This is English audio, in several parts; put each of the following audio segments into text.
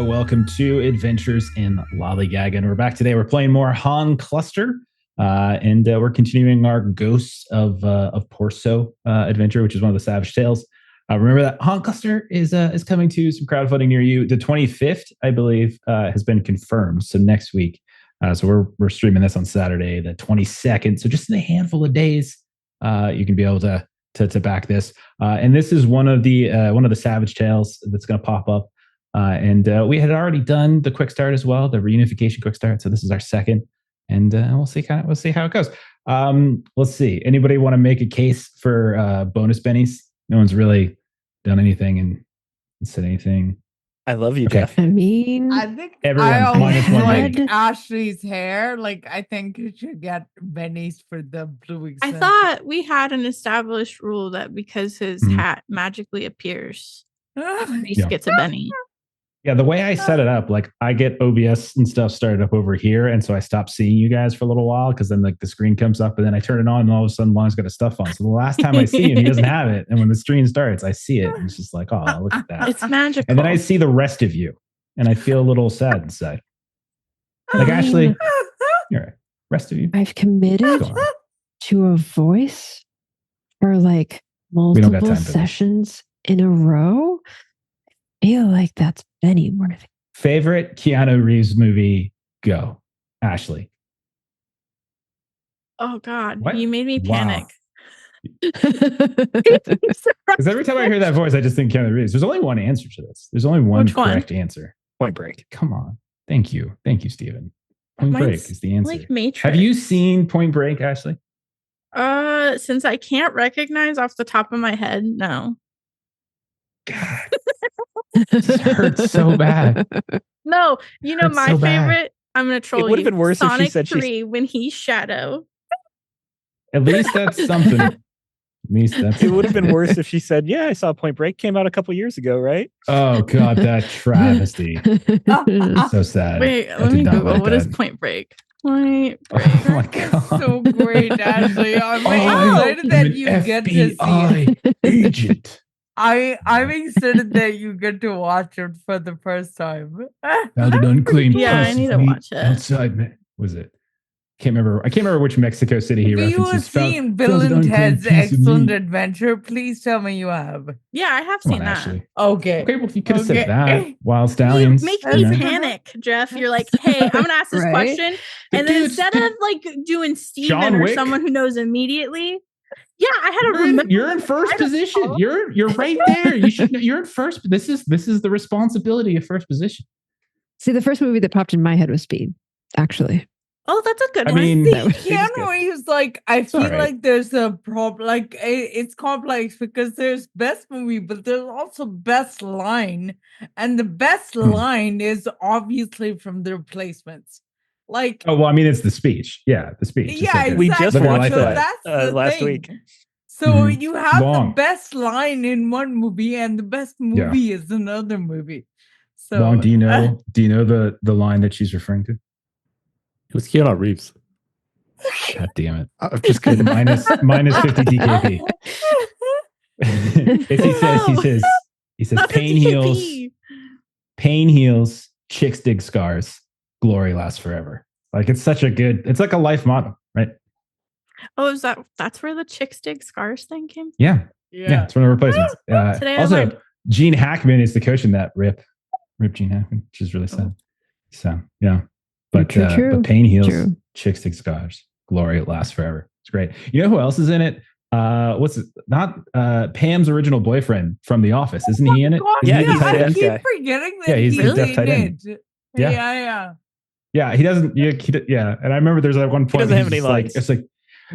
Welcome to Adventures in Lollygagging. We're back today. We're playing more Han Cluster, and we're continuing our Ghosts of Porso adventure, which is one of the Savage Tales. Remember that Han Cluster is coming to some crowdfunding near you. The 25th, I believe, has been confirmed. So next week. So we're streaming this on Saturday, the 22nd. So just in a handful of days, you can be able to back this. And this is one of the Savage Tales that's going to pop up. And we had already done the quick start as well, the reunification quick start. So this is our second, and we'll see how it goes. Let's see. Anybody want to make a case for bonus bennies? No one's really done anything and said anything. I love you, Jeff. I mean, I think Everyone's I always minus one like benny. Ashley's hair. Like, I think you should get bennies for the blue I extension. thought we had an established rule that because his hat magically appears, Reese Yeah. gets a Benny. Yeah, the way I set it up, like I get OBS and stuff started up over here, and so I stop seeing you guys for a little while because then like the screen comes up, and then I turn it on, and all of a sudden Lon's got his stuff on. So the last time I see him, he doesn't have it, and when the stream starts, I see it, and it's just like, oh, look at that. It's magical. And then I see the rest of you, and I feel a little sad inside. Like Ashley, you're right. Rest of you, I've committed go on. to a voice for like don't got multiple time for this. sessions in a row. I feel like that's Benny more than Favorite Keanu Reeves movie? Go, Ashley. Oh God, What? you made me panic. Because every time I hear that voice, I just think Keanu Reeves. There's only one answer to this. There's only one Which one? correct answer. Point Break. Come on. Thank you, Stephen. Point Break Mine's is the answer. Like Matrix. Have you seen Point Break, Ashley? Since I can't recognize off the top of my head, no. God, this hurts so bad. No, you know Hurts my so bad. favorite. I'm gonna troll you. It would have been worse if she Sonic said she's- 3 when he's Shadow. At least that's something. At least that's. It would have been worse if she said, "Yeah, I saw Point Break. Came out a couple years ago, right?" Oh God, that travesty. So sad. Wait, I let did me not Google. like What is that. Point Break? Point Break. Oh my God. so great, Ashley. I'm I excited am that an you get to see it. FBI agent. I'm excited that you get to watch it for the first time. Found an unclaimed Yeah, I piece need of to meat watch it. outside. Was it? I can't remember which Mexico City he Have you references. seen Bill found an and unclaimed Ted's piece of Excellent meat. Adventure? Please tell me you have. Yeah, I have Come seen on, that. Ashley. Okay. Okay, well, if you could have Okay. said that. Wild You Stallions. make you me know? panic, Jeff. You're like, hey, I'm gonna ask this Right? question, The and then dude's- instead of like doing Steven John or Wick? someone who knows immediately, yeah, I had to remember. You're in first I don't position. know. You're right there. You're in first. This is the responsibility of first position. See, the first movie that popped in my head was Speed, actually. Oh, that's a good I one. mean, That was- Keanu Reeves, like, I feel alright. like there's a problem. Like, it's complex because there's best movie, but there's also best line, and the best line is obviously from The Replacements. Like, Oh well, I mean, it's the speech. Yeah, the speech. It's yeah, like a- We exactly. just Live your watched life So that. that's the last thing. week. So Mhm. you have Long. the best line in one movie, and the best movie is another movie. So Long, do you know the line that she's referring to? It was Keanu Reeves. God damn it. I'm just kidding. minus 50 DKP. he says Not the pain heals, TP. pain heals, chicks dig scars, glory lasts forever. Like it's like a life motto, right? Oh, that's where the chicks dig scars thing came from? Yeah. Yeah, it's one of the replacements. Today I Also, learned. Gene Hackman is the coach in that. Rip Gene Hackman, which is really sad. So yeah, but True. but pain heals, True. chicks dig scars, glory lasts forever. It's great. You know who else is in it? What's it? Not Pam's original boyfriend from The Office, isn't he in it? God, Isn't he he's the tight I end? the keep guy. forgetting that Yeah, he's he's the deaf in tight end. it. Yeah. Yeah. Yeah, he doesn't. Yeah, and I remember there's like one point doesn't where have he's any just like, lines. it's like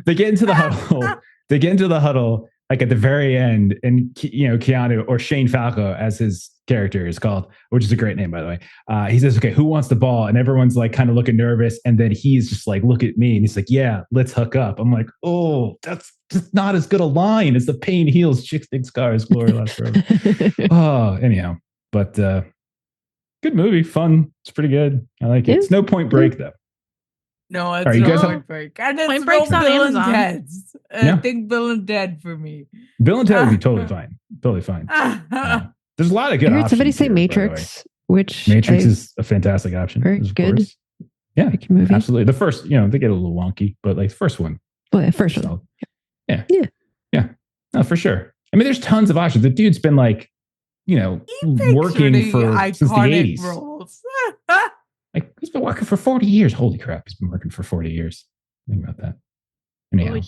they get into the huddle. They get into the huddle like at the very end, and Keanu or Shane Falco, as his character is called, which is a great name by the way. He says, "Okay, who wants the ball?" And everyone's like kind of looking nervous, and then he's just like, "Look at me," and he's like, "Yeah, let's hook up." I'm like, "Oh, that's just not as good a line as the pain heals, chicks dig scars, glory lasts forever." Oh, anyhow, but good movie, fun. It's pretty good. I like it. Yeah. It's no Point Break though. No, it's All right, you not guys have- Point Break. And it's Point Break's no on Bill and Amazon. Ted's. Yeah. I think Bill and Ted for me. Bill and Ted would be totally fine. Totally fine. There's a lot of good I heard somebody options say here, by the way. Matrix. which Matrix is a fantastic option. Very of good. course. Yeah, movie. absolutely. The first, they get a little wonky, but like the first one. Well, the first one. Solid. Yeah. No, for sure. I mean, there's tons of options. The dude's been like, working for since the 80s. Roles. Like he's been working for 40 years. Holy crap, he's been working for 40 years. Think about that. Anyhow,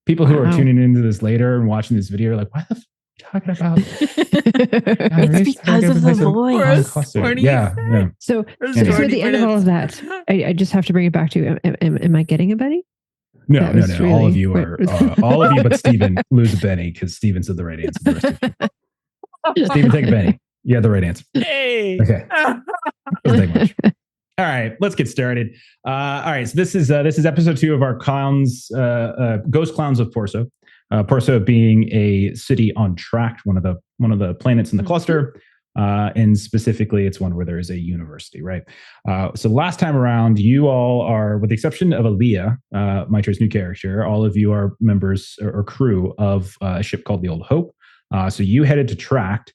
people who are tuning into this later and watching this video are like, why the f talking about? It's because of the voice. Yeah. So at the end of all of that, I just have to bring it back to, am I getting a Benny? No. Really, all of you are, all of you but Steven lose a Benny because Steven said the right answer. Steven, take a Benny. You had the right answer. Hey. Okay. Doesn't take much. All right, let's get started. All right, so this is episode 2 of our clowns, ghost clowns of Porso. Porso being a city on track, one of the planets in the cluster, and specifically, it's one where there is a university. Right. So last time around, you all are, with the exception of Aaliyah, Maitra's new character, all of you are members or crew of a ship called the Old Hope. So you headed to Tract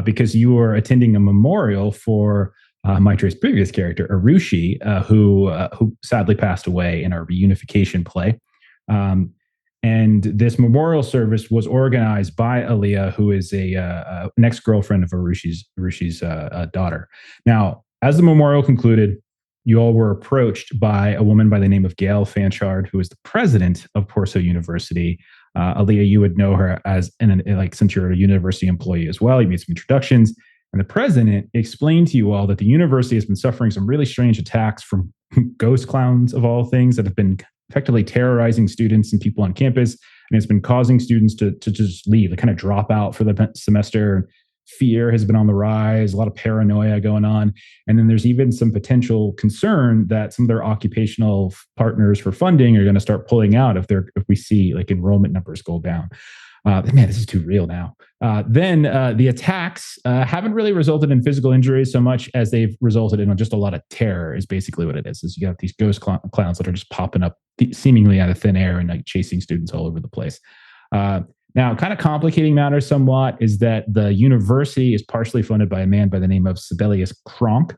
because you were attending a memorial for Maitra's previous character, Arushi, who sadly passed away in our reunification play. And this memorial service was organized by Aaliyah, who is an ex-girlfriend of Arushi's daughter. Now, as the memorial concluded, you all were approached by a woman by the name of Gail Fanchard, who is the president of Porso University. Aaliyah, you would know her as since you're a university employee as well. You made some introductions. And the president explained to you all that the university has been suffering some really strange attacks from ghost clowns, of all things, that have been effectively terrorizing students and people on campus. And it's been causing students to just leave, to kind of drop out for the semester. Fear has been on the rise, a lot of paranoia going on. And then there's even some potential concern that some of their occupational partners for funding are going to start pulling out if we see like enrollment numbers go down. Man, this is too real now. Then the attacks haven't really resulted in physical injuries so much as they've resulted in just a lot of terror is basically what it is. You got these ghost clowns that are just popping up seemingly out of thin air and like chasing students all over the place. Now, kind of complicating matters somewhat is that the university is partially funded by a man by the name of Sibelius Kronk,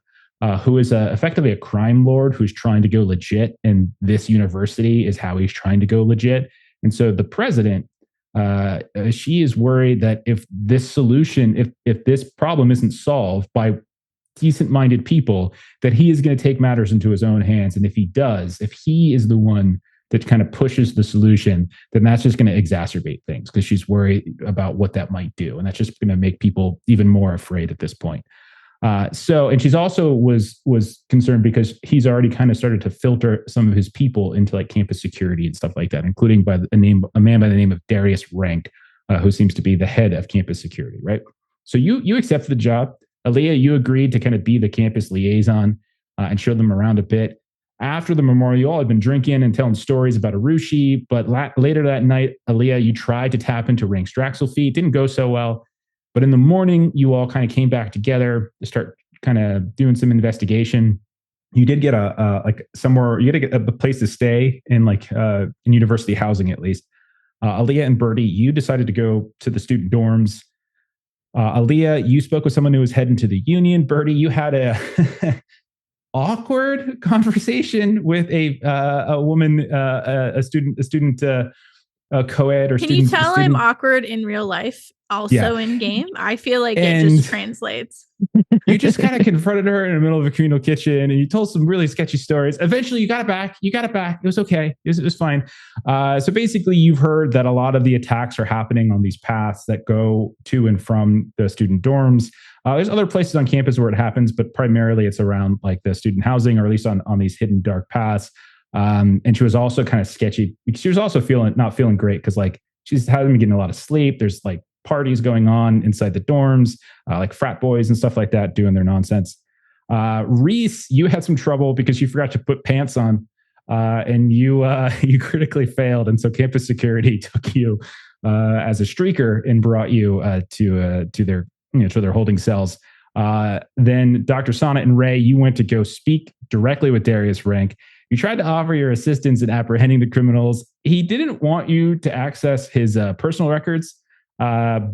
who is effectively a crime lord who's trying to go legit. And this university is how he's trying to go legit. And so the president, she is worried that if this problem isn't solved by decent-minded people, that he is going to take matters into his own hands. And if he is the one that kind of pushes the solution, then that's just going to exacerbate things because she's worried about what that might do. And that's just going to make people even more afraid at this point. And she's also was concerned because he's already kind of started to filter some of his people into like campus security and stuff like that, including by a man by the name of Darius Rank, who seems to be the head of campus security, right? So you accepted the job. Aaliyah, you agreed to kind of be the campus liaison and show them around a bit. After the memorial, you all had been drinking and telling stories about Arushi, but later that night, Aaliyah, you tried to tap into Rank's Draxel feed. Didn't go so well. But in the morning, you all kind of came back together to start kind of doing some investigation. You did get a place to stay in in university housing, at least. Aaliyah and Birdie, you decided to go to the student dorms. Aaliyah, you spoke with someone who was heading to the union. Birdie, you had a awkward conversation with a woman, a student co-ed or Can student. you tell I'm awkward in real life, also in game? I feel like it just translates. You just kind of confronted her in the middle of a communal kitchen and you told some really sketchy stories. Eventually you got it back. It was okay. It was fine. So basically you've heard that a lot of the attacks are happening on these paths that go to and from the student dorms. There's other places on campus where it happens, but primarily it's around like the student housing, or at least on these hidden dark paths. And she was also kind of sketchy. She was also not feeling great because like she hasn't been getting a lot of sleep. There's like parties going on inside the dorms, like frat boys and stuff like that doing their nonsense. Reese, you had some trouble because you forgot to put pants on, and you critically failed, and so campus security took you as a streaker and brought you to their holding cells. Then Dr. Sonnet and Ray, you went to go speak directly with Darius Rank. You tried to offer your assistance in apprehending the criminals. He didn't want you to access his personal records.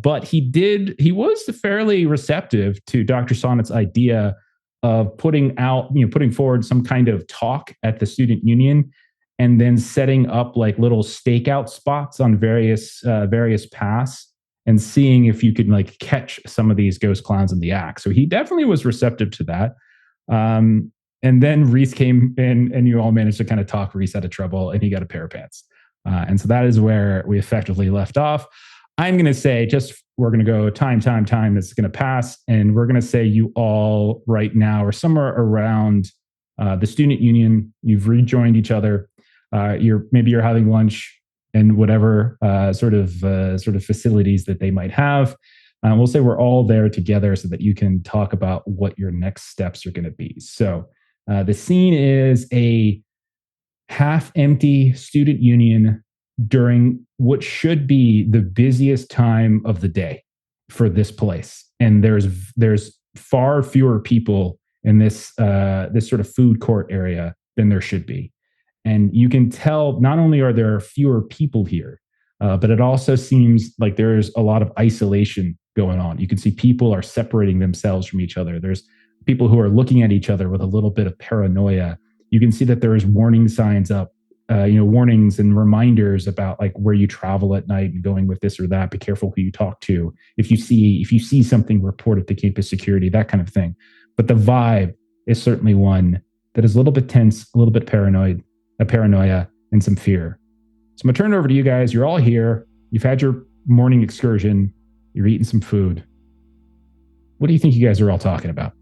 But he was fairly receptive to Dr. Sonnet's idea of putting forward some kind of talk at the student union, and then setting up like little stakeout spots on various paths, and seeing if you could like catch some of these ghost clowns in the act. So he definitely was receptive to that. And then Reese came in, and you all managed to kind of talk Reese out of trouble, and he got a pair of pants. And so that is where we effectively left off. I'm going to say we're going to go time. This is going to pass. And we're going to say you all right now are somewhere around the student union. You've rejoined each other. You're having lunch and whatever sort of facilities that they might have. We'll say we're all there together so that you can talk about what your next steps are going to be. So the scene is a half-empty student union during what should be the busiest time of the day for this place. And there's far fewer people in this sort of food court area than there should be. And you can tell not only are there fewer people here, but it also seems like there's a lot of isolation going on. You can see people are separating themselves from each other. There's people who are looking at each other with a little bit of paranoia. You can see that there is warning signs up, warnings and reminders about like where you travel at night and going with this or that. Be careful who you talk to. If you see something, report it to campus security, that kind of thing. But the vibe is certainly one that is a little bit tense, a little bit paranoia, and some fear. So I'm gonna turn it over to you guys. You're all here. You've had your morning excursion. You're eating some food. What do you think you guys are all talking about?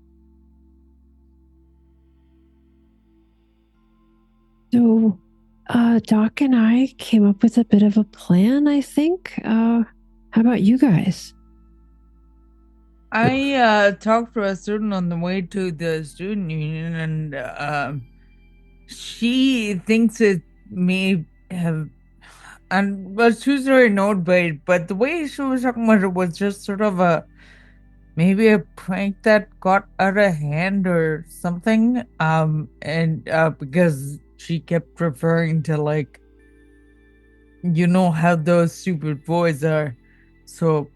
So, Doc and I came up with a bit of a plan, I think. How about you guys? I talked to a student on the way to the student union, and she thinks it may have, and well, she was very annoyed by it, but the way she was talking about it was just sort of maybe a prank that got out of hand or something. And because she kept referring to like, how those stupid boys are. So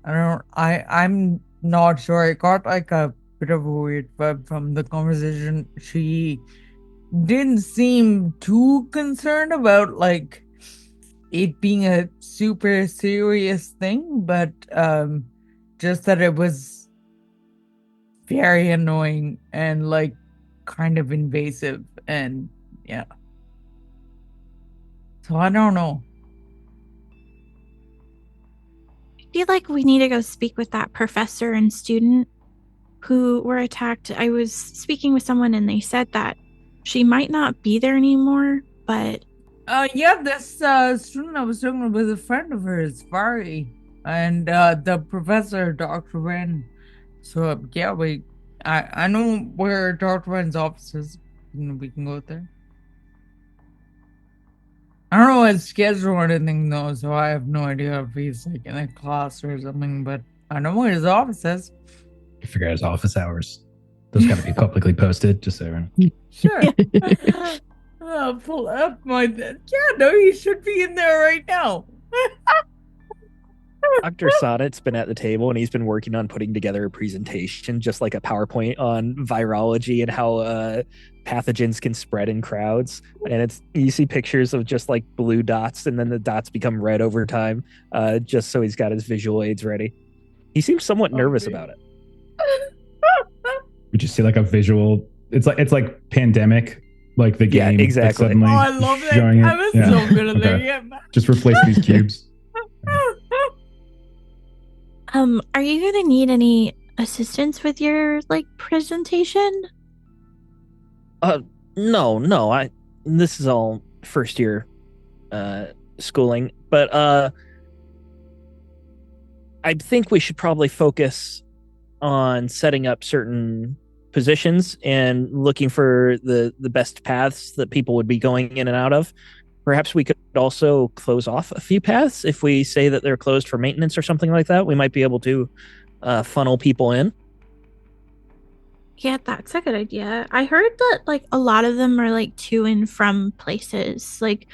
I'm not sure. I got like a bit of a weird vibe from the conversation. She didn't seem too concerned about like it being a super serious thing, but just that it was very annoying and like kind of invasive, and yeah. So I don't know. I feel like we need to go speak with that professor and student who were attacked. I was speaking with someone and they said that she might not be there anymore, but yeah, this student I was talking with, a friend of hers, Vari, and the professor, Dr. Ren. So yeah, I know where Dr. Ren's office is. We can go there. I don't know his schedule or anything though, so I have no idea if he's like in a class or something, but I know where his office is. You figure out his office hours. Those got to be publicly posted, just so everyone. Sure. I'll pull up my... Yeah, no, he should be in there right now. Dr. Sonnet's been at the table and he's been working on putting together a presentation, just like a PowerPoint on virology and how pathogens can spread in crowds. And you see pictures of just like blue dots, and then the dots become red over time, just so he's got his visual aids ready. He seems somewhat nervous about it. You just see like a visual. It's like Pandemic, like the game. Yeah, exactly. Oh, I love that. I was so good at that. Just replace these cubes. Are you gonna need any assistance with your like presentation? No. This is all first year schooling, but I think we should probably focus on setting up certain positions and looking for the best paths that people would be going in and out of. Perhaps we could also close off a few paths. If we say that they're closed for maintenance or something like that, we might be able to funnel people in. Yeah, that's a good idea. I heard that like a lot of them are like to and from places, like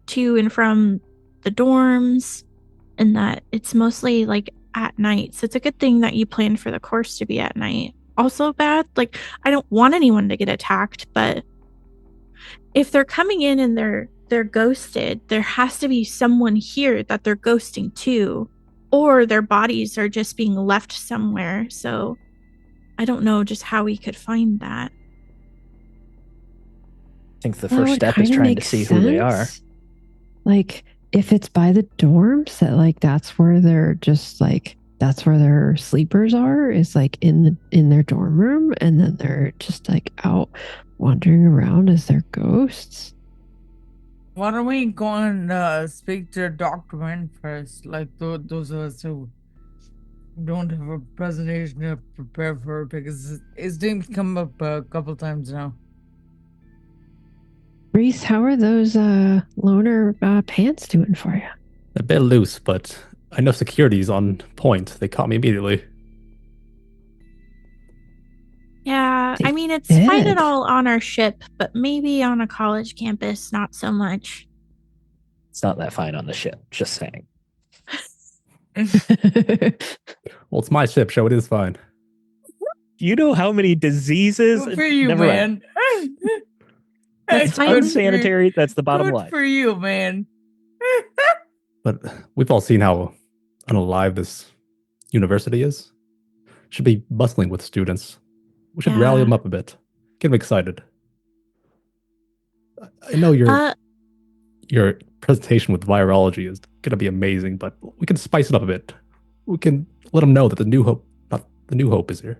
to and from the dorms, and that it's mostly like at night. So it's a good thing that you planned for the course to be at night. Also bad, like I don't want anyone to get attacked, but if they're coming in and they're ghosted, there has to be someone here that they're ghosting to, or their bodies are just being left somewhere. So I don't know just how we could find that. I think the That first would step is kinda trying to make see who they are. sense. Like, if it's by the dorms, that like that's where they're just like that's where their sleepers are, is like in their dorm room, and then they're just like out wandering around as their ghosts. Why don't we go and speak to Dr. Wynn first? Like those of us who don't have a presentation to prepare for, because his name's come up a couple times now. Reese, how are those loner pants doing for you? A bit loose, but I know security's on point. They caught me immediately. Yeah, They I mean, it's fine fit. and all on our ship, but maybe on a college campus, not so much. It's not that fine on the ship. Just saying. Well, it's my ship, so it is fine. You know how many diseases? Good for you, Never mind. man. That's It's fine. unsanitary. That's the bottom Good line. for you, man. But we've all seen how unalive this university is. Should be bustling with students. We should rally Yeah. them up a bit. Get them excited. I know your presentation with virology is going to be amazing, but we can spice it up a bit. We can let them know that the new hope is here.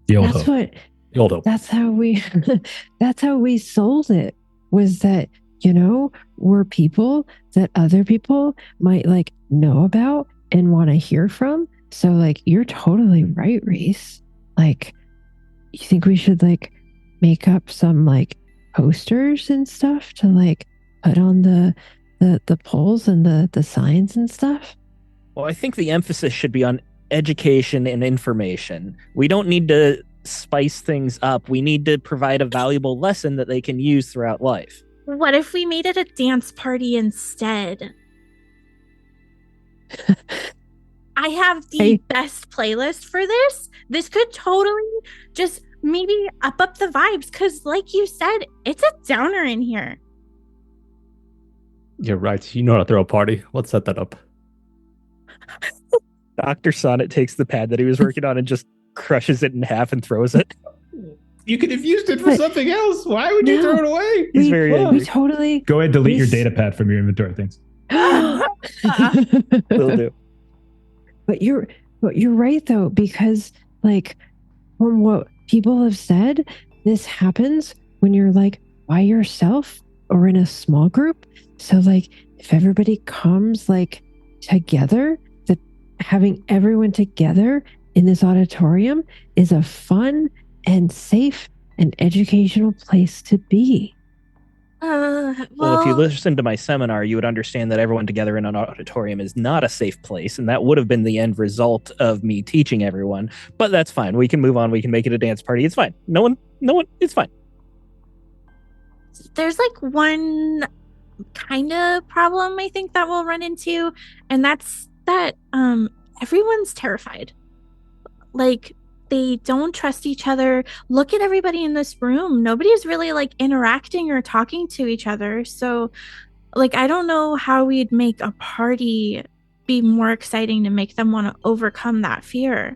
The old That's hope. what The old hope. that's how we sold it, was that, you know, we're people that other people might like know about and want to hear from. So like, you're totally right, Reese. Like, you think we should like make up some like posters and stuff to like put on the poles and the signs and stuff? Well, I think the emphasis should be on education and information. We don't need to spice things up. We need to provide a valuable lesson that they can use throughout life. What if we made it a dance party instead? I have the best playlist for this. This could totally just maybe up the vibes, because like you said, it's a downer in here. You're right. You know how to throw a party. Let's set that up. Dr. Sonnet takes the pad that he was working on and just crushes it in half and throws it. You could have used it for But- something else. Why would you No. throw it away? He's very we angry. totally Go ahead, delete your Reese- data pad from your inventory. Thanks. Will do. But you're right though, because like, from what people have said, this happens when you're like by yourself or in a small group. So like, if everybody comes like together, that having everyone together in this auditorium is a fun and safe and educational place to be. Well, if you listen to my seminar, you would understand that everyone together in an auditorium is not a safe place, and that would have been the end result of me teaching everyone. But that's fine. We can move on. We can make it a dance party. It's fine. No one, it's fine. There's like one kind of problem I think that we'll run into, and that's that everyone's terrified. Like, they don't trust each other. Look at everybody in this room. Nobody's really like interacting or talking to each other. So like, I don't know how we'd make a party be more exciting to make them want to overcome that fear.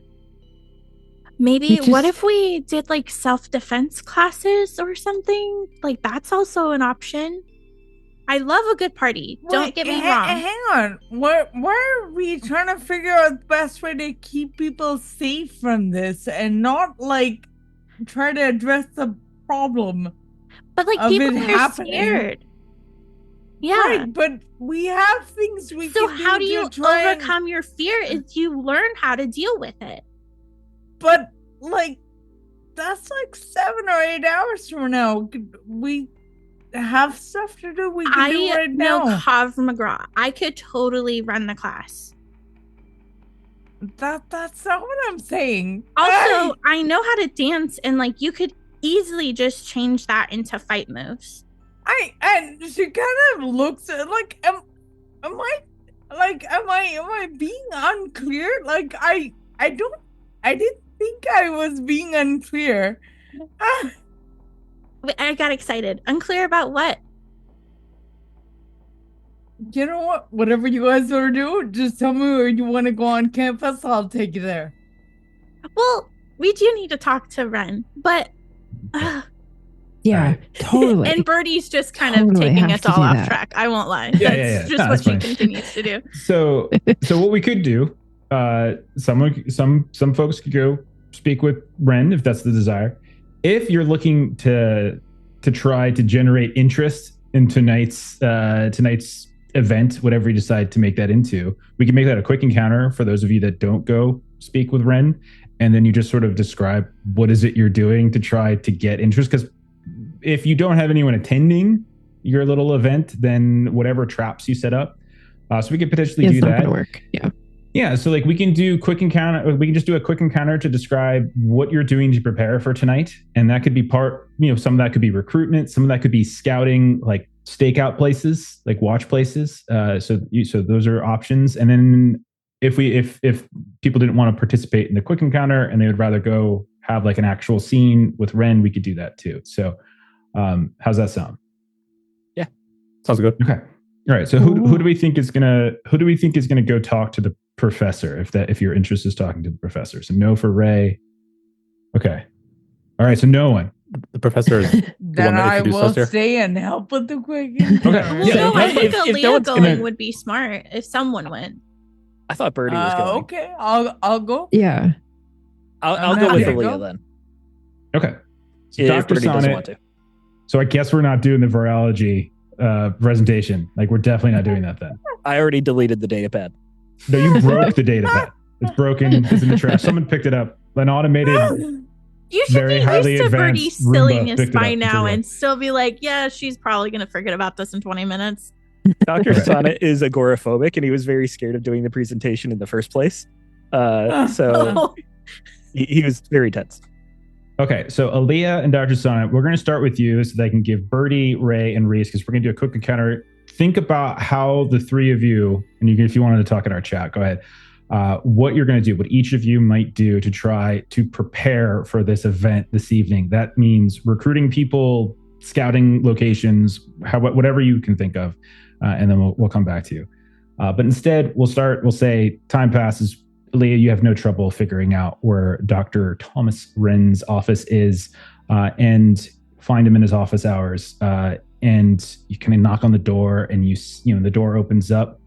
Maybe what if we did like self-defense classes or something? Like, that's also an option. I love a good party. Don't get me wrong. Hang on. Why are we trying to figure out the best way to keep people safe from this and not like try to address the problem? But like, of people it are happening? scared. Yeah. Right, but we have things we So can do how do to you try and- overcome your fear? Is you learn how to deal with it. But like, that's like 7 or 8 hours from now. We have stuff to do. We can do I right know now. Krav Maga. I could totally run the class. That's not what I'm saying. Also, I know how to dance, and like, you could easily just change that into fight moves. And she kind of looks at like, am I Like, am I being unclear? Like, I didn't think I was being unclear. I got excited. Unclear about what? You know what? Whatever you guys want to do, just tell me where you want to go on campus. I'll take you there. Well, we do need to talk to Ren, but Yeah, Alright. totally. and Birdie's just kind Totally of taking have us to all do off that. track. I won't lie. Yeah, That's just No, what that's she fine. continues to do. So what we could do, some folks could go speak with Ren if that's the desire. If you're looking to try to generate interest in tonight's event, whatever you decide to make that into, we can make that a quick encounter for those of you that don't go speak with Ren, and then you just sort of describe what is it you're doing to try to get interest. Because if you don't have anyone attending your little event, then whatever traps you set up. So we could potentially It's do not that. going to work. Yeah. Yeah, so like we can do quick encounter. We can just do a quick encounter to describe what you're doing to prepare for tonight, and that could be some of that could be recruitment, some of that could be scouting, like stakeout places, like watch places. So those are options. And then if people didn't want to participate in the quick encounter and they would rather go have like an actual scene with Ren, we could do that too. So how's that sound? Yeah, sounds good. Okay. All right. So who do we think is gonna go talk to the professor if your interest is talking to the professor? So no for Ray. Okay. All right. So no one. The professor is Then that I introduced will us here? stay and help with the quick. Okay. Well, Yeah, no, I think if no Aaliyah one's going gonna- would be smart if someone went. I thought Birdie was going. Okay, I'll go. Yeah. I'll I'm go with happy to Aaliyah go. then. Okay. So If Dr. Birdie doesn't Sonnet. want to. So I guess we're not doing the virology presentation. Like we're definitely not doing that then. I already deleted the data pad. No, you broke the data pad. It's broken. It's in the trash. Someone picked it up. An automated. You should Very be highly used to advanced Birdie's Roomba silliness picked it by up. It's now okay. and still be like, yeah, she's probably going to forget about this in 20 minutes. Dr. Okay. Sonnet is agoraphobic and he was very scared of doing the presentation in the first place. So he was very tense. Okay, so Aaliyah and Dr. Sonnet, we're going to start with you so that I can give Birdie, Ray, and Reese, because we're going to do a quick encounter. Think about how the three of you, and you can, if you wanted to talk in our chat, go ahead. What you're going to do, what each of you might do to try to prepare for this event this evening. That means recruiting people, scouting locations, whatever you can think of, and then we'll come back to you. But instead, we'll say time passes. Leah, you have no trouble figuring out where Dr. Thomas Wren's office is, and find him in his office hours. And you kind of knock on the door, and the door opens up.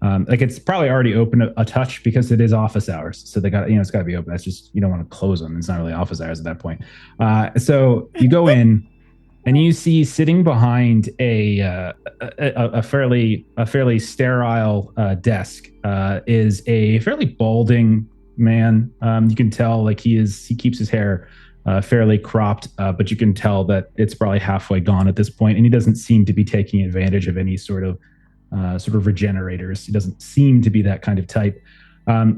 Like it's probably already open a touch because it is office hours. So it's got to be open. That's just, you don't want to close them. It's not really office hours at that point. So you go in, and you see sitting behind a fairly sterile desk is a fairly balding man. You can tell like he keeps his hair fairly cropped, but you can tell that it's probably halfway gone at this point, and he doesn't seem to be taking advantage of any sort of regenerators. He doesn't seem to be that kind of type.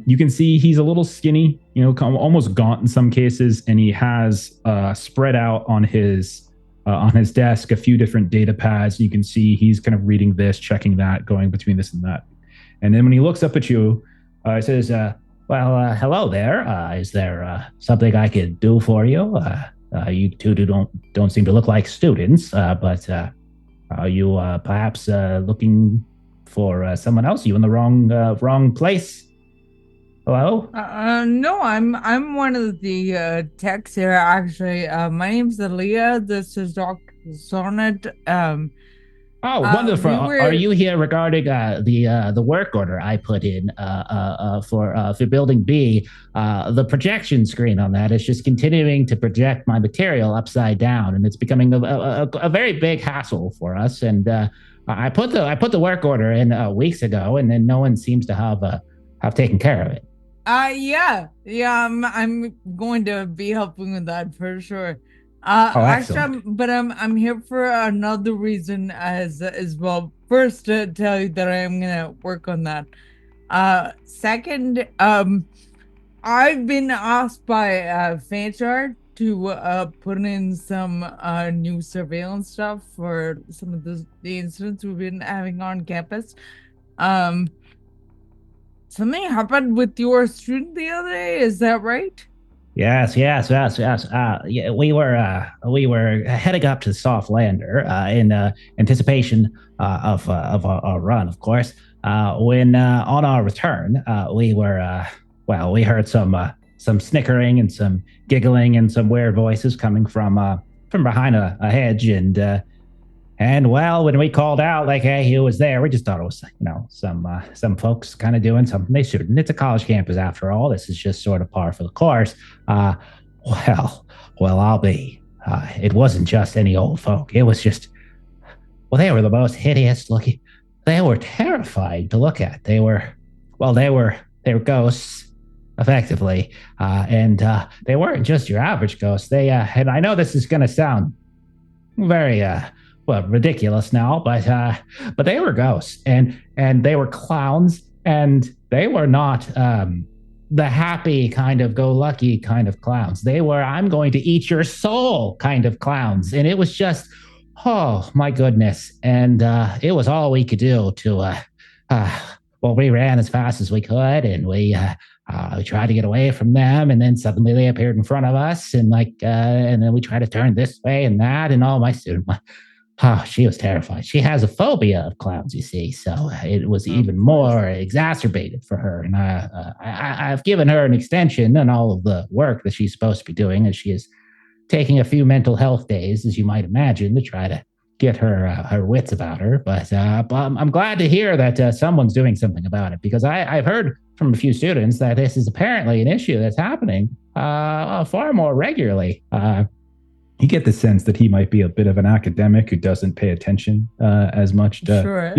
You can see he's a little skinny, almost gaunt in some cases, and he has spread out on his desk a few different data pads. You can see he's kind of reading this, checking that, going between this and that. And then when he looks up at you, he says, well, hello there. Is there something I could do for you? You two don't seem to look like students, but are you perhaps looking for someone else? You in the wrong place? Hello? No, I'm one of the techs here. Actually, my name's Aaliyah. This is Dr. Sonnet. Oh, wonderful! Are you here regarding the work order I put in for Building B? The projection screen on that is just continuing to project my material upside down, and it's becoming a very big hassle for us. And I put the work order in weeks ago, and then no one seems to have taken care of it. Yeah. I'm going to be helping with that for sure. Excellent. Actually, I'm here for another reason as well. First, to tell you that I am gonna work on that. Second, I've been asked by Fanchart to put in some new surveillance stuff for some of the incidents we've been having on campus. something happened with your student the other day. Is that right? Yes. Yeah, we were heading up to the soft lander in anticipation of our run, of course. When on our return, we heard some snickering and some giggling and some weird voices coming from behind a hedge, and when we called out, like, hey, who was there? We just thought it was, some folks kind of doing something they shouldn't. It's a college campus after all. This is just sort of par for the course. I'll be. It wasn't just any old folk. It was just, they were the most hideous looking. They were terrifying to look at. They were ghosts, effectively, and they weren't just your average ghosts. They and I know this is going to sound very ridiculous now, but they were ghosts, and they were clowns, and they were not the happy kind of go lucky kind of clowns. They were, I'm going to eat your soul kind of clowns, and it was just, oh my goodness, and it was all we could do to we ran as fast as we could, and we tried to get away from them, and then suddenly they appeared in front of us, and then we tried to turn this way and that, and my student, she was terrified. She has a phobia of clowns, you see, so it was even more exacerbated for her. And I've given her an extension on all of the work that she's supposed to be doing, and she is taking a few mental health days, as you might imagine, to try to get her wits about her. But I'm glad to hear that someone's doing something about it, because I've heard from a few students that this is apparently an issue that's happening far more regularly. You get the sense that he might be a bit of an academic who doesn't pay attention as much to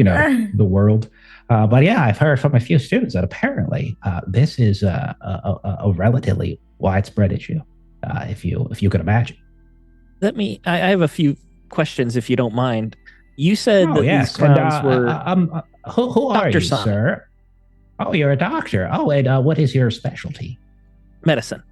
the world. But yeah, I've heard from a few students that apparently this is a relatively widespread issue, if you could imagine. I have a few questions, if you don't mind. You said these clowns were. Who are Dr. you, Sonnet. sir? Oh, you're a doctor. Oh, and what is your specialty? Medicine.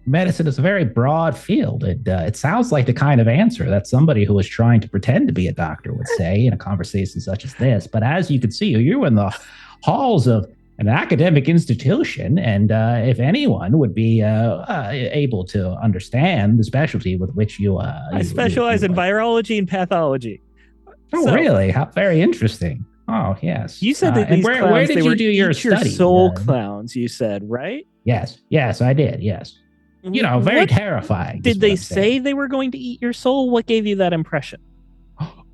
Medicine is a very broad field. It sounds like the kind of answer that somebody who is trying to pretend to be a doctor would say in a conversation such as this. But as you can see, you're in the halls of an academic institution, and if anyone would be able to understand the specialty with which you... I specialize in virology and pathology. Oh, really? How very interesting. Oh, yes. You said that these clowns, where did you do your study? Soul clowns, you said, right? Yes, I did, yes. Very terrifying. Did they say they were going to eat your soul? What gave you that impression?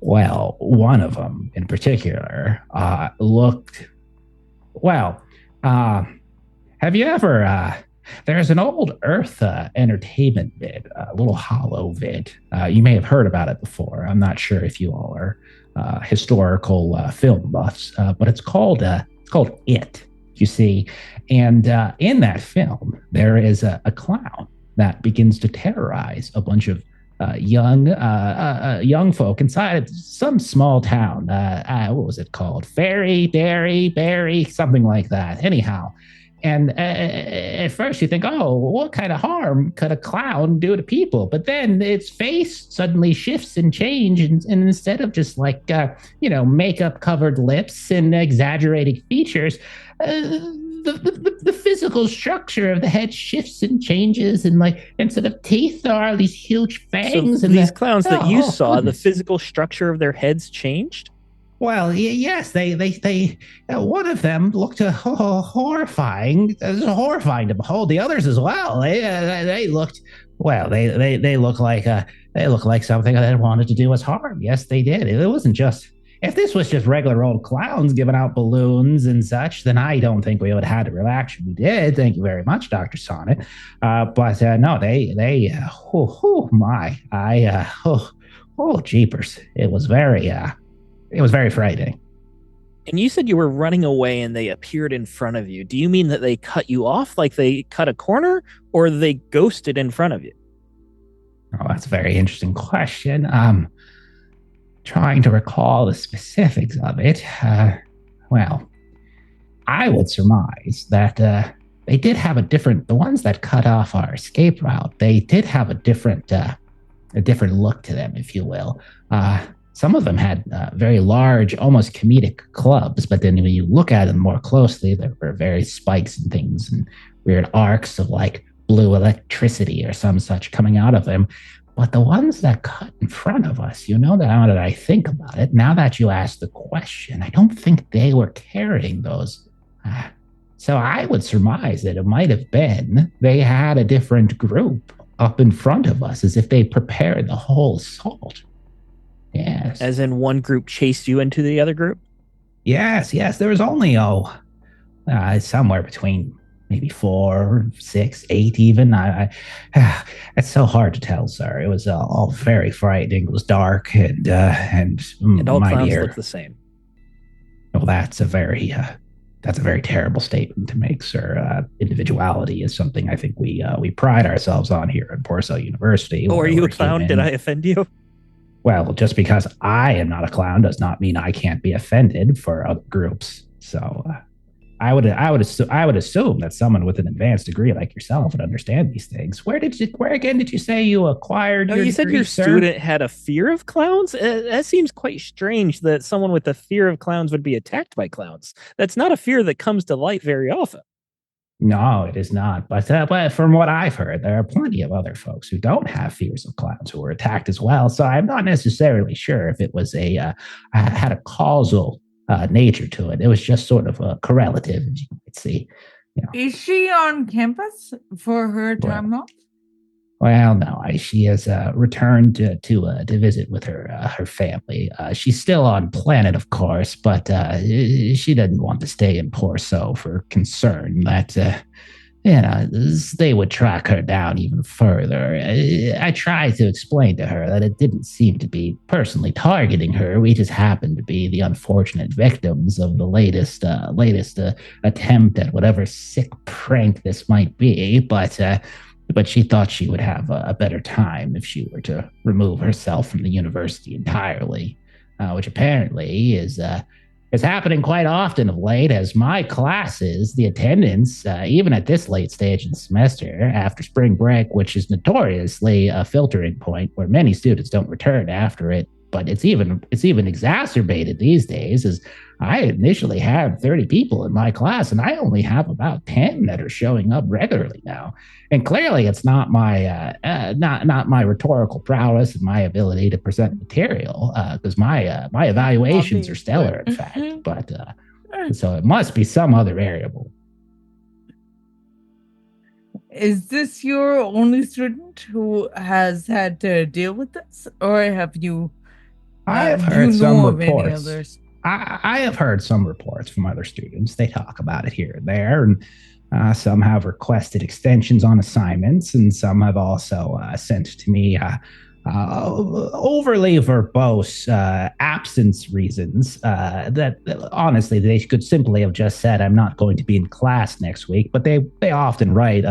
Well, one of them in particular looked... Well, have you ever... there's an old Earth entertainment vid, a little hollow vid. You may have heard about it before. I'm not sure if you all are historical film buffs, but it's called It, you see. And in that film, there is a clown that begins to terrorize a bunch of young folk inside some small town. What was it called? Berry, something like that. Anyhow. And at first you think, oh, what kind of harm could a clown do to people? But then its face suddenly shifts and changes. And instead of just makeup covered lips and exaggerated features, the physical structure of the head shifts and changes, and instead of teeth, there are these huge fangs. So and these clowns that you saw, goodness. The physical structure of their heads changed? Well, yes, they one of them looked horrifying. It was horrifying to behold. The others as well. They looked, they look like something that wanted to do us harm. Yes, they did. It wasn't just. If this was just regular old clowns giving out balloons and such, then I don't think we would have had a reaction. We did. Thank you very much, Dr. Sonnet. But no, jeepers. It was very frightening. And you said you were running away and they appeared in front of you. Do you mean that they cut you off, like they cut a corner, or they ghosted in front of you? Oh, that's a very interesting question. Trying to recall the specifics of it. I would surmise that they did have the ones that cut off our escape route, they did have a different look to them, if you will. some of them had very large, almost comedic clubs, but then when you look at them more closely, there were various spikes and things and weird arcs of like blue electricity or some such coming out of them. But the ones that cut in front of us, now that I think about it, now that you asked the question, I don't think they were carrying those. So I would surmise that it might have been they had a different group up in front of us, as if they prepared the whole assault. Yes. As in one group chased you into the other group? Yes. There was only, somewhere between maybe 4, 6, 8 even. It's so hard to tell, sir. It was all very frightening. It was dark and all my clowns dear. look the same. Well, that's a very terrible statement to make, sir. Individuality is something I think we pride ourselves on here at Porso University. Oh, are you a clown? Did I offend you? Well, just because I am not a clown does not mean I can't be offended for other groups. So I would assume that someone with an advanced degree like yourself would understand these things. Where again did you say you acquired your you said degree, your sir? student had a fear of clowns? That seems quite strange that someone with a fear of clowns would be attacked by clowns. That's not a fear that comes to light very often. No, it is not. But from what I've heard, there are plenty of other folks who don't have fears of clowns who were attacked as well. So I'm not necessarily sure if it was had a causal nature to it. It was just sort of a correlative, as you might see. Is she on campus for her time off? Well, no, she has returned to visit with her family. She's still on planet, of course, but she doesn't want to stay in Porso for concern that they would track her down even further. I tried to explain to her that it didn't seem to be personally targeting her. We just happened to be the unfortunate victims of the latest attempt at whatever sick prank this might be, but she thought she would have a better time if she were to remove herself from the university entirely, which apparently is happening quite often of late, as my classes, the attendance, even at this late stage in the semester, after spring break, which is notoriously a filtering point where many students don't return after it, but it's even exacerbated these days, as I initially had 30 people in my class, and I only have about 10 that are showing up regularly now. And clearly, it's not my not my rhetorical prowess and my ability to present material, because my evaluations are stellar, in fact. But so it must be some other variable. Is this your only student who has had to deal with this, or have you? I have heard some reports. I have heard some reports from other students. They talk about it here and there, and some have requested extensions on assignments, and some have also sent to me overly verbose absence reasons that honestly they could simply have just said, "I'm not going to be in class next week," but they often write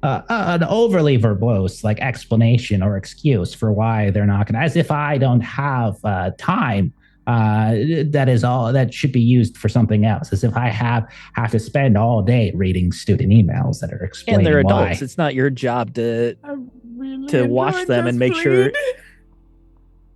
an overly verbose like explanation or excuse for why they're not going to, as if I don't have time that is all that should be used for something else, as if I have to spend all day reading student emails that are explaining and they're why. adults. It's not your job to watch them and make sure.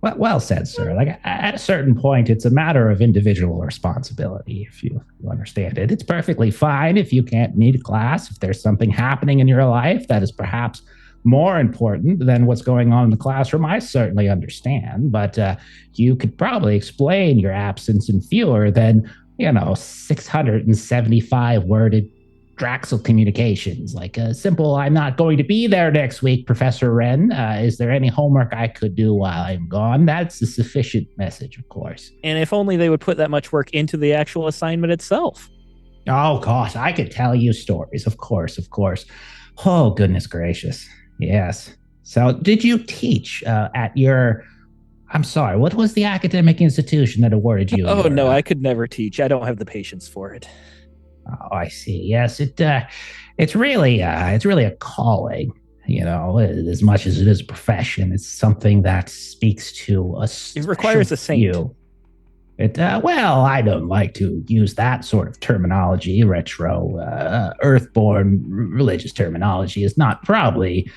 Well said, sir. Like at a certain point, it's a matter of individual responsibility. If you understand it, it's perfectly fine if you can't meet class. If there's something happening in your life that is perhaps more important than what's going on in the classroom, I certainly understand. But you could probably explain your absence in fewer than 675 worded Draxel communications, like a simple, "I'm not going to be there next week, Professor Wren. Is there any homework I could do while I'm gone?" That's a sufficient message, of course. And if only they would put that much work into the actual assignment itself. Oh, gosh, I could tell you stories, of course. Oh, goodness gracious. Yes. So did you teach at your... I'm sorry, what was the academic institution that awarded you? Oh, no, I could never teach. I don't have the patience for it. Oh, I see. Yes, it's really a calling, as much as it is a profession. It's something that speaks to us. It requires a saint. Well, I don't like to use that sort of terminology. Retro, earthborn religious terminology is not probably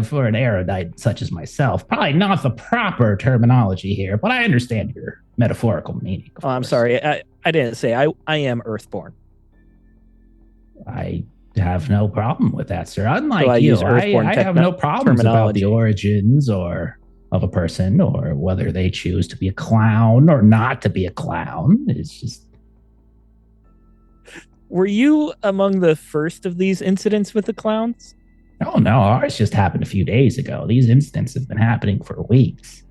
For an erudite such as myself, probably not the proper terminology here, but I understand your metaphorical meaning. Oh, I'm sorry. I didn't say I am Earthborn. I have no problem with that, sir. Unlike So I you, use Earthborn I have no problems about the origins or of a person or whether they choose to be a clown or not to be a clown. It's just. Were you among the first of these incidents with the clowns? Oh, no, ours just happened a few days ago. These incidents have been happening for weeks.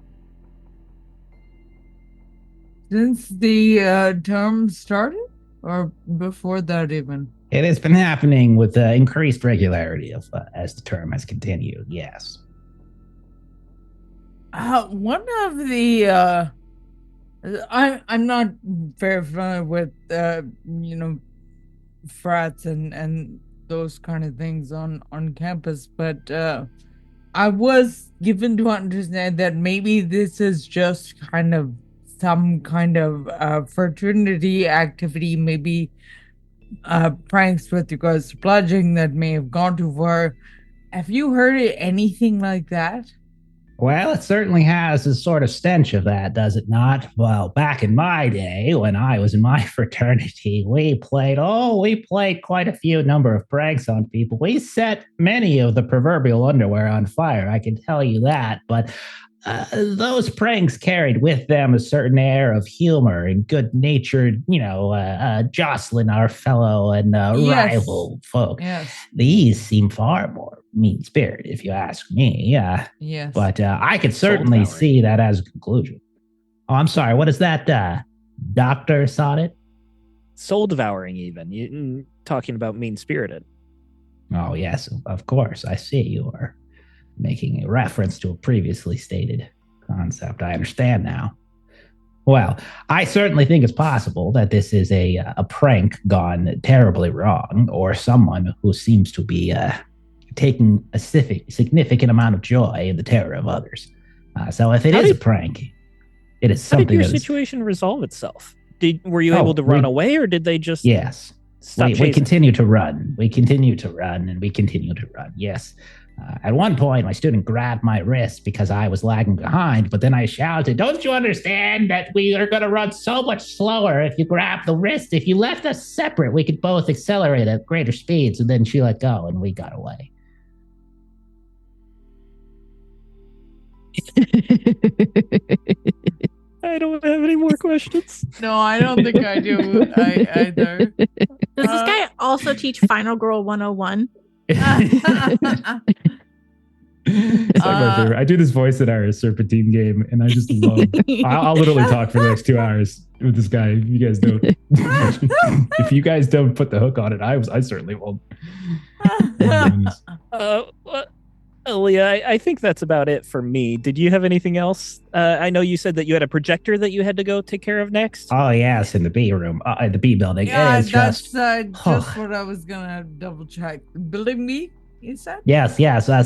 Since the term started? Or before that even? It has been happening with increased regularity as the term has continued, yes. One of the... I'm not very familiar with, frats and those kind of things on campus, but I was given to understand that maybe this is just kind of some kind of fraternity activity, maybe pranks with regards to pledging that may have gone too far. Have you heard anything like that? Well, it certainly has a sort of stench of that, does it not? Well, back in my day, when I was in my fraternity, we played quite a few number of pranks on people. We set many of the proverbial underwear on fire, I can tell you that. But those pranks carried with them a certain air of humor and good-natured, jostling our fellow and rival folk. Yes. These seem far more mean-spirited, if you ask me. Yes. But I could certainly see that as a conclusion. Oh, I'm sorry. What is that, Dr. Sonnet? Soul devouring, even. You talking about mean-spirited. Oh, yes, of course. I see you are making a reference to a previously stated concept. I understand now. Well, I certainly think it's possible that this is a prank gone terribly wrong, or someone who seems to be taking a significant amount of joy in the terror of others. So if it is a prank, it is something. How did your situation resolve itself? Were you able to run away, or did they just? Yes. We continue to run. We continue to run, and we continue to run. Yes. At one point, my student grabbed my wrist because I was lagging behind, but then I shouted, "Don't you understand that we are going to run so much slower if you grab the wrist? If you left us separate, we could both accelerate at greater speeds." And then she let go, and we got away. I don't have any more questions. No, I don't think I do either. Does this guy also teach Final Girl 101? It's like my favorite. I do this voice in our Serpentine game, and I just love. I'll literally talk for the next 2 hours with this guy. If you guys don't, if you guys don't put the hook on it, I certainly won't. Aaliyah, I think that's about it for me. Did you have anything else? I know you said that you had a projector that you had to go take care of next. Oh, yes, in the B room, in the B building. Yeah, it is that's just what I was going to double check. Building B, you said? Yes.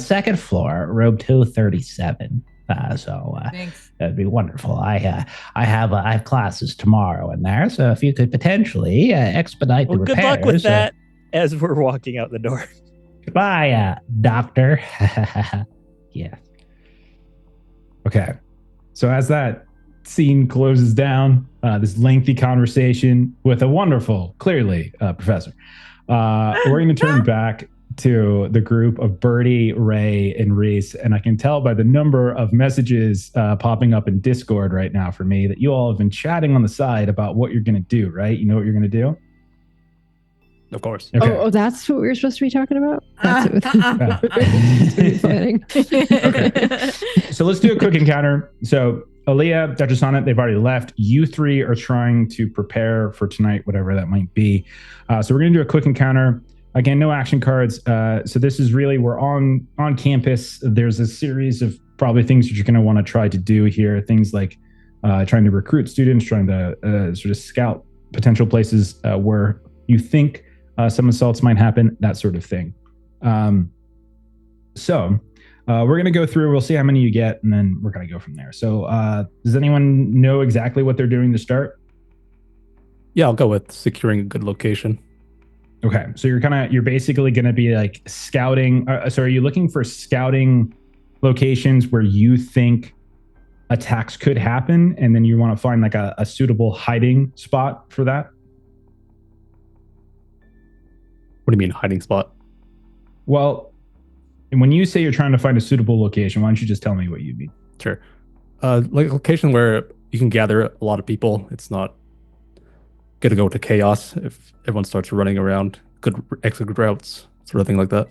Second floor, room 237. Thanks. That'd be wonderful. I have classes tomorrow in there, so if you could potentially expedite the repairs. Good luck with that as we're walking out the door. Goodbye, doctor. Yeah. Okay. So as that scene closes down, this lengthy conversation with a wonderful, clearly, professor, we're going to turn back to the group of Birdie, Ray, and Reese. And I can tell by the number of messages popping up in Discord right now for me that you all have been chatting on the side about what you're going to do, right? You know what you're going to do? Of course. Okay. Oh, that's what we were supposed to be talking about? That's Okay. So let's do a quick encounter. So Aaliyah, Dr. Sonnet, they've already left. You three are trying to prepare for tonight, whatever that might be. So we're going to do a quick encounter. Again, no action cards. So this is really, we're on campus. There's a series of probably things that you're going to want to try to do here. Things like trying to recruit students, trying to sort of scout potential places where you think some assaults might happen, that sort of thing. So we're going to go through, we'll see how many you get, and then we're going to go from there. So does anyone know exactly what they're doing to start? Yeah, I'll go with securing a good location. Okay, so you're basically going to be like scouting. So are you looking for scouting locations where you think attacks could happen, and then you want to find like a suitable hiding spot for that? What do you mean hiding spot? Well, when you say you're trying to find a suitable location, why don't you just tell me what you mean? Sure. Like a location where you can gather a lot of people. It's not going to go to chaos if everyone starts running around. Good exit routes, sort of thing like that.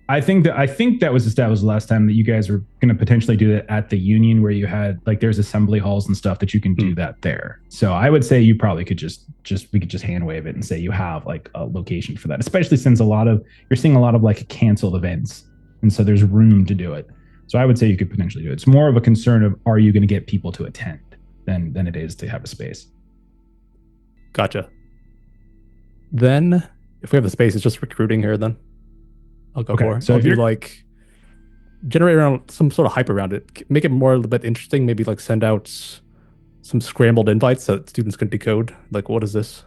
I think that was established last time that you guys were going to potentially do that at the Union, where you had like there's assembly halls and stuff that you can do that there. So I would say you probably could we could just hand wave it and say you have like a location for that, especially since you're seeing a lot of like canceled events, and so there's room to do it. So I would say you could potentially do it. It's more of a concern of are you going to get people to attend than it is to have a space. Gotcha. Then if we have the space, it's just recruiting here then. I'll go for it. So if you like generate around some sort of hype around it, make it more a little bit interesting, maybe like send out some scrambled invites that students can decode. Like, what is this?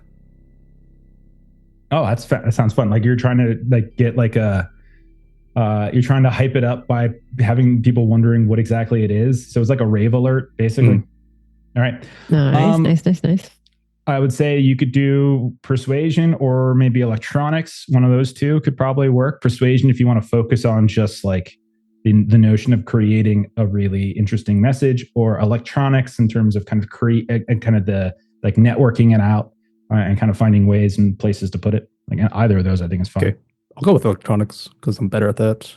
Oh, that sounds fun. Like you're trying to like get like you're trying to hype it up by having people wondering what exactly it is. So it's like a rave alert, basically. All right. Nice. I would say you could do persuasion or maybe electronics. One of those two could probably work. Persuasion, if you want to focus on just like the notion of creating a really interesting message, or electronics in terms of kind of create and kind of the like networking it out and kind of finding ways and places to put it. Like either of those, I think is fun. Okay, I'll go with electronics because I'm better at that.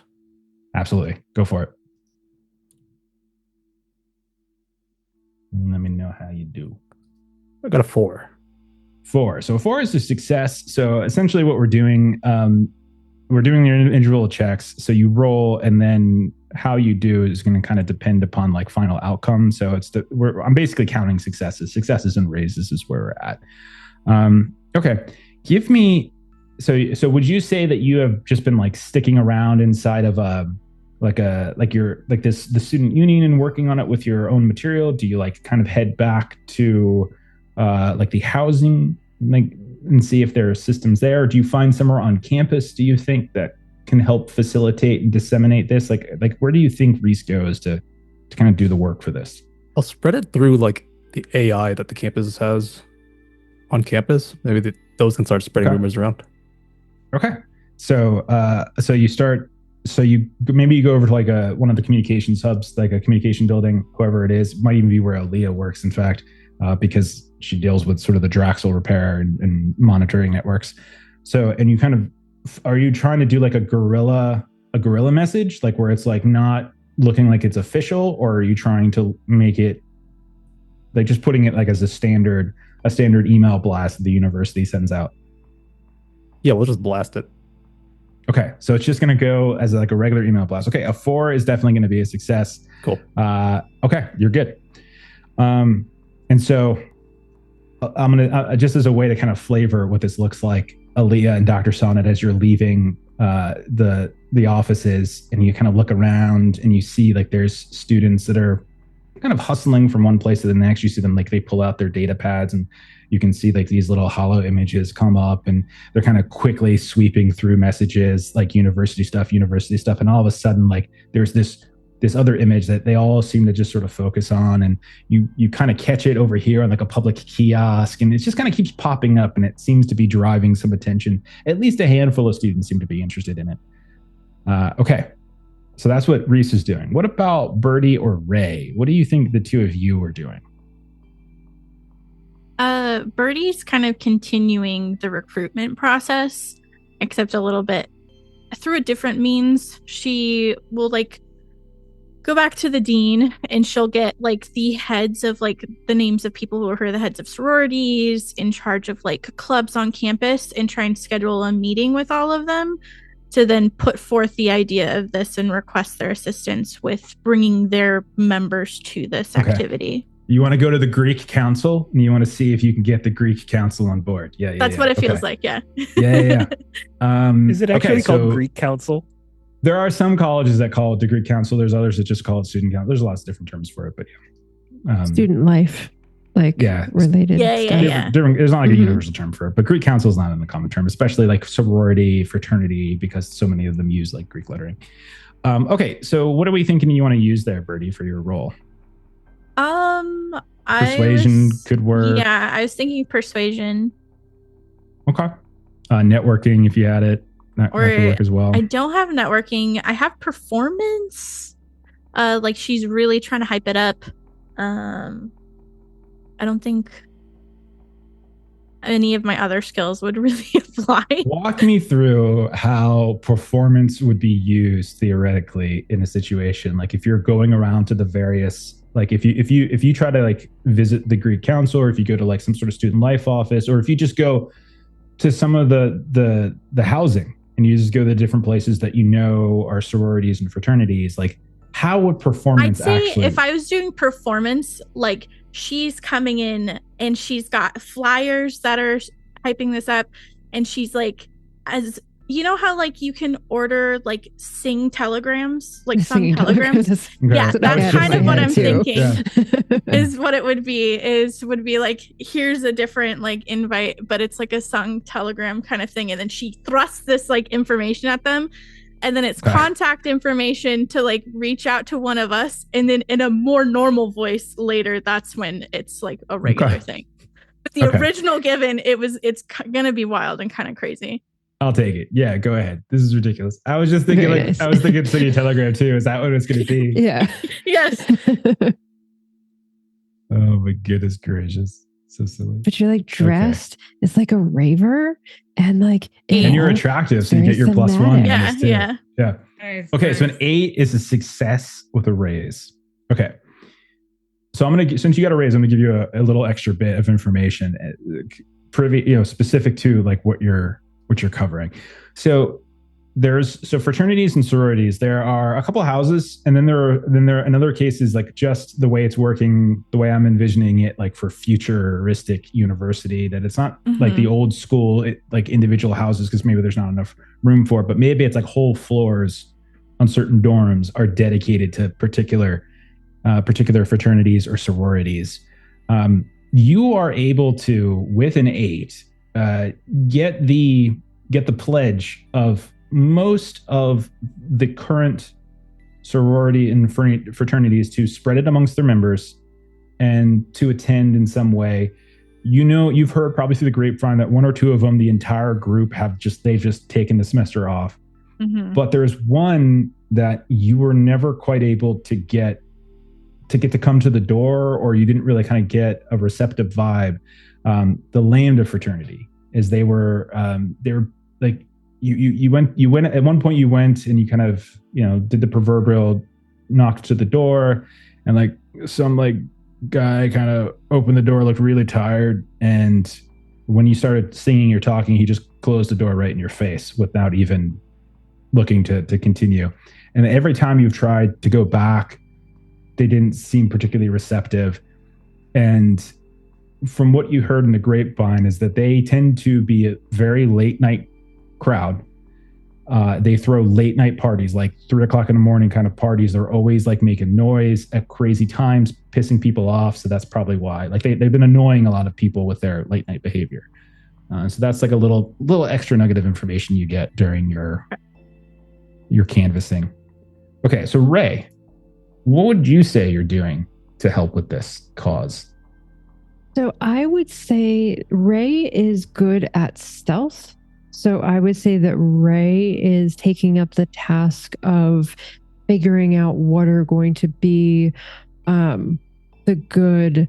Absolutely, go for it. Let me know how you do. I got a 4. 4. So 4 is a success. So essentially what we're doing, we're doing the individual checks. So you roll, and then how you do is going to kind of depend upon like final outcome. So I'm basically counting successes. Successes and raises is where we're at. Okay. Give me, so would you say that you have just been like sticking around inside of the student union and working on it with your own material? Do you like kind of head back to like the housing, like, and see if there are systems there? Or do you find somewhere on campus, do you think, that can help facilitate and disseminate this? Like where do you think Reese goes to kind of do the work for this? I'll spread it through like the AI that the campus has on campus. Maybe those can start spreading rumors around. Okay. So you go over to like one of the communications hubs, like a communication building, whoever it is. Might even be where Aaliyah works, in fact, because she deals with sort of the Draxel repair and monitoring networks. So, and you kind of, are you trying to do like a guerrilla message, like where it's like not looking like it's official, or are you trying to make it like just putting it like as a standard email blast that the university sends out? Yeah, we'll just blast it. Okay, so it's just going to go as like a regular email blast. Okay, a 4 is definitely going to be a success. Cool. Okay, you're good. And so I'm going to, just as a way to kind of flavor what this looks like, Aaliyah and Dr. Sonnet, as you're leaving the offices, and you kind of look around and you see like there's students that are kind of hustling from one place to the next. You see them like they pull out their data pads, and you can see like these little hollow images come up, and they're kind of quickly sweeping through messages like university stuff. And all of a sudden, like there's this other image that they all seem to just sort of focus on, and you kind of catch it over here on like a public kiosk, and it just kind of keeps popping up, and it seems to be driving some attention. At least a handful of students seem to be interested in it. Okay. So that's what Reese is doing. What about Birdie or Ray? What do you think the two of you are doing? Birdie's kind of continuing the recruitment process, except a little bit through a different means. She will like go back to the dean, and she'll get like the heads of like the names of people who are the heads of sororities in charge of like clubs on campus, and try and schedule a meeting with all of them to then put forth the idea of this and request their assistance with bringing their members to this activity. You want to go to the Greek Council, and you want to see if you can get the Greek Council on board. Yeah, that's what it feels like. Yeah. Yeah. Is it actually called Greek Council? There are some colleges that call it the Greek Council. There's others that just call it Student Council. There's lots of different terms for it, but yeah. Student life. like related stuff. There's not like a Mhm. universal term for it, but Greek council is not in the common term, especially like sorority, fraternity, because so many of them use like Greek lettering. Okay, so what are we thinking you want to use there, Birdie, for your role? Persuasion could work. Yeah, I was thinking persuasion. Okay. Networking, if you had it, that could work as well. I don't have networking. I have performance. Like she's really trying to hype it up. I don't think any of my other skills would really apply. Walk me through how performance would be used theoretically in a situation. Like if you're going around to the various, like if you try to like visit the Greek council, or if you go to like some sort of student life office, or if you just go to some of the housing and you just go to the different places that you know are sororities and fraternities, like how would performance I'd say if I was doing performance, like she's coming in and she's got flyers that are hyping this up, and she's like, as you know how like you can order like sing telegrams, like some telegrams. Yeah, that's kind of what I'm thinking. Is what it would be like, here's a different like invite, but it's like a sung telegram kind of thing, and then she thrusts this like information at them, and then it's contact information to like reach out to one of us, and then in a more normal voice later, that's when it's like a regular thing. But the original given, it's gonna be wild and kind of crazy. I'll take it. Yeah, go ahead. This is ridiculous. I was just thinking I was thinking singing telegram too. Is that what it's going to be? Yeah. Yes. Oh my goodness gracious. So silly. But you're like dressed. It's like a raver, and like and you're attractive, so you get your +1. Yeah. Nice, okay, so an 8 is a success with a raise. Okay. So since you got a raise, I'm gonna give you a little extra bit of information, specific to like what you're covering. So fraternities and sororities, there are a couple of houses, and then there are in other cases, like just the way it's working, the way I'm envisioning it, like for futuristic university, that it's not like the old school, like individual houses, because maybe there's not enough room for it, but maybe it's like whole floors on certain dorms are dedicated to particular fraternities or sororities. You are able to, with an 8, get the pledge of most of the current sorority and fraternities to spread it amongst their members and to attend in some way. You know, you've heard probably through the grapevine that 1 or 2 of them, the entire group they've just taken the semester off. But there's one that you were never quite able to get to come to the door, or you didn't really kind of get a receptive vibe. The Lambda fraternity, is they were like, you went at one point, you went and you kind of, did the proverbial knock to the door, and like some like guy kind of opened the door, looked really tired, and when you started singing or talking, he just closed the door right in your face without even looking to continue. And every time you've tried to go back, they didn't seem particularly receptive. And from what you heard in the grapevine is that they tend to be a very late night crowd. They throw late night parties, like 3 o'clock in the morning kind of parties. They're always like making noise at crazy times, pissing people off. So that's probably why, like they've been annoying a lot of people with their late night behavior. So that's like a little extra nugget of information you get during your canvassing. Okay, so Ray, what would you say you're doing to help with this cause? So I would say Ray is good at stealth. So I would say that Ray is taking up the task of figuring out what are going to be the good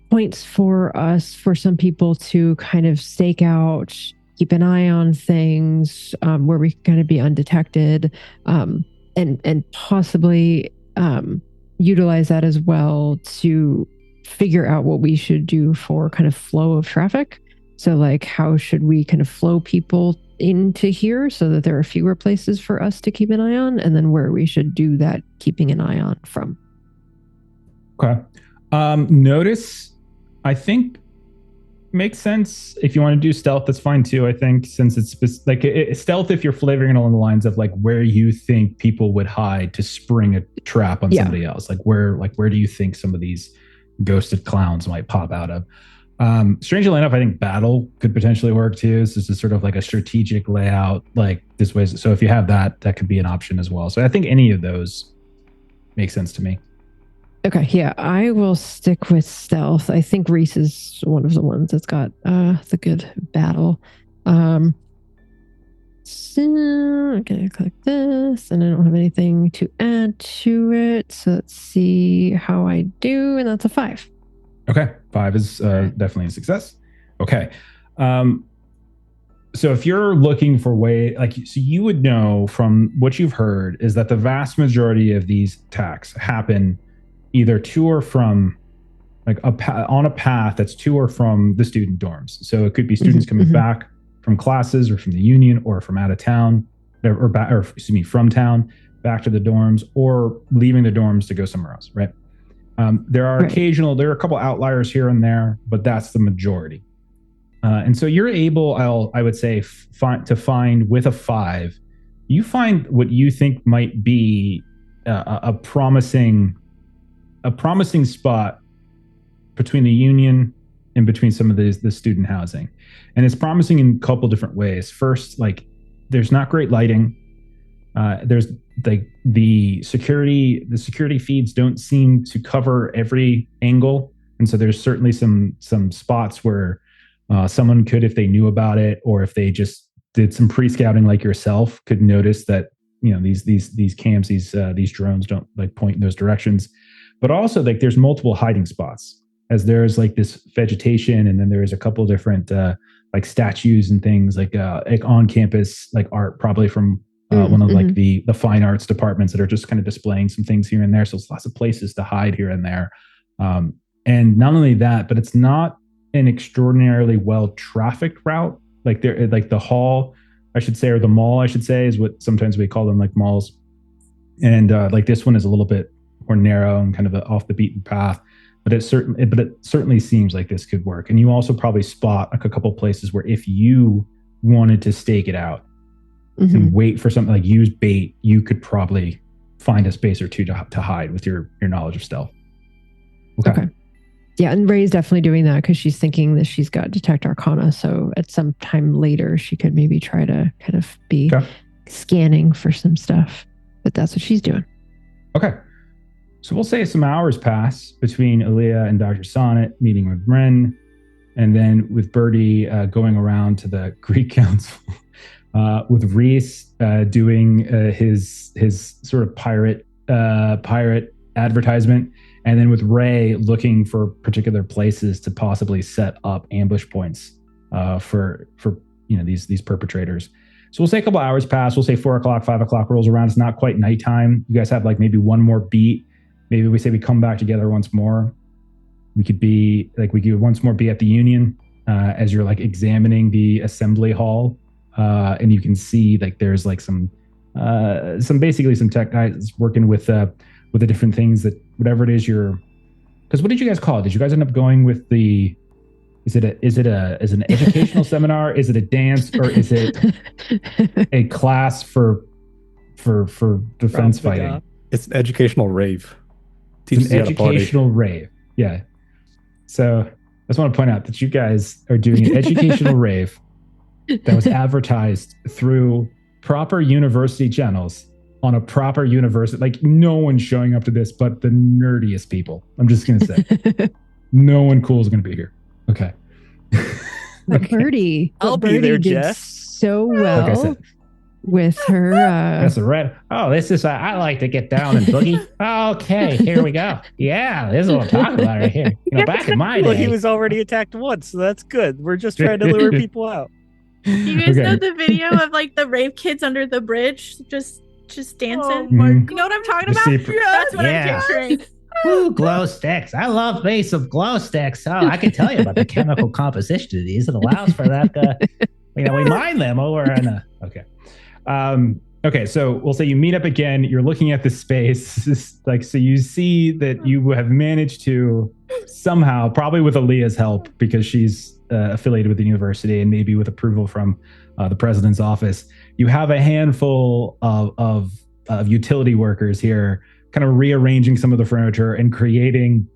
points for us, for some people to kind of stake out, keep an eye on things, where we can kind of be undetected, and possibly utilize that as well to figure out what we should do for kind of flow of traffic. So like, how should we kind of flow people into here so that there are fewer places for us to keep an eye on, and then where we should do that keeping an eye on from. Okay. Notice, I think, makes sense. If you want to do stealth, that's fine too. I think, since it's stealth, if you're flavoring it along the lines of like where you think people would hide to spring a trap on somebody else, like where do you think some of these ghosted clowns might pop out of. Strangely enough, I think battle could potentially work too. So this is sort of like a strategic layout, like this way. So if you have that, that could be an option as well. So I think any of those make sense to me. Okay, yeah, I will stick with stealth. I think Reese is one of the ones that's got the good battle. So I'm gonna click this, and I don't have anything to add to it. So let's see how I do, and that's a 5. Okay, 5 is definitely a success. Okay, so if you're looking for so you would know from what you've heard is that the vast majority of these attacks happen either to or from, like on a path that's to or from the student dorms. So it could be students coming back from classes or from the union or from out of town, from town back to the dorms, or leaving the dorms to go somewhere else, right? There are a couple outliers here and there, but that's the majority. And so you're able, I would say, to find with a 5, you find what you think might be a promising spot between the union and between some of the student housing. And it's promising in a couple different ways. First, like, there's not great lighting. There's the security feeds don't seem to cover every angle. And so there's certainly some spots where someone could, if they knew about it, or if they just did some pre-scouting like yourself, could notice that, you know, these camps, these drones don't like point in those directions. But also, like, there's multiple hiding spots, as there's like this vegetation, and then there's a couple different like statues and things like on campus, like art, probably from one of like the fine arts departments that are just kind of displaying some things here and there. So it's lots of places to hide here and there. And not only that, but it's not an extraordinarily well trafficked route. Like the hall, I should say, or the mall, I should say, is what sometimes we call them, like malls. And like this one is a little bit more narrow and kind of off the beaten path. But it certainly seems like this could work. And you also probably spot like a couple places where if you wanted to stake it out and wait for something, like use bait, you could probably find a space or two to hide with your knowledge of stealth. Okay. Yeah, and Ray's definitely doing that because she's thinking that she's got Detect Arcana. So at some time later, she could maybe try to kind of be scanning for some stuff. But that's what she's doing. Okay. So we'll say some hours pass between Aaliyah and Dr. Sonnet meeting with Ren, and then with Birdie going around to the Greek Council, with Reese doing his sort of pirate advertisement, and then with Ray looking for particular places to possibly set up ambush points for these perpetrators. So we'll say a couple hours pass. We'll say 4 o'clock, 5 o'clock rolls around. It's not quite nighttime. You guys have like maybe one more beat. Maybe we say we come back together once more. We could once more be at the union as you're like examining the assembly hall, and you can see like there's like some tech guys working with the different things that whatever it is because what did you guys call it? Did you guys end up going with the? Is it an educational seminar? Is it a dance, or is it a class for defense fighting? It's an educational rave. It's an educational rave. Yeah. So I just want to point out that you guys are doing an educational rave that was advertised through proper university channels on a proper university. Like, no one's showing up to this but the nerdiest people. I'm just going to say. No one cool is going to be here. Okay. Birdie. I'll be there, Jess. So well. Like I said. With her that's a red. Oh, this is I like to get down and boogie. Okay, here we go. Yeah, this is what I'm talking about right here. Back in my day. Well, he was already attacked once, so that's good. We're just trying to lure people out. You guys know the video of like the rave kids under the bridge just dancing? Oh my God. You know what I'm talking about? That's what I'm picturing. Ooh, glow sticks. I love base of glow sticks. Oh, I can tell you about the chemical composition of these. It allows for that. We mine them over on okay. Okay, so we'll say you meet up again. You're looking at the space, so you see that you have managed to somehow, probably with Aaliyah's help, because she's affiliated with the university and maybe with approval from the president's office. You have a handful of utility workers here, kind of rearranging some of the furniture and creating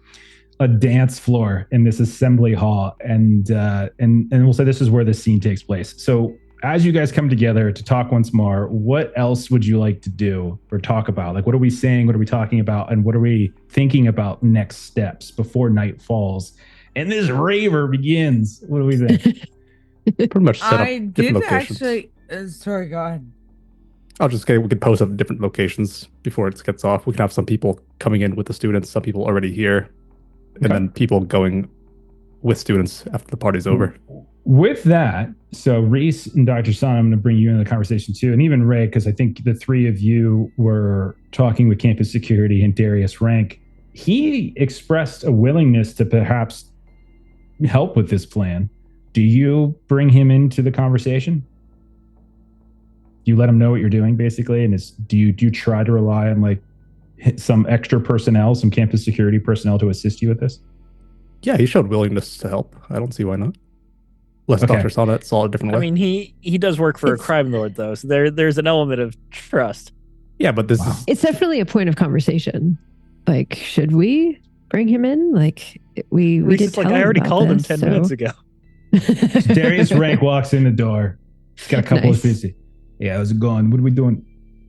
a dance floor in this assembly hall, and we'll say this is where this scene takes place. So as you guys come together to talk once more, what else would you like to do or talk about? Like, what are we saying? What are we talking about? And what are we thinking about next steps before night falls and this raver begins? What do we think? Pretty much set up I different did locations. actually. Sorry, go ahead. I'll just say we could post up different locations before it gets off. We can have some people coming in with the students, some people already here, and then people going with students after the party's over. With that, so Reese and Dr. San, I'm going to bring you into the conversation too, and even Ray, because I think the three of you were talking with campus security and Darius Rank. He expressed a willingness to perhaps help with this plan. Do you bring him into the conversation? Do you let him know what you're doing, basically? And do you try to rely on like some extra personnel, some campus security personnel to assist you with this? Yeah, he showed willingness to help. I don't see why not. Unless Dr. Sonnet saw it a different way. I mean, he does work for a crime lord, though, so there's an element of trust. Yeah, but this is... It's definitely a point of conversation. Like, should we bring him in? Like, we did tell him I already about called him this, 10 minutes ago. Darius Rank walks in the door. He's got a couple of pieces. Yeah, how's it going? What are we doing?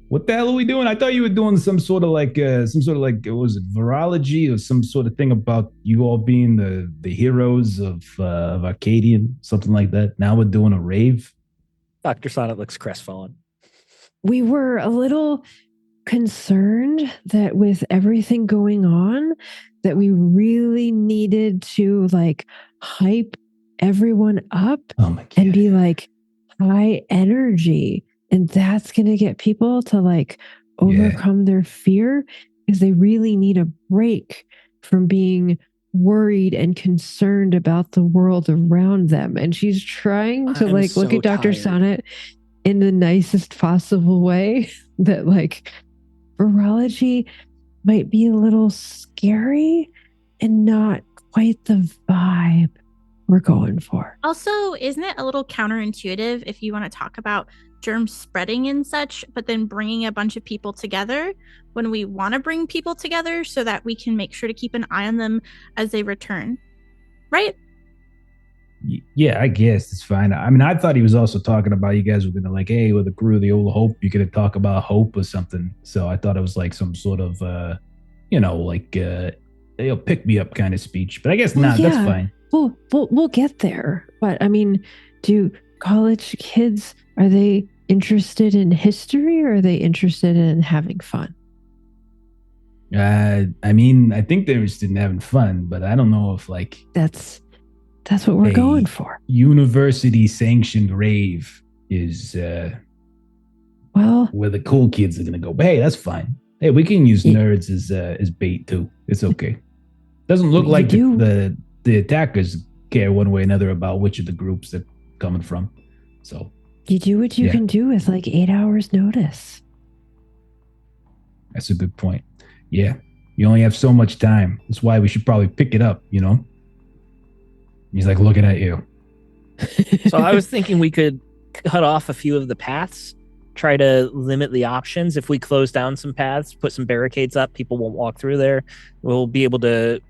What the hell are we doing? I thought you were doing some sort of like, was it virology or some sort of thing about you all being the heroes of Arcadian, something like that. Now we're doing a rave. Dr. Sonnet looks crestfallen. We were a little concerned that with everything going on, that we really needed to like hype everyone up and be like high energy. And that's going to get people to like overcome their fear because they really need a break from being worried and concerned about the world around them. And she's trying to look at Dr. Sonnet in the nicest possible way that like virology might be a little scary and not quite the vibe we're going for. Also, isn't it a little counterintuitive if you want to talk about germs spreading and such, but then bringing a bunch of people together when we want to bring people together so that we can make sure to keep an eye on them as they return, right? Yeah, I guess it's fine. I mean, I thought he was also talking about you guys were going to like, hey, with the crew of the old Hope, you could talk about hope or something. So I thought it was like some sort of, pick me up kind of speech. But I guess not. That's fine. We'll get there. But I mean, do college kids, are they interested in history or are they interested in having fun? I mean, I think they're interested in having fun, but I don't know if like that's what we're going for. University sanctioned rave is where the cool kids are gonna go. But hey, that's fine. Hey, we can use nerds as bait too. It's okay. Doesn't look like the attackers care one way or another about which of the groups they're coming from. So you do what you can do with like 8 hours notice. That's a good point. Yeah. You only have so much time. That's why we should probably pick it up, you know? He's like looking at you. So I was thinking we could cut off a few of the paths, try to limit the options. If we close down some paths, put some barricades up, people won't walk through there. We'll be able to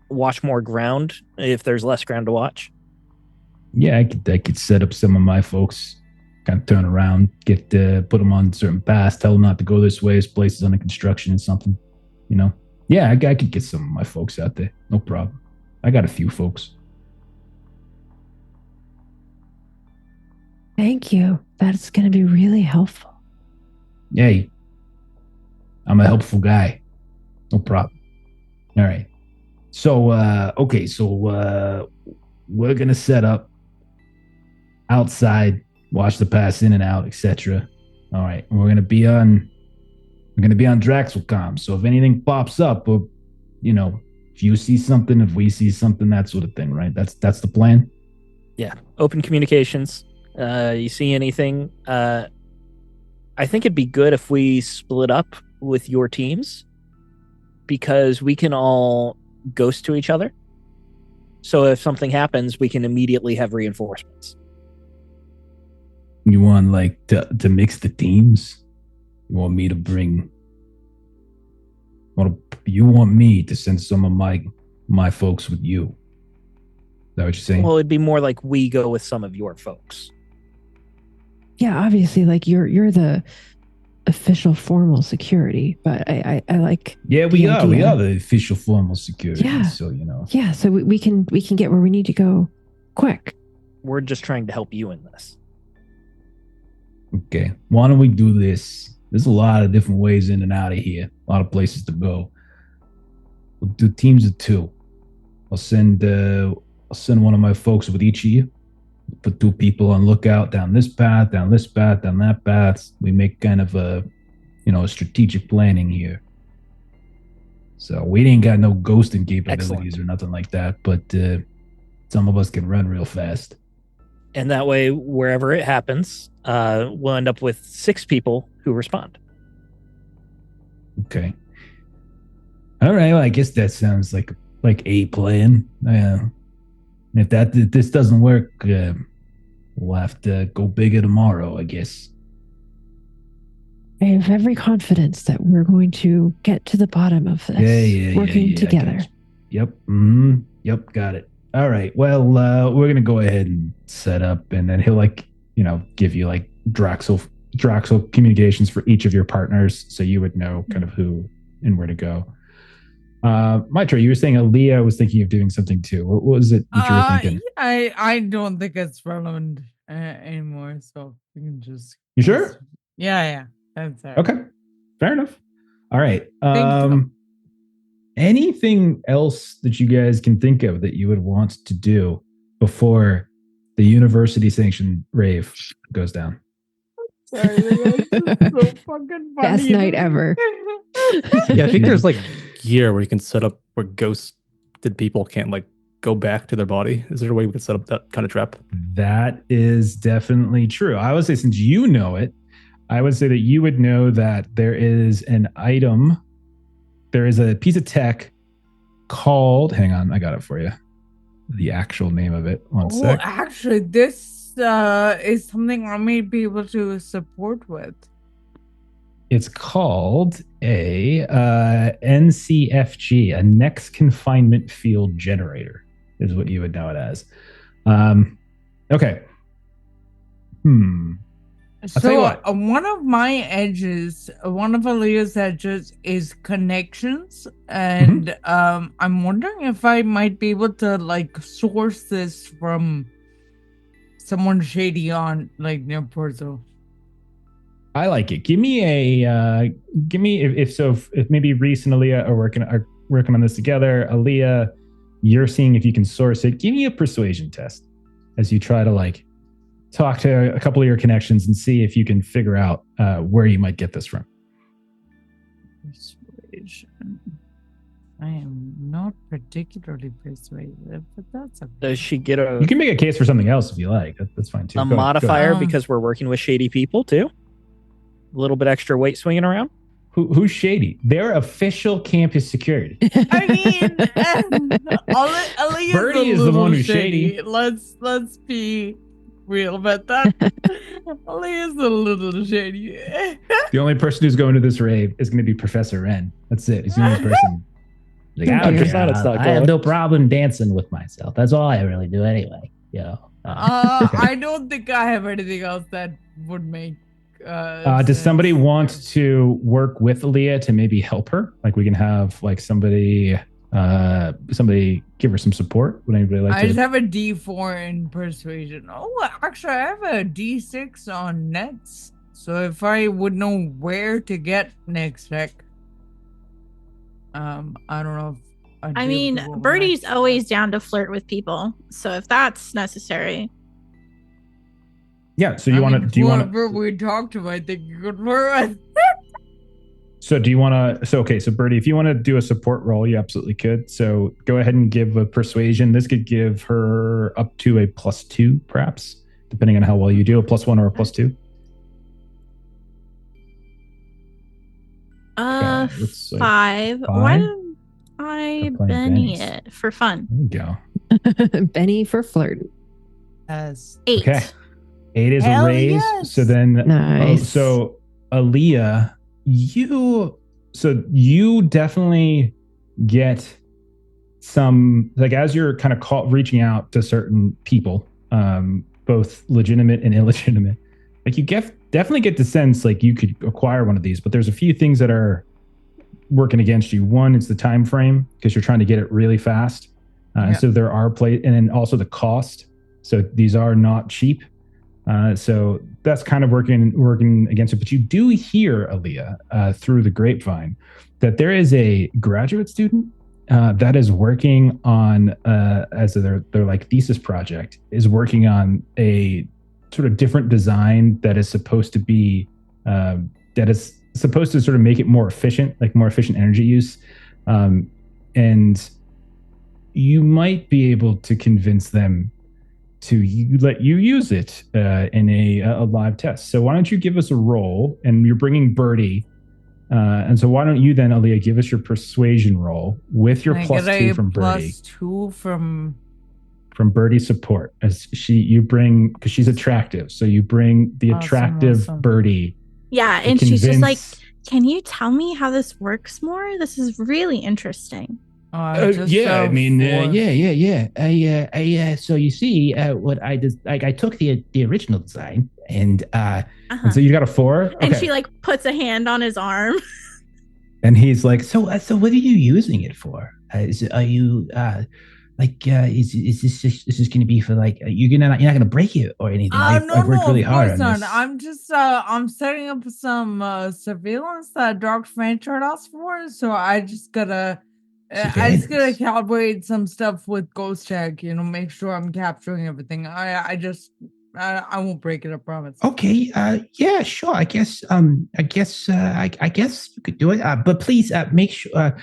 watch more ground if there's less ground to watch. Yeah, I could set up some of my folks, kind of turn around, put them on certain paths, tell them not to go this way. This place is under construction and something, you know? Yeah, I could get some of my folks out there. No problem. I got a few folks. Thank you. That's going to be really helpful. Hey, I'm a helpful guy. No problem. All right. So, we're going to set up outside, watch the pass in and out, etc. All right. And we're going to be on Draxelcom. So if anything pops up, or, you know, if you see something, if we see something, that sort of thing, right? That's the plan. Yeah. Open communications. You see anything? I think it'd be good if we split up with your teams because we can all ghost to each other. So if something happens, we can immediately have reinforcements. You want like to mix the teams? You want me to You want me to send some of my folks with you? Is that what you're saying? Well, it'd be more like we go with some of your folks. Yeah, obviously, like you're the official formal security, but I like. Yeah, we are the official formal security. Yeah. So Yeah, so we can get where we need to go quick. We're just trying to help you in this. Okay, why don't we do this? There's a lot of different ways in and out of here. A lot of places to go. We'll do teams of 2. I'll send one of my folks with each of you. Put 2 people on lookout down this path, down that path. We make kind of a strategic planning here. So we ain't got no ghosting capabilities or nothing like that, but some of us can run real fast. And that way, wherever it happens, we'll end up with 6 people who respond. Okay. All right. Well, I guess that sounds like a plan. If this doesn't work, we'll have to go bigger tomorrow, I guess. I have every confidence that we're going to get to the bottom of this, working together. Yep. Yep. Got it. All right. Well, we're gonna go ahead and set up, and then he'll give you Draxel communications for each of your partners, so you would know kind of who and where to go. Mitra, you were saying Aaliyah was thinking of doing something too. What was it that you were thinking? I don't think it's relevant anymore, so we can just. You sure? Yeah. That's it. Okay. Fair enough. All right. Thank you. Anything else that you guys can think of that you would want to do before the university sanctioned rave goes down? Sorry, that's so fucking funny. Best night ever. Yeah, I think there's gear where you can set up where ghosted people can't go back to their body. Is there a way we could set up that kind of trap? That is definitely true. I would say, since you know it, I would say that you would know that there is an item. There is a piece of tech called, hang on, I got it for you. The actual name of it. One sec. Actually, this is something I may be able to support with. It's called a NCFG, a next confinement field generator, is what you would know it as. Okay. I'll tell you what. One of my edges, one of Aaliyah's edges is connections. And I'm wondering if I might be able to source this from someone shady on near Porso. I like it. Give me if maybe Reese and Aaliyah are working on this together. Aaliyah, you're seeing if you can source it. Give me a persuasion test as you try to talk to a couple of your connections and see if you can figure out where you might get this from. Persuasion. I am not particularly persuasive, but that's okay. Does she get a? You can make a case for something else if you like. That's fine too. A modifier because we're working with shady people too. A little bit extra weight swinging around. Who's shady? They're official campus security. I mean, Aaliyah's Birdie is the one who's shady. Let's be real about that. Aaliyah's a little shady. The only person who's going to this rave is going to be Professor Wren. That's it. He's the only person. I have no problem dancing with myself. That's all I really do anyway. I don't think I have anything else that would make. Does somebody want to work with Aaliyah to maybe help her? We can have somebody give her some support. Would anybody like to? I just have a D4 in persuasion. Oh, actually, I have a D6 on nets. So if I would know where to get next tech, I don't know if I mean, Birdie's always down to flirt with people. So if that's necessary. Yeah, so you want to? Do you want to? Whoever we talk to, I think you could flirt with. So do you want to? So Birdie, if you want to do a support roll, you absolutely could. So go ahead and give a persuasion. This could give her up to a +2, perhaps, depending on how well you do. A +1 or a +2. 5. Why don't I Benny it for fun? There you go. Benny for flirt. 8. Okay. 8 is a raise. Yes. So then, nice. So Aaliyah, you So you definitely get some, like, as you're kind of reaching out to certain people, both legitimate and illegitimate, like you definitely get the sense like you could acquire one of these, but there's a few things that are working against you. One, it's the time frame, because you're trying to get it really fast. So there are and then also the cost. So these are not cheap. So that's kind of working against it. But you do hear, Aaliyah, through the grapevine, that there is a graduate student that is working on, as their like thesis project, is working on a sort of different design that is supposed to be sort of make it more efficient, like more efficient energy use. And you might be able to convince them to let you use it in a live test. So why don't you give us a roll? And you're bringing Birdie. And so why don't you then, Aaliyah, give us your persuasion roll with your +2 from Birdie. +2 from Birdie's support, as you bring, because she's attractive. So you bring the attractive Birdie. Yeah, and she's just like, can you tell me how this works more? This is really interesting. So you see, what I did, like, I took the original design, and and so you got a 4. Okay. And she like puts a hand on his arm, and he's like, so what are you using it for? Is this going to be for, like, you're not going to break it or anything? I've worked really hard on this. I'm just I'm setting up some surveillance that Dr. Fanchard asked for, so I just gotta calibrate some stuff with Ghost Check, make sure I'm capturing everything. I won't break it, I promise. Okay, yeah, sure. I guess you could do it. But please make sure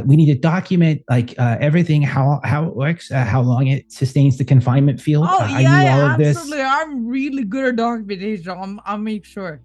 we need to document, like, everything, how it works, how long it sustains the confinement field. Absolutely. I'm really good at documentation. I'll make sure.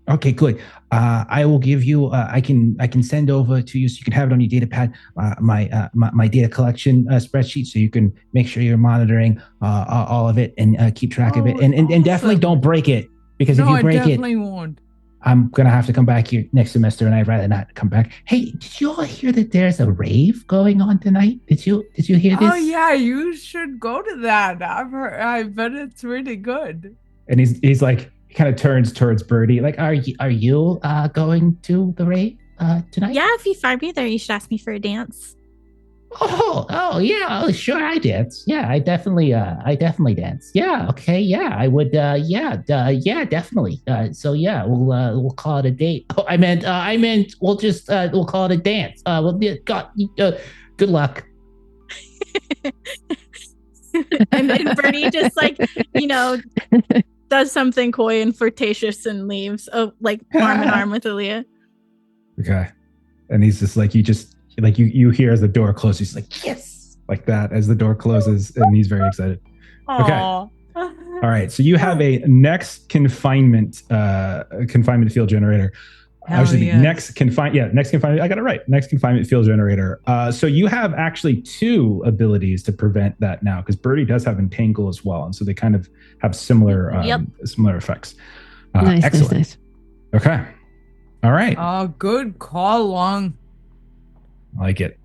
Okay, good. I will give you. I can send over to you, so you can have it on your data pad. My data collection spreadsheet, so you can make sure you're monitoring all of it and keep track of it. And awesome. Definitely don't break it, because if you break I definitely won't. I'm gonna have to come back here next semester, and I'd rather not come back. Hey, did you all hear that there's a rave going on tonight? Did you hear this? Oh yeah, you should go to that. I bet it's really good. And he's like, kind of turns towards Birdie, like, are you going to the rave tonight? Yeah, if you find me there, you should ask me for a dance. Oh yeah, sure, I dance. Yeah, I definitely dance. Yeah, okay, yeah, I would. Yeah, definitely. So yeah, we'll call it a date. Oh, I meant we'll just we'll call it a dance. Good luck. And then Birdie just, like, does something coy and flirtatious and leaves, like, arm in arm with Aaliyah. Okay. And he's just like, you hear as the door closes, he's like, yes, like that, as the door closes, and he's very excited. Aww. Okay. All right. So you have a next confinement field generator. Next confinement. I got it right. Next confinement field generator. So you have actually 2 abilities to prevent that now, because Birdie does have entangle as well, and so they kind of have similar effects. Excellent. Nice. Okay. All right. Oh, good call, Long. I like it.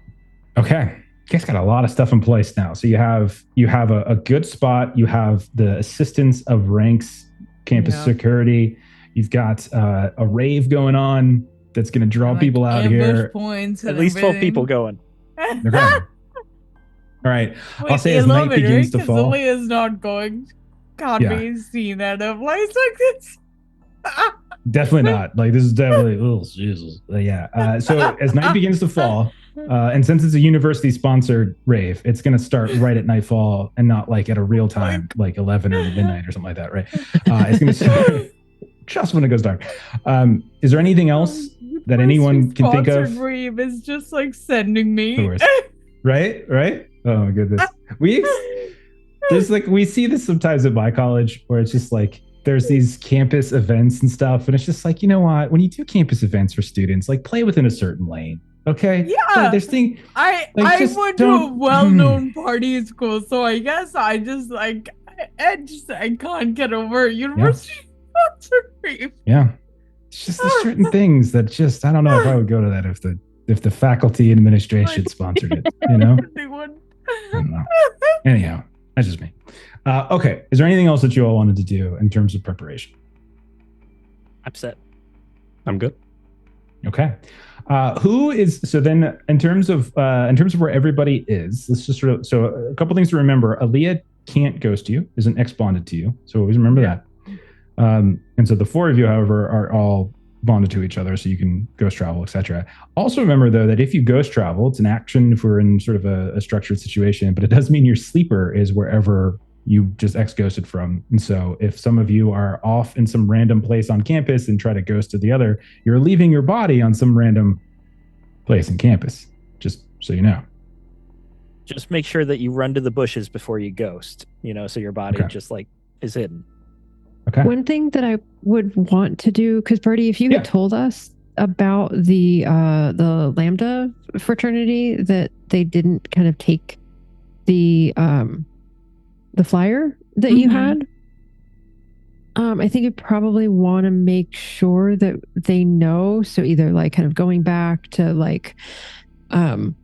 Okay. You guys got a lot of stuff in place now. So you have a good spot. You have the assistance of ranks, campus security. You've got a rave going on that's going to draw people out here. Points at least 12 people going. Okay. All right. I'll say as night begins to fall. Zoe is not going. Can't be seen at a place like this. Definitely not. Like, this is definitely, oh, Jesus. So as night begins to fall, and since it's a university-sponsored rave, it's going to start right at nightfall and not, like, at a real time, like 11 or midnight or something like that, right? It's going to start just when it goes dark. Is there anything else that anyone can think of? Rave is just, like, sending me. Right? Oh, my goodness. We see this sometimes at my college, where it's just like, there's these campus events and stuff, and it's just like, you know what? When you do campus events for students, like, play within a certain lane. Okay. Yeah. So there's thing. I went to a well-known party in school, so I guess I just, like, I can't get over university. Yeah. It's just there's certain things that just I don't know if I would go to that if the faculty and administration sponsored it. You know. I don't know. Anyhow, that's just me. Okay. Is there anything else that you all wanted to do in terms of preparation? I'm set. I'm good. Okay. Who is so then in terms of where everybody is, let's just so a couple things to remember. Aaliyah can't ghost you, isn't ex-bonded to you. So always remember that. And so the four of you, however, are all bonded to each other, so you can ghost travel, etc. Also remember though that if you ghost travel, it's an action if we're in sort of a structured situation, but it does mean your sleeper is wherever you just ex-ghosted from. And so if some of you are off in some random place on campus and try to ghost to the other, you're leaving your body on some random place in campus, just so you know. Just make sure that you run to the bushes before you ghost, so your body just like is hidden. Okay. One thing that I would want to do, because Birdie, if you had told us about the Lambda fraternity that they didn't kind of take the flyer that you had, I think you probably want to make sure that they know. So either like kind of going back to like, kind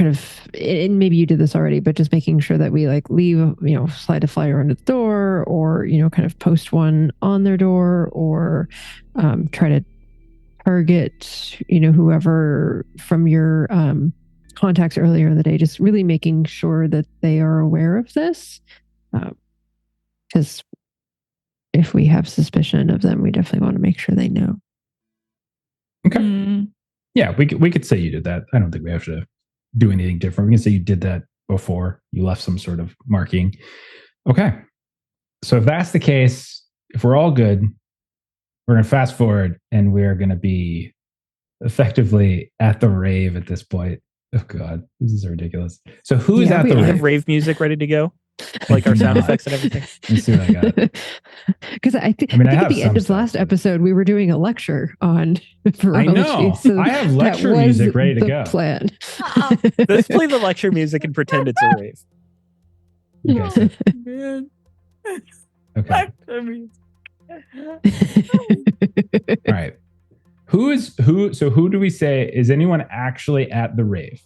of, and maybe you did this already, but just making sure that we like leave, slide a flyer under the door, or, kind of post one on their door, or try to target, whoever from your contacts earlier in the day, just really making sure that they are aware of this. Because if we have suspicion of them, we definitely want to make sure they know. Okay. Yeah, we could say you did that. I don't think we have to do anything different. We can say you did that before. You left some sort of marking. Okay. So if that's the case, if we're all good, we're going to fast forward and we're going to be effectively at the rave at this point. Oh God, this is ridiculous. So who's at the rave? Have rave music ready to go? Like our sound effects and everything. Let's see what I got. Because I think at the end of last episode, we were doing a lecture on virology. I know. So I have lecture music ready to go. Plan. Let's play the lecture music and pretend it's a rave. You guys Man. okay. All right. Who do we say is anyone actually at the rave?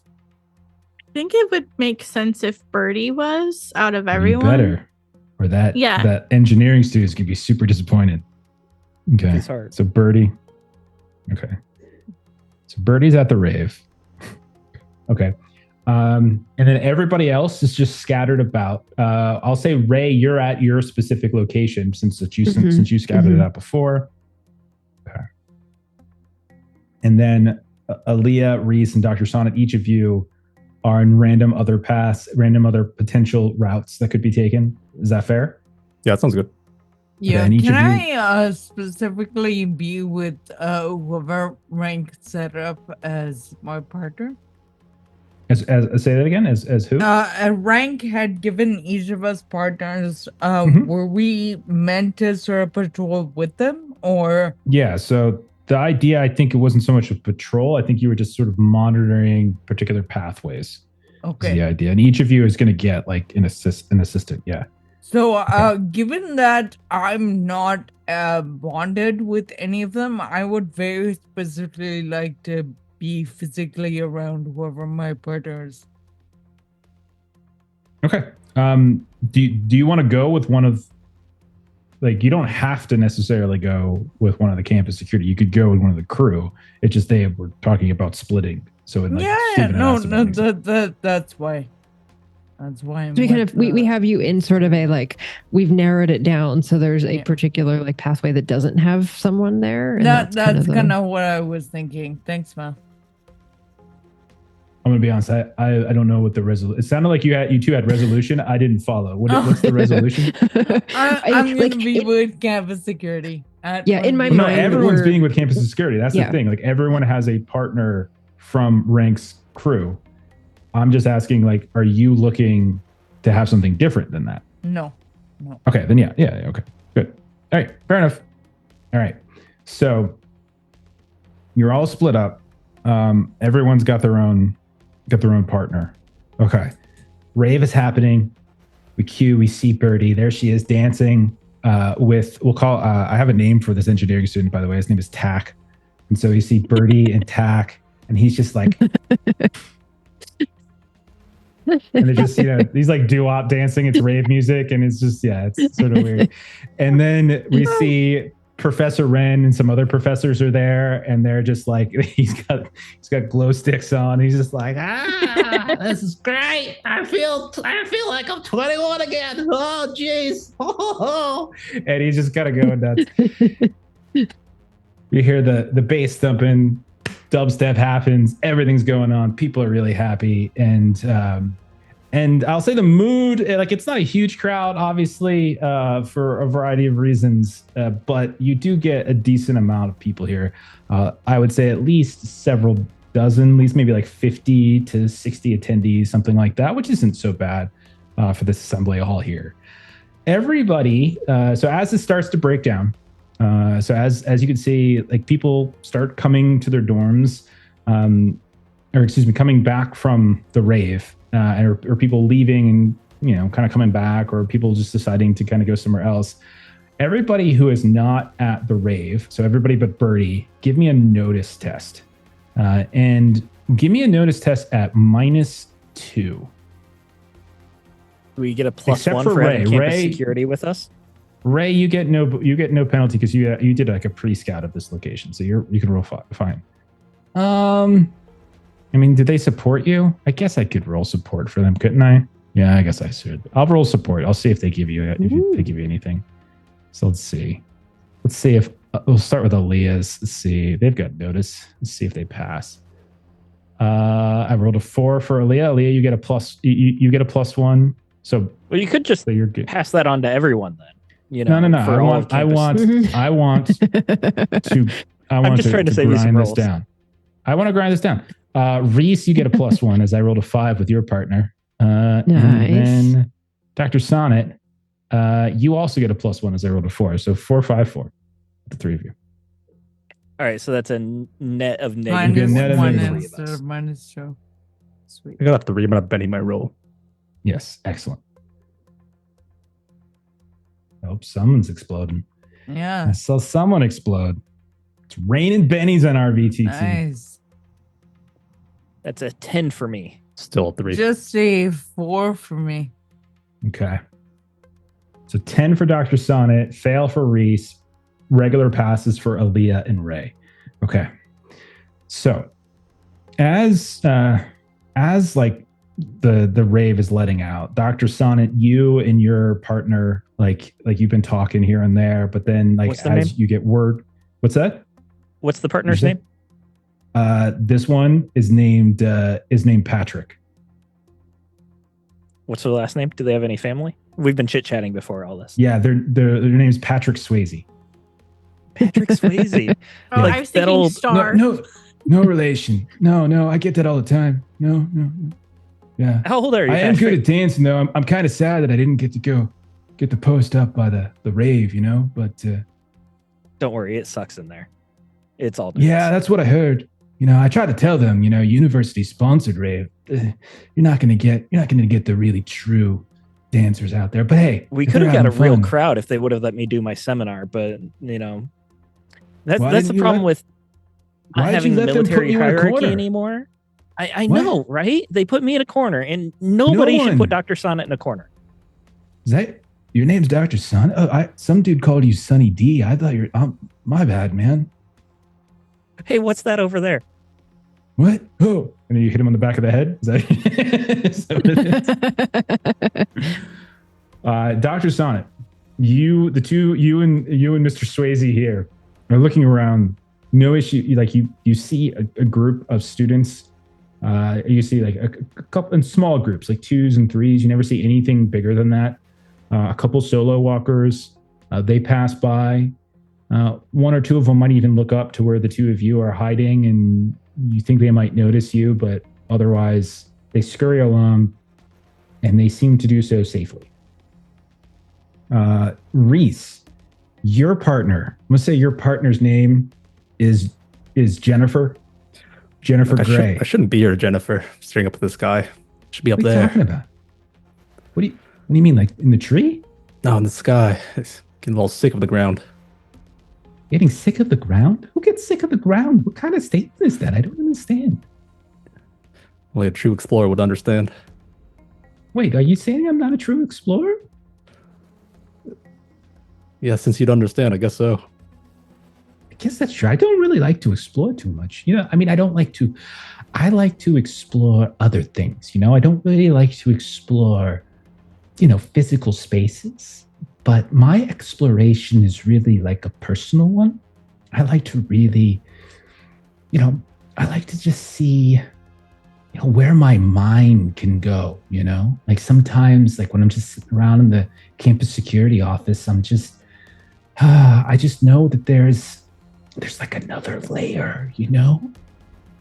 I think it would make sense if Birdie was out of everyone. Better. Or that engineering student's gonna be super disappointed. Okay. It's hard. So Birdie. Okay. So Birdie's at the rave. Okay. And then everybody else is just scattered about. I'll say Ray, you're at your specific location since you scattered it out before. Okay. And then Aaliyah, Reese, and Dr. Sonnet, each of you are in random other paths, random other potential routes that could be taken. Is that fair? Yeah, that sounds good. Yeah. Okay, Can I specifically be with whoever rank set up as my partner? As say that again. As who? A rank had given each of us partners. Were we meant to sort of patrol with them, or? Yeah. So the idea, I think, it wasn't so much of patrol. I think you were just sort of monitoring particular pathways. Okay. Is the idea, and each of you is going to get like an assistant. Yeah. So, given that I'm not bonded with any of them, I would very specifically like to be physically around whoever my partner is. Okay. Do you want to go with one of, like, you don't have to necessarily go with one of the campus security. You could go with one of the crew. It's just they were talking about splitting. So that's why. That's why I'm so we have you in sort of a like, we've narrowed it down so there's a particular like pathway that doesn't have someone there. And that's kind of what I was thinking. Thanks, Mel. I'm gonna be honest. I don't know what the resolution. It sounded like you two had resolution. I didn't follow. What's the resolution? I'm gonna be with campus security. In my mind, no, everyone's being with campus security. That's the thing. Like everyone has a partner from Rank's crew. I'm just asking, like, are you looking to have something different than that? No. Okay, then yeah, okay, good. All right, fair enough. All right, so you're all split up. Everyone's got their own partner. Okay, rave is happening. We see Birdie. There she is dancing we'll call I have a name for this engineering student, by the way. His name is Tack. And so you see Birdie and Tack, and he's just like and they're just, he's like doo-wop dancing. It's rave music, and it's just, it's sort of weird. And then we see Professor Wren and some other professors are there, and they're just like, he's got glow sticks on. He's just like, this is great. I feel like I'm 21 again. Oh, jeez. Oh. And he's just kind of going nuts. You hear the bass thumping, dubstep happens, everything's going on. People are really happy, and I'll say the mood, like, it's not a huge crowd, obviously, for a variety of reasons, but you do get a decent amount of people here. I would say at least several dozen, at least maybe like 50 to 60 attendees, something like that, which isn't so bad for this assembly hall here. Everybody, so as it starts to break down, so as you can see, like, people start coming to their dorms, coming back from the rave, or people leaving and, kind of coming back, or people just deciding to kind of go somewhere else. Everybody who is not at the rave, so everybody but Birdie, give me a notice test. And give me a notice test at -2. Do we get a +1 Except for Ray. having campus Ray, security with us? Ray, you get no penalty because you did like a pre-scout of this location, so you can roll fine. I mean, did they support you? I guess I could roll support for them, couldn't I? Yeah, I guess I should. I'll roll support. I'll see if they give you anything. So let's see. If we'll start with Aaliyah's. Let's see. They've got notice. Let's see if they pass. I rolled a 4 for Aaliyah. Aaliyah, you get a plus. You get a +1. So well, you could just you're good. Pass that on to everyone then. No. I want just trying to save you some grind this rolls. down. I want to grind this down. Reese, you get a +1 as I rolled a 5 with your partner. Nice. And then Dr. Sonnet, you also get a +1 as I rolled a 4. So 4, 5, 4. The three of you. All right, so that's a net of negative. -1 instead of -2. Sweet. I got a 3, but I'm betting my roll. Yes, excellent. Oh, someone's exploding. Yeah. I saw someone explode. It's raining bennies on our VTT. Nice. That's a 10 for me. Still a 3. Just a 4 for me. Okay. So 10 for Dr. Sonnet, fail for Reese, regular passes for Aaliyah and Ray. Okay. So as like the rave is letting out, Dr. Sonnet, you and your partner, like you've been talking here and there, but then like What's the as name? you get word, what's that? What's the partner's name? This one is named Patrick. What's her last name? Do they have any family? We've been chit-chatting before all this. Yeah, their name's Patrick Swayze. Patrick Swayze. Oh, Like I was that thinking old- Star. No relation. No, I get that all the time. No. Yeah. How old are you? I am Patrick? good at dancing, though. I'm kind of sad that I didn't get to get the post up by the rave, but Don't worry, it sucks in there. It's all yeah, that's what I heard. I tried to tell them, university sponsored rave. You're not gonna get the really true dancers out there. But hey, we if could have they're got a having real fun- crowd if they would have let me do my seminar, but Why that's the didn't you problem let- with why not did you having the let them put military you in a hierarchy corner? anymore. I What? know, right? They put me in a corner, and nobody should one. put Dr. Sonnet in a corner. Is that your name's Dr. Son? Oh, some dude called you Sunny D. I thought you're. My bad, man. Hey, what's that over there? What? Oh, and then you hit him on the back of the head. Is that what it is? Dr. Sonnet, you and Mr. Swayze here are looking around. No issue. You see a group of students. You see like a couple in small groups, like 2s and 3s. You never see anything bigger than that. A couple solo walkers. They pass by. 1 or 2 of them might even look up to where the 2 of you are hiding, and you think they might notice you, but otherwise they scurry along, and they seem to do so safely. Reese, your partner. I'm gonna say your partner's name is Jennifer. Jennifer Gray. I shouldn't be here, Jennifer. Staring up at the sky. Should be up What are you there. talking about? What do you mean, like in the tree? No, in the sky. Getting a little sick of the ground. Getting sick of the ground? Who gets sick of the ground? What kind of statement is that? I don't understand. Only a true explorer would understand. Wait, are you saying I'm not a true explorer? Yeah, since you'd understand, I guess so. I guess that's true. I don't really like to explore too much. I like to explore other things. I don't really like to explore, physical spaces. But my exploration is really like a personal one. I like to really, I like to just see, where my mind can go, Like sometimes, like when I'm just sitting around in the campus security office, I'm just, I just know that there's like another layer,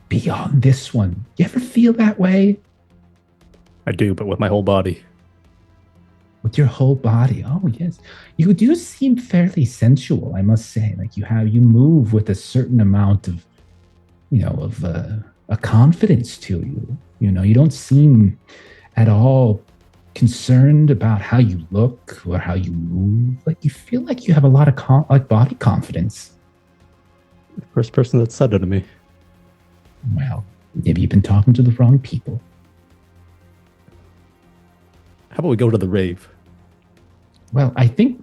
beyond this one. You ever feel that way? I do, but with my whole body. With your whole body. Oh, yes. You do seem fairly sensual, I must say. Like you move with a certain amount of, a confidence to you. You don't seem at all concerned about how you look or how you move. Like you feel like you have a lot of body confidence. The first person that said it to me. Well, maybe you've been talking to the wrong people. How about we go to the rave? Well, I think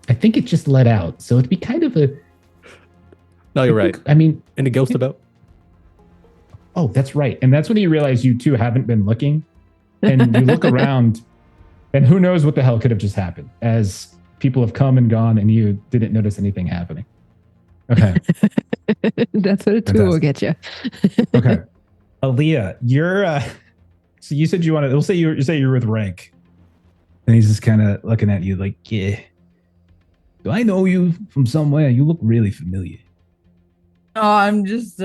it just let out, so it'd be kind of a. No, you're right. And a ghost about. Oh, that's right, and that's when you realize you two haven't been looking, and you look around, and who knows what the hell could have just happened as people have come and gone, and you didn't notice anything happening. Okay, that's what a tool will get you. Okay, Aaliyah, you're. So you said you wanted. We'll say you're with Rank. And he's just kind of looking at you like, yeah, do I know you from somewhere? You look really familiar. Oh, I'm just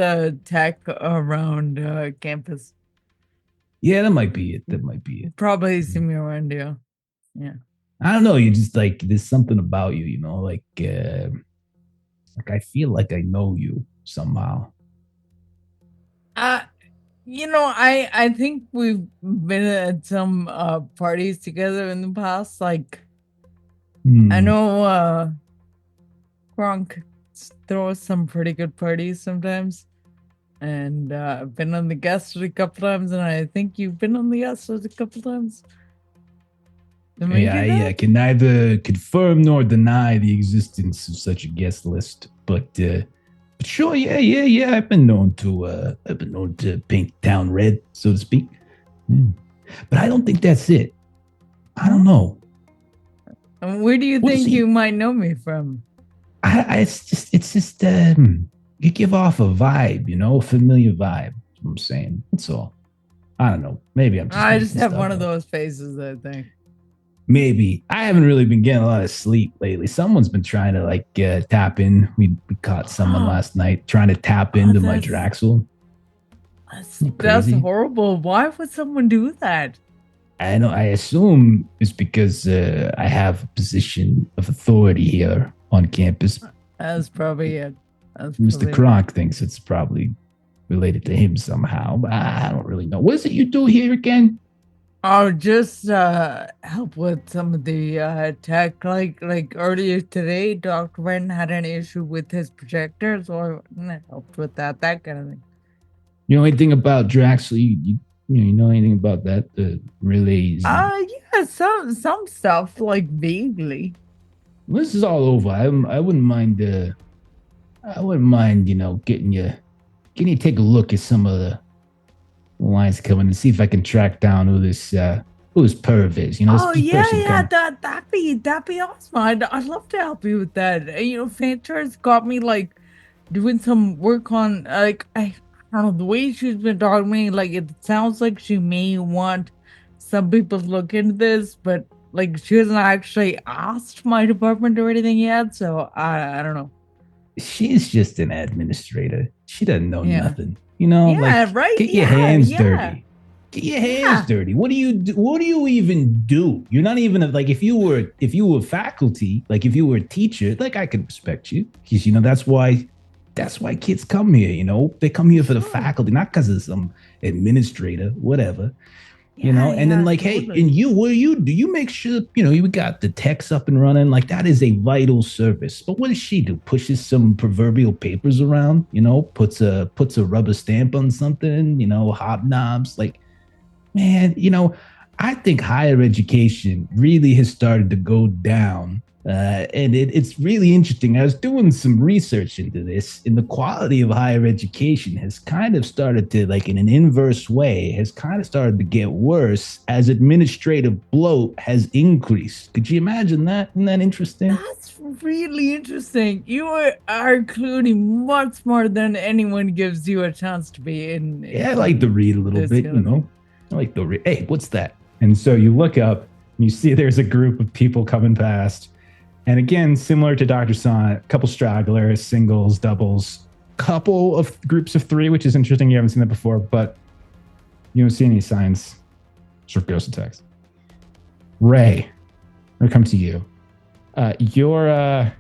tech around campus. Yeah, that might be it. Probably see me around here. Yeah. I don't know. You just like, there's something about you, like I feel like I know you somehow. I think we've been at some parties together in the past. Like, I know Gronk throws some pretty good parties sometimes. And I've been on the guest list a couple times, and I think you've been on the guest list a couple times. I can neither confirm nor deny the existence of such a guest list, but sure, yeah. I've been known to paint town red, so to speak. But I don't think that's it. I don't know. Where do you think you might know me from? It's just you give off a vibe, a familiar vibe. That's what I'm saying. That's all. I don't know. Maybe I just have one of those faces, I think. Maybe. I haven't really been getting a lot of sleep lately. Someone's been trying to tap in. We caught someone last night trying to tap into my Draxel. That's horrible. Why would someone do that? I know. I assume it's because I have a position of authority here on campus. That's probably it. Mr. Kronk thinks it's probably related to him somehow, but I don't really know. What is it you do here again? Oh, just help with some of the tech. Like earlier today, Dr. Ren had an issue with his projector, so I helped with that kind of thing. You know anything about Draxel? You know anything about that? The relays? Yeah, some stuff, like vaguely. Well, this is all over. I wouldn't mind. Getting you take a look at some of the lines coming and see if I can track down who this perv is. That'd be awesome. I'd love to help you with that. Fantar's got me like doing some work on I don't know, the way she's been talking to me. Like it sounds like she may want some people to look into this, but like she hasn't actually asked my department or anything yet. So I don't know. She's just an administrator. She doesn't know nothing. Right. Get your hands dirty. Get your hands dirty. What do you do? What do you even do? You're not even like if you were faculty, like if you were a teacher, like I could respect you because that's why kids come here. They come here for the faculty, not because of some administrator, whatever. you know, and then like, hey, and you, what do you make sure, you know, you got the techs up and running, like that is a vital service. But what does she do? Pushes some proverbial papers around, you know, puts a rubber stamp on something, you know, hobnobs. Like, man, you know, I think higher education really has started to go down. And it's really interesting. I was doing some research into this, and the quality of higher education has kind of started to, like in an inverse way, has kind of started to get worse as administrative bloat has increased. Could you imagine that? Isn't that interesting? That's really interesting. You are including much more than anyone gives you a chance to be in. Yeah, I like to read a little bit, you know. I like to read. Hey, what's that? And so you look up and you see there's a group of people coming past. And again, similar to Dr. Son, a couple stragglers, singles, doubles, couple of groups of 3, which is interesting. You haven't seen that before, but you don't see any signs of ghost attacks. Ray, I'm gonna come to you. Your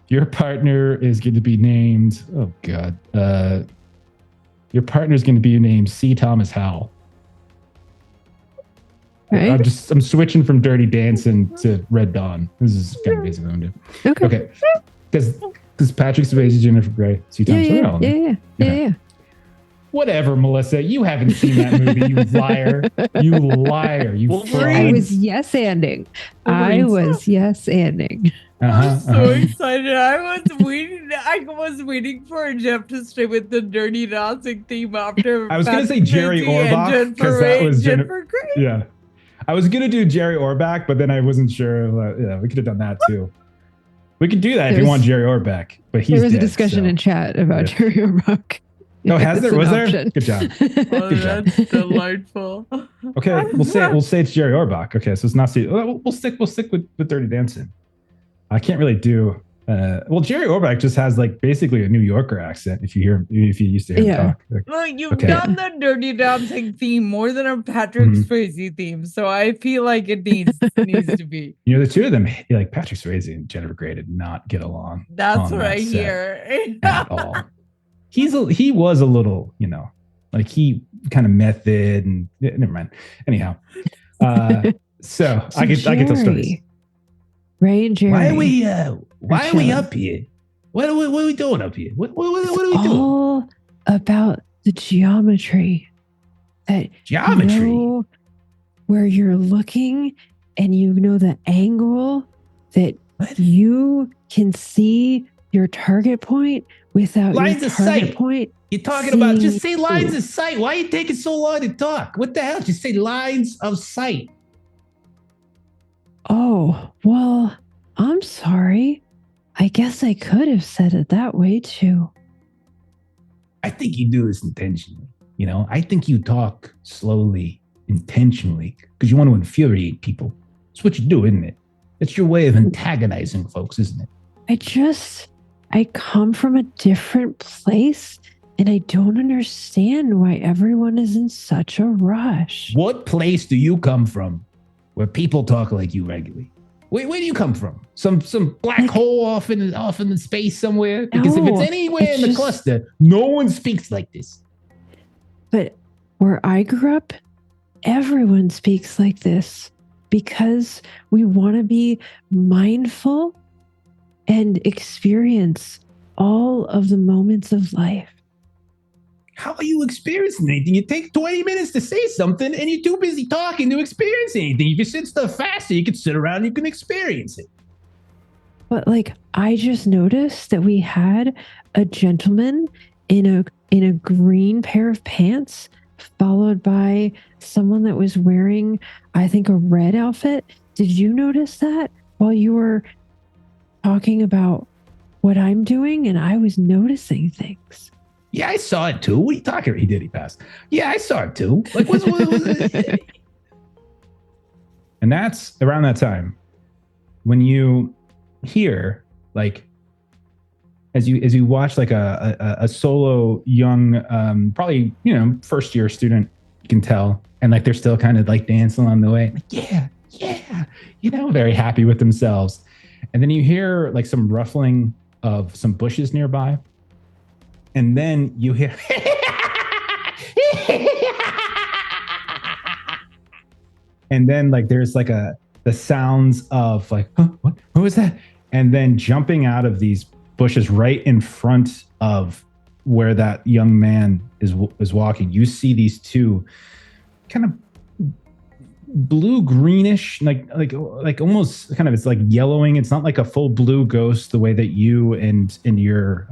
your partner is going to be named. Oh God, your partner is going to be named C. Thomas Howell. Right. I'm switching from Dirty Dancing to Red Dawn. This is kind of basically what I'm doing. Okay. Because Patrick Swayze, Jennifer Grey, C. Thomas Howell. Yeah. Whatever, Melissa. You haven't seen that movie, you liar. You liar. You fraud. I was yes-anding. I'm so excited. I was waiting for Jeff to stay with the Dirty Dancing theme after. I was going to say Jerry Orbach because that was Jennifer Grey. Yeah. I was going to do Jerry Orbach, but then I wasn't sure. Yeah, we could have done that too. We could do that if you want Jerry Orbach, but he's There was dead, a discussion in chat about Jerry Orbach. Oh, has there? Was there? Good job. Oh, that's delightful. Okay, we'll say it's Jerry Orbach. Okay, so it's not. We'll stick with Dirty Dancing. I can't really do. Well, Jerry Orbach just has like basically a New Yorker accent. If you used to hear him talk. Like, well, you've done the Dirty Dancing theme more than a Patrick Swayze theme, so I feel like it needs to be. You know, the two of them, like Patrick Swayze and Jennifer Grey, did not get along. That's what I hear. At all. He was a little, you know, like he kind of method and never mind. Anyhow, so I get those stories. Ray and Jerry. Why are we up here? What are we doing up here? What are we doing? All about the geometry. Geometry. You know, where you're looking and you know the angle that you can see your target point without lines your of target sight. point. You're talking about just say lines of sight. Why are you taking so long to talk? What the hell? Just say lines of sight. Oh, well, I'm sorry. I guess I could have said it that way too. I think you do this intentionally. You know, I think you talk slowly, intentionally, because you want to infuriate people. It's what you do, isn't it? It's your way of antagonizing folks, isn't it? I come from a different place, and I don't understand why everyone is in such a rush. What place do you come from where people talk like you regularly? Where do you come from? Some black hole off in the space somewhere? Because if it's anywhere in the cluster, no one speaks like this. But where I grew up, everyone speaks like this because we want to be mindful and experience all of the moments of life. How are you experiencing anything? You take 20 minutes to say something and you're too busy talking to experience anything. If you said stuff faster, you could sit around and you can experience it. But like, I just noticed that we had a gentleman in a green pair of pants, followed by someone that was wearing, I think, a red outfit. Did you notice that while you were talking about what I'm doing? And I was noticing things. Yeah, I saw it too. What are you talking about? He passed. Yeah, I saw it too. Like, what And that's around that time when you hear, like, as you watch like a solo young, probably, you know, first year student, you can tell, and like they're still kind of like dancing along the way. Like, yeah, you know, very happy with themselves. And then you hear like some ruffling of some bushes nearby. And then you hear And then like there's like the sounds of like, huh, what was that? And then jumping out of these bushes right in front of where that young man is walking, you see these two kind of blue greenish, like almost kind of, it's like yellowing. It's not like a full blue ghost the way that you and your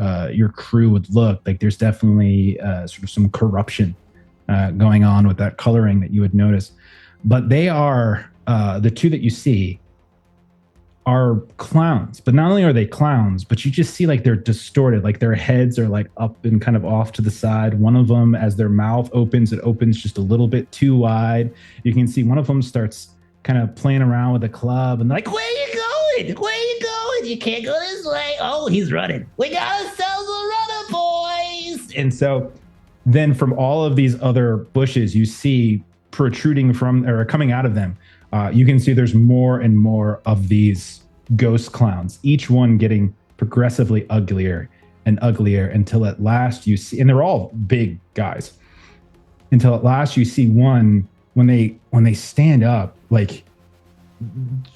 crew would look. Like there's definitely sort of some corruption going on with that coloring that you would notice. But they are the two that you see are clowns. But not only are they clowns, but you just see like they're distorted, like their heads are like up and kind of off to the side. One of them, as their mouth opens, it opens just a little bit too wide. You can see one of them starts kind of playing around with a club and like, where are you going? Where are you going? You can't go this way. Oh, he's running. We got ourselves a runner, boys. And so then from all of these other bushes, you see protruding from or coming out of them, you can see there's more and more of these ghost clowns, each one getting progressively uglier and uglier until at last you see, and they're all big guys, until at last you see one when they stand up, like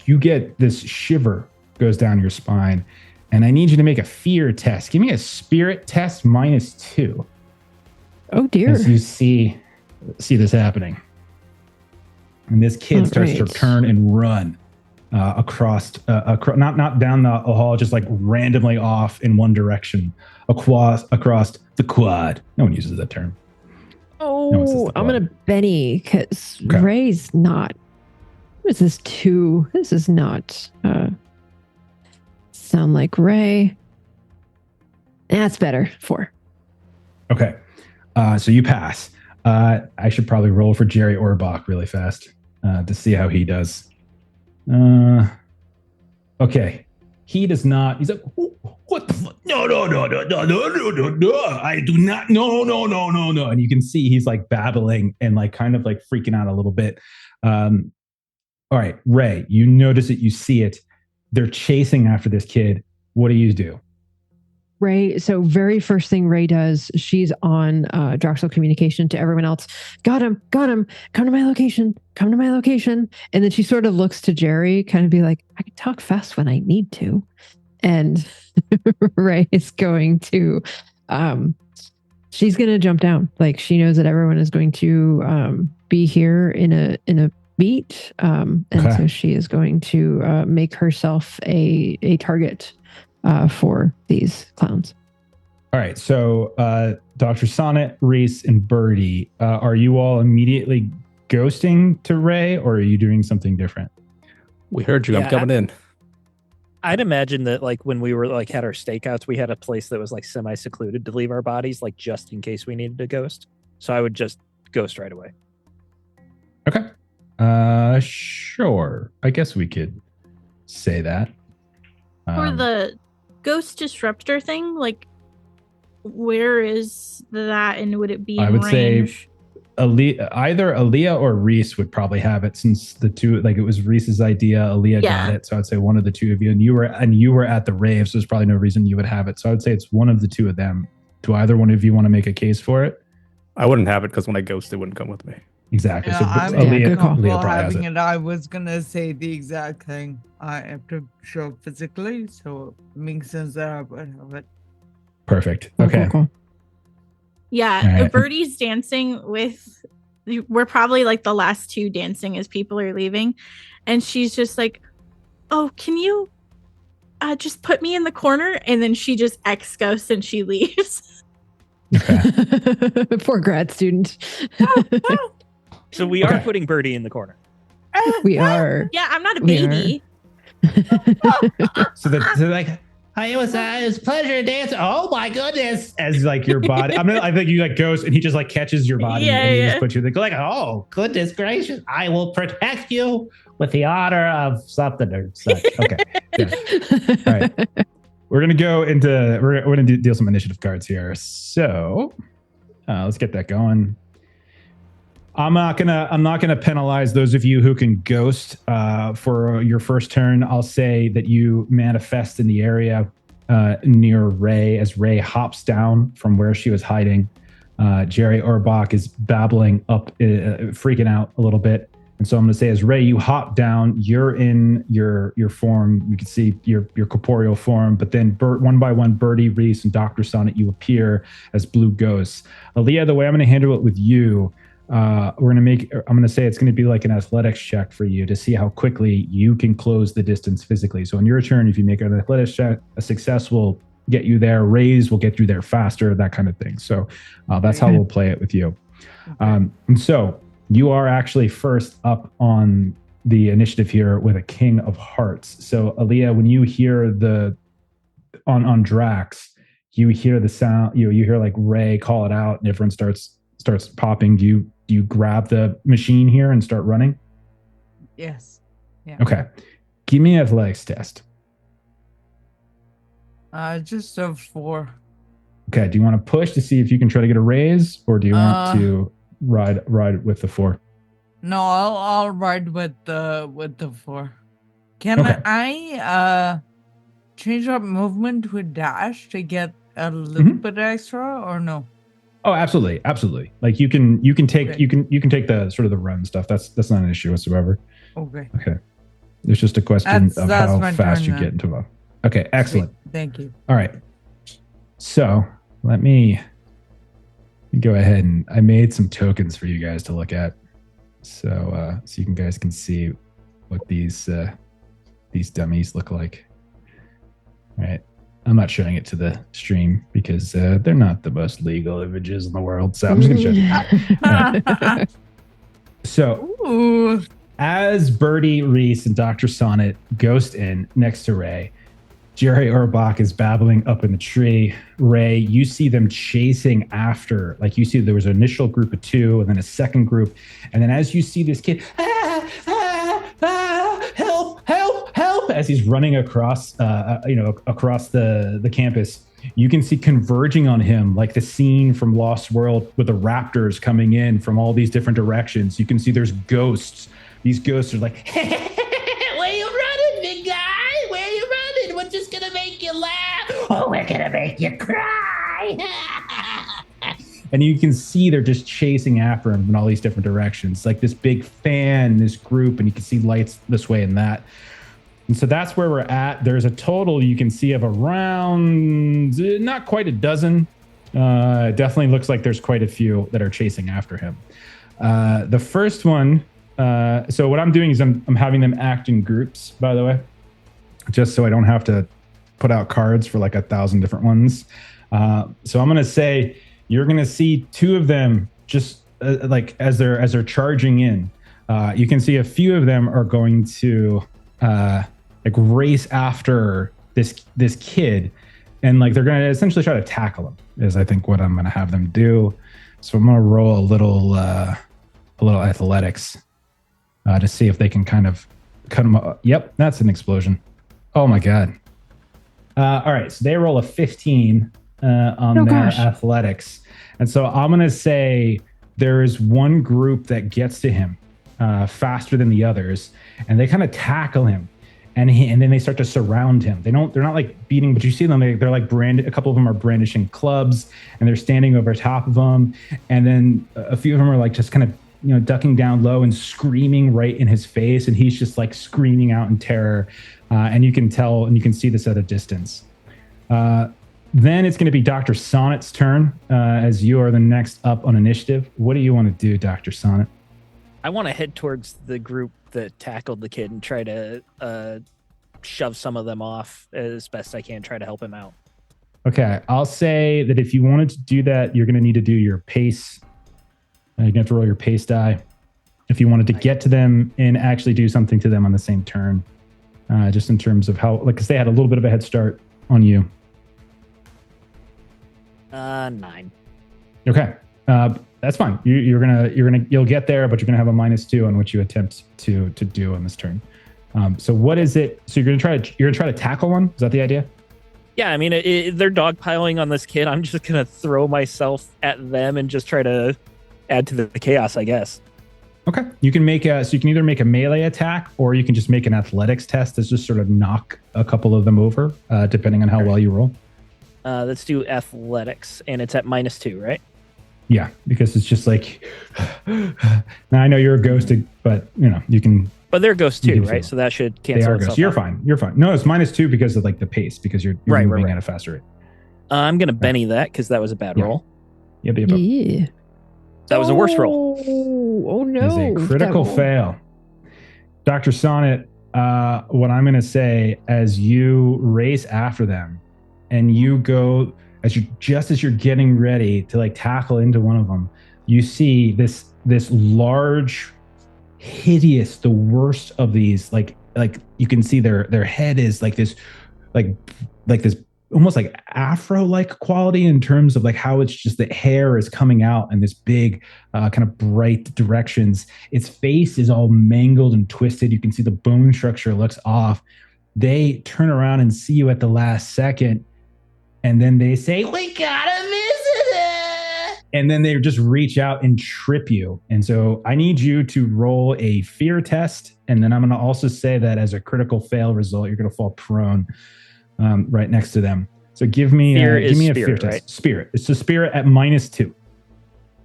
you get this shiver goes down your spine. And I need you to make a fear test. Give me a spirit test -2. Oh dear. As you see this happening. And this kid starts to turn and run across, not down the hall, just like randomly off in one direction, across the quad. No one uses that term. Oh, I'm going to Benny because Ray's not. What is this 2? This is not sound like Ray. That's better. 4. Okay. So you pass. I should probably roll for Jerry Orbach really fast to see how he does. Okay. He does not. He's like, what the fuck? No. I do not. No. And you can see he's like babbling and like kind of like freaking out a little bit. All right, Ray, you notice it. You see it. They're chasing after this kid. What do? Ray, so very first thing Ray does, she's on Droxel communication to everyone else. Got him. Come to my location. And then she sort of looks to Jerry, kind of be like, I can talk fast when I need to. And Ray is going to, she's going to jump down. Like she knows that everyone is going to be here in a beat. So she is going to make herself a target for these clowns. All right. So Dr. Sonnet, Reese, and Birdie, are you all immediately ghosting to Ray, or are you doing something different? We heard you. I'm coming in. I'd imagine that like when we were like had our stakeouts, we had a place that was like semi-secluded to leave our bodies, like just in case we needed to ghost. So I would just ghost right away. Okay. Sure. I guess we could say that. For the ghost disruptor thing, like where is that, and would it be in range? Say either Aaliyah or Reese would probably have it, since the two, like it was Reese's idea. Aaliyah got it, so I'd say one of the two of you, and you were at the rave, so there's probably no reason you would have it. So I would say it's one of the two of them. Do either one of you want to make a case for it? I wouldn't have it because when I ghost, it wouldn't come with me. Exactly. Yeah, so I'm Aaliyah comfortable probably having has it. I was gonna say the exact thing. I have to show up physically, so it makes sense that I would have it. Perfect. Okay. Cool. Yeah, right. Birdie's dancing with. We're probably like the last two dancing as people are leaving, and she's just like, "Oh, can you just put me in the corner?" And then she just ghosts and she leaves. Okay. Poor grad student. So we are putting Birdie in the corner. We are. Yeah, I'm not a baby. So they're like, it was a pleasure to dance. Oh my goodness! As like your body, I think you like ghost, and he just like catches your body and he just puts you like, oh goodness gracious! I will protect you with the honor of something or such. Okay, all right. We're gonna go into we're gonna deal some initiative cards here. So let's get that going. I'm not gonna penalize those of you who can ghost for your first turn. I'll say that you manifest in the area near Ray as Ray hops down from where she was hiding. Jerry Orbach is babbling up, freaking out a little bit And so I'm going to say, as Ray, you hop down, you're in your form. You can see your corporeal form, but then one by one, Birdie, Reese, and Dr. Sonnet, you appear as blue ghosts. Aaliyah, the way I'm going to handle it with you, I'm going to say it's going to be like an athletics check for you to see how quickly you can close the distance physically. So on your turn, if you make an athletics check, a success will get you there. Raise will get you there faster, that kind of thing. So that's how we'll play it with you. And so you are actually first up on the initiative here with a King of Hearts. So Aaliyah, when you hear on Drax, you hear the sound, you hear like Ray call it out and everyone starts popping. Do you grab the machine here and start running? Yes. Yeah. Okay. Give me an athletics test. Just a 4. Okay. Do you want to push to see if you can try to get a raise, or do you want to ride with the 4? No, I'll ride with the 4. Can I change up movement to a dash to get a little bit extra, or no? Oh, absolutely. Like you can take the sort of the run stuff. That's not an issue whatsoever. Okay. It's just a question of how fast you get into them. Okay, excellent. Sweet. Thank you. All right. So let me go ahead, and I made some tokens for you guys to look at, so you guys can see what these dummies look like. All right. I'm not showing it to the stream because they're not the most legal images in the world, so I'm just going to show you. Right. So, as Birdie, Reese, and Dr. Sonnet ghost in next to Ray, Jerry Orbach is babbling up in the tree. Ray, you see them chasing after. Like, you see there was an initial group of 2 and then a second group. And then as you see this kid, help, as he's running across, across the campus, you can see converging on him, like the scene from Lost World with the raptors coming in from all these different directions. You can see there's ghosts. These ghosts are like, where you running, big guy? Where you running? We're just gonna make you laugh. Oh, we're gonna make you cry. And you can see they're just chasing after him in all these different directions, like this big fan, this group, and you can see lights this way and that. And so that's where we're at. There's a total you can see of around, not quite a dozen. It definitely looks like there's quite a few that are chasing after him. The first one, so what I'm doing is I'm having them act in groups, by the way, just so I don't have to put out cards for like 1,000 different ones. So I'm going to say you're going to see 2 of them just like as they're charging in. You can see a few of them are going to like race after this kid, and like they're going to essentially try to tackle him, is I think what I'm going to have them do. So I'm going to roll a little athletics to see if they can kind of cut him up. Yep, that's an explosion. Oh my god. All right, so they roll a 15 on their athletics, and so I'm going to say there is one group that gets to him faster than the others, and they kind of tackle him, and then they start to surround him. They're not like beating, but you see them, they're like a couple of them are brandishing clubs, and they're standing over top of him, and then a few of them are like just kind of ducking down low and screaming right in his face, and he's just like screaming out in terror, and you can tell and you can see this at a distance. Then it's going to be Dr. Sonnet's turn, as you are the next up on initiative. What do you want to do, Dr. Sonnet? I want to head towards the group that tackled the kid and try to shove some of them off as best I can, try to help him out. Okay, I'll say that if you wanted to do that, you're going to need to do your pace. You're going to have to roll your pace die if you wanted to get to them and actually do something to them on the same turn, just in terms of how, like, because they had a little bit of a head start on you. 9. Okay, that's fine. You'll get there, but you're gonna have a -2 on what you attempt to do on this turn. So what is it? So you're gonna try to tackle one? Is that the idea? Yeah, I mean, they're dogpiling on this kid. I'm just gonna throw myself at them and just try to add to the chaos, I guess. Okay, you can make so you can either make a melee attack or you can just make an athletics test to just sort of knock a couple of them over, depending on how well you roll. Let's do athletics, and it's at -2, right? Yeah, because it's just like, now I know you're a ghost, but you can. But they're ghosts too, right? So that should cancel. They are ghosts. You're fine. You're fine. No, it's -2 because of like the pace, because you're moving at a faster rate. I'm gonna Benny that because that was a bad roll. Yep. Yeah. That was a worse roll. Oh no! It's a critical fail. Dr. Sonnet, what I'm gonna say as you race after them, and you go as you're getting ready to like tackle into one of them, you see this large, hideous, the worst of these, like you can see their head is like this, like this almost like afro-like quality in terms of like how it's just the hair is coming out in this big kind of bright directions. Its face is all mangled and twisted. You can see the bone structure looks off. They turn around and see you at the last second, and then they say, "We got a visitor!" And then they just reach out and trip you. And so I need you to roll a fear test, and then I'm going to also say that as a critical fail result, you're going to fall prone. Right next to them. So give me a fear test. Right? Spirit. It's the spirit at -2.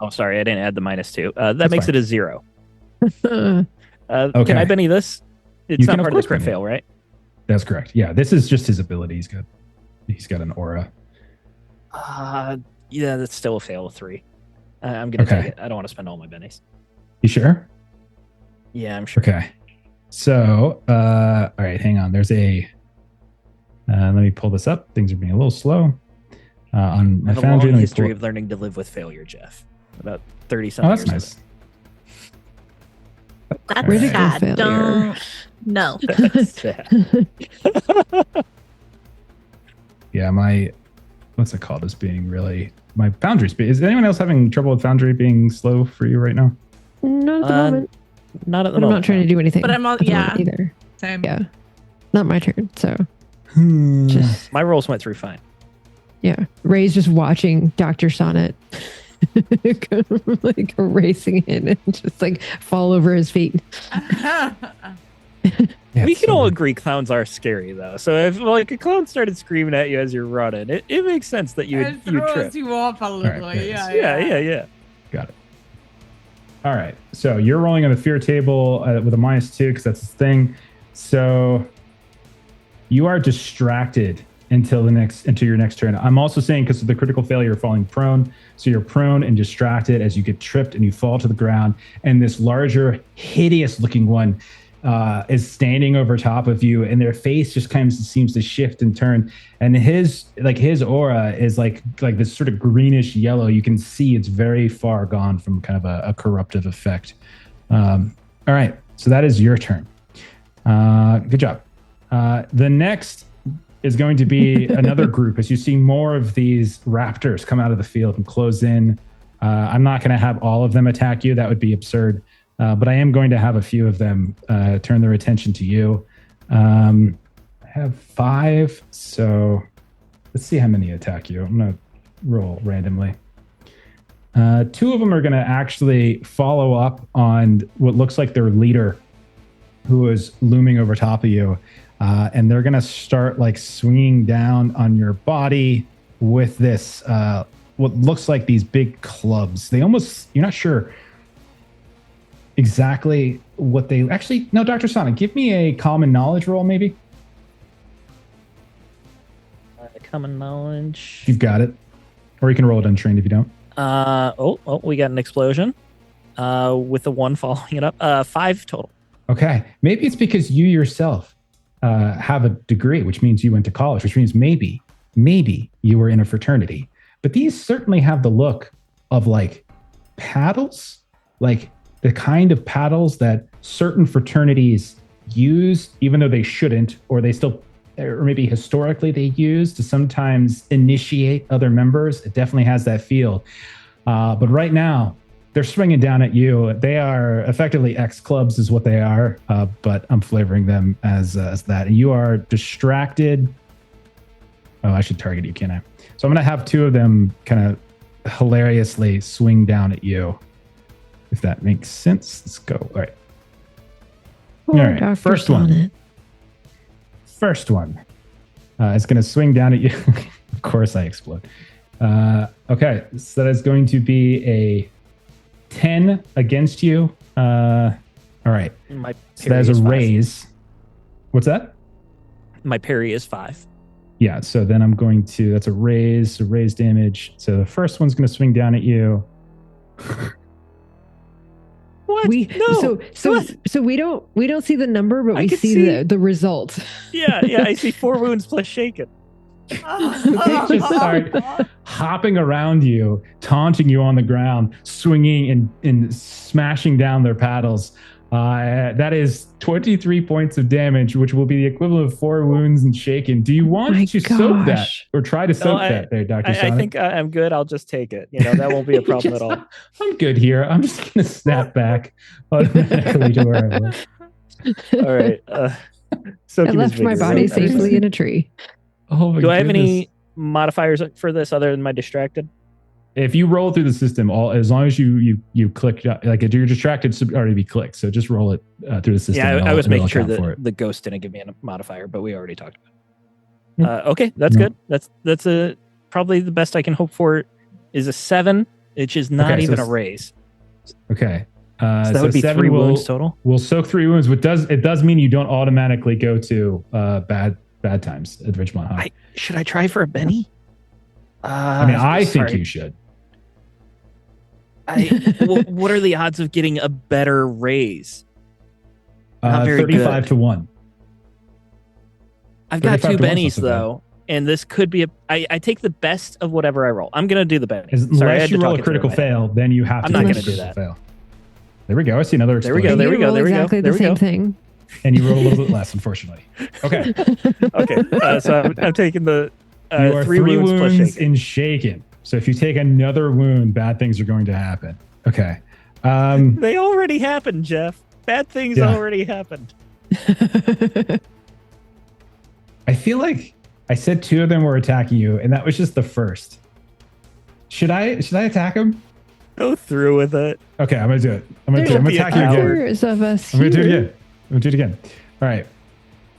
Oh, sorry, I didn't add the -2. That makes it a 0. Okay. Can I Benny this? It's not part of the crit fail, right? That's correct. Yeah, this is just his ability. He's got an aura. Yeah, that's still a fail of 3. I'm gonna take it. I don't want to spend all my bennies. You sure? Yeah, I'm sure. Okay. So, all right, hang on. There's a. Let me pull this up. Things are being a little slow. On my Foundry. I have a long history of learning to live with failure, Jeff. About 30-something years. That's nice. That's sad. Don't. No. Yeah, my what's it called? Is being really my Foundry speed. Is anyone else having trouble with Foundry being slow for you right now? Not at the moment. Not at the moment. I'm not trying to do anything. But I'm all either. Same. Yeah. Not my turn. So. Just my rolls went through fine. Yeah, Ray's just watching Dr. Sonnet like racing in and just like fall over his feet. We can all agree clowns are scary though. So if like a clown started screaming at you as you're running, it makes sense that you trip. You off a little. Right, Yeah. Got it. All right. So you're rolling on the fear table with a -2 because that's his thing. So you are distracted until your next turn. I'm also saying because of the critical failure, you're falling prone. So you're prone and distracted as you get tripped and you fall to the ground. And this larger, hideous-looking one is standing over top of you, and their face just kind of seems to shift and turn. And his aura is like this sort of greenish yellow. You can see it's very far gone from kind of a corruptive effect. All right, so that is your turn. Good job. The next is going to be another group as you see more of these raptors come out of the field and close in. I'm not going to have all of them attack you. That would be absurd. But I am going to have a few of them turn their attention to you. I have 5, so let's see how many attack you. I'm going to roll randomly. 2 of them are going to actually follow up on what looks like their leader, who is looming over top of you. And they're going to start like swinging down on your body with this, what looks like these big clubs. You're not sure exactly what they actually, no, Dr. Sonic, give me a common knowledge roll, maybe. Common knowledge. You've got it. Or you can roll it untrained if you don't. We got an explosion with the 1 following it up. 5 total. Okay. Maybe it's because you yourself have a degree, which means you went to college, which means maybe you were in a fraternity. But these certainly have the look of like paddles, like the kind of paddles that certain fraternities use, even though they shouldn't, or maybe historically they use to sometimes initiate other members. It definitely has that feel. But right now, they're swinging down at you. They are effectively X clubs is what they are, but I'm flavoring them as that. And you are distracted. Oh, I should target you, can't I? So I'm going to have 2 of them kind of hilariously swing down at you, if that makes sense. Let's go. All right. All right. Dr. First Sonnet. one is going to swing down at you. Of course I explode. Okay, so that is going to be a 10 against you. All right. My So that is a raise. What's that? My parry is 5. Yeah, so then I'm going to, that's a raise damage. So the first one's going to swing down at you. What? So we don't see the number, but we see the result. Yeah, I see 4 wounds plus shaken. They just start hopping around you, taunting you on the ground, swinging and smashing down their paddles. That is 23 points of damage, which will be the equivalent of 4 wounds and shaken. Do you want to soak that or try to soak that there, Dr. Sonic? I think I'm good. I'll just take it. That won't be a problem at all. I'm good here. I'm just going to snap back automatically to where I was. All right. I left my body safely in a tree. Oh my Do I have goodness. any modifiers for this other than my distracted? If you roll through the system, as long as you click, like if you're distracted, it should already be clicked. So just roll it through the system. Yeah, I was making sure that the ghost didn't give me a modifier, but we already talked about it. Okay, that's good. That's probably the best I can hope for is a 7, which is not even a raise. Okay. So that would be 3 wounds total. We'll soak 3 wounds, but it does mean you don't automatically go to bad times at Ridgemont High. Should I try for a Benny? I think you should. What are the odds of getting a better raise? Not very 35 to 1. I've got 2 bennies though, and this could be I take the best of whatever I roll. I'm gonna do the benny. Unless you roll a critical fail, then you have to. I'm not gonna do that. Fail. There we go. I see another explosion. There we go. Exactly the same thing. And you roll a little bit less, unfortunately. Okay. Okay. So I'm taking the you are 3 wounds plus shaken. in shaken. So if you take another wound, bad things are going to happen. Okay. They already happened, Jeff. Bad things already happened. I feel like I said 2 of them were attacking you, and that was just the first. Should I attack him? Go through with it. Okay, I'm gonna do it. I'm gonna attack you again. I'm gonna do it again. All right.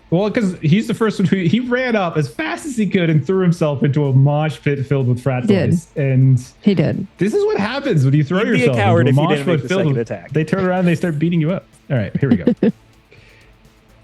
Well, because he's the first one he ran up as fast as he could and threw himself into a mosh pit filled with frat boys. And he did. This is what happens when you throw yourself be a coward into a if you mosh didn't make pit the filled second with attack. They turn around and they start beating you up. All right, here we go.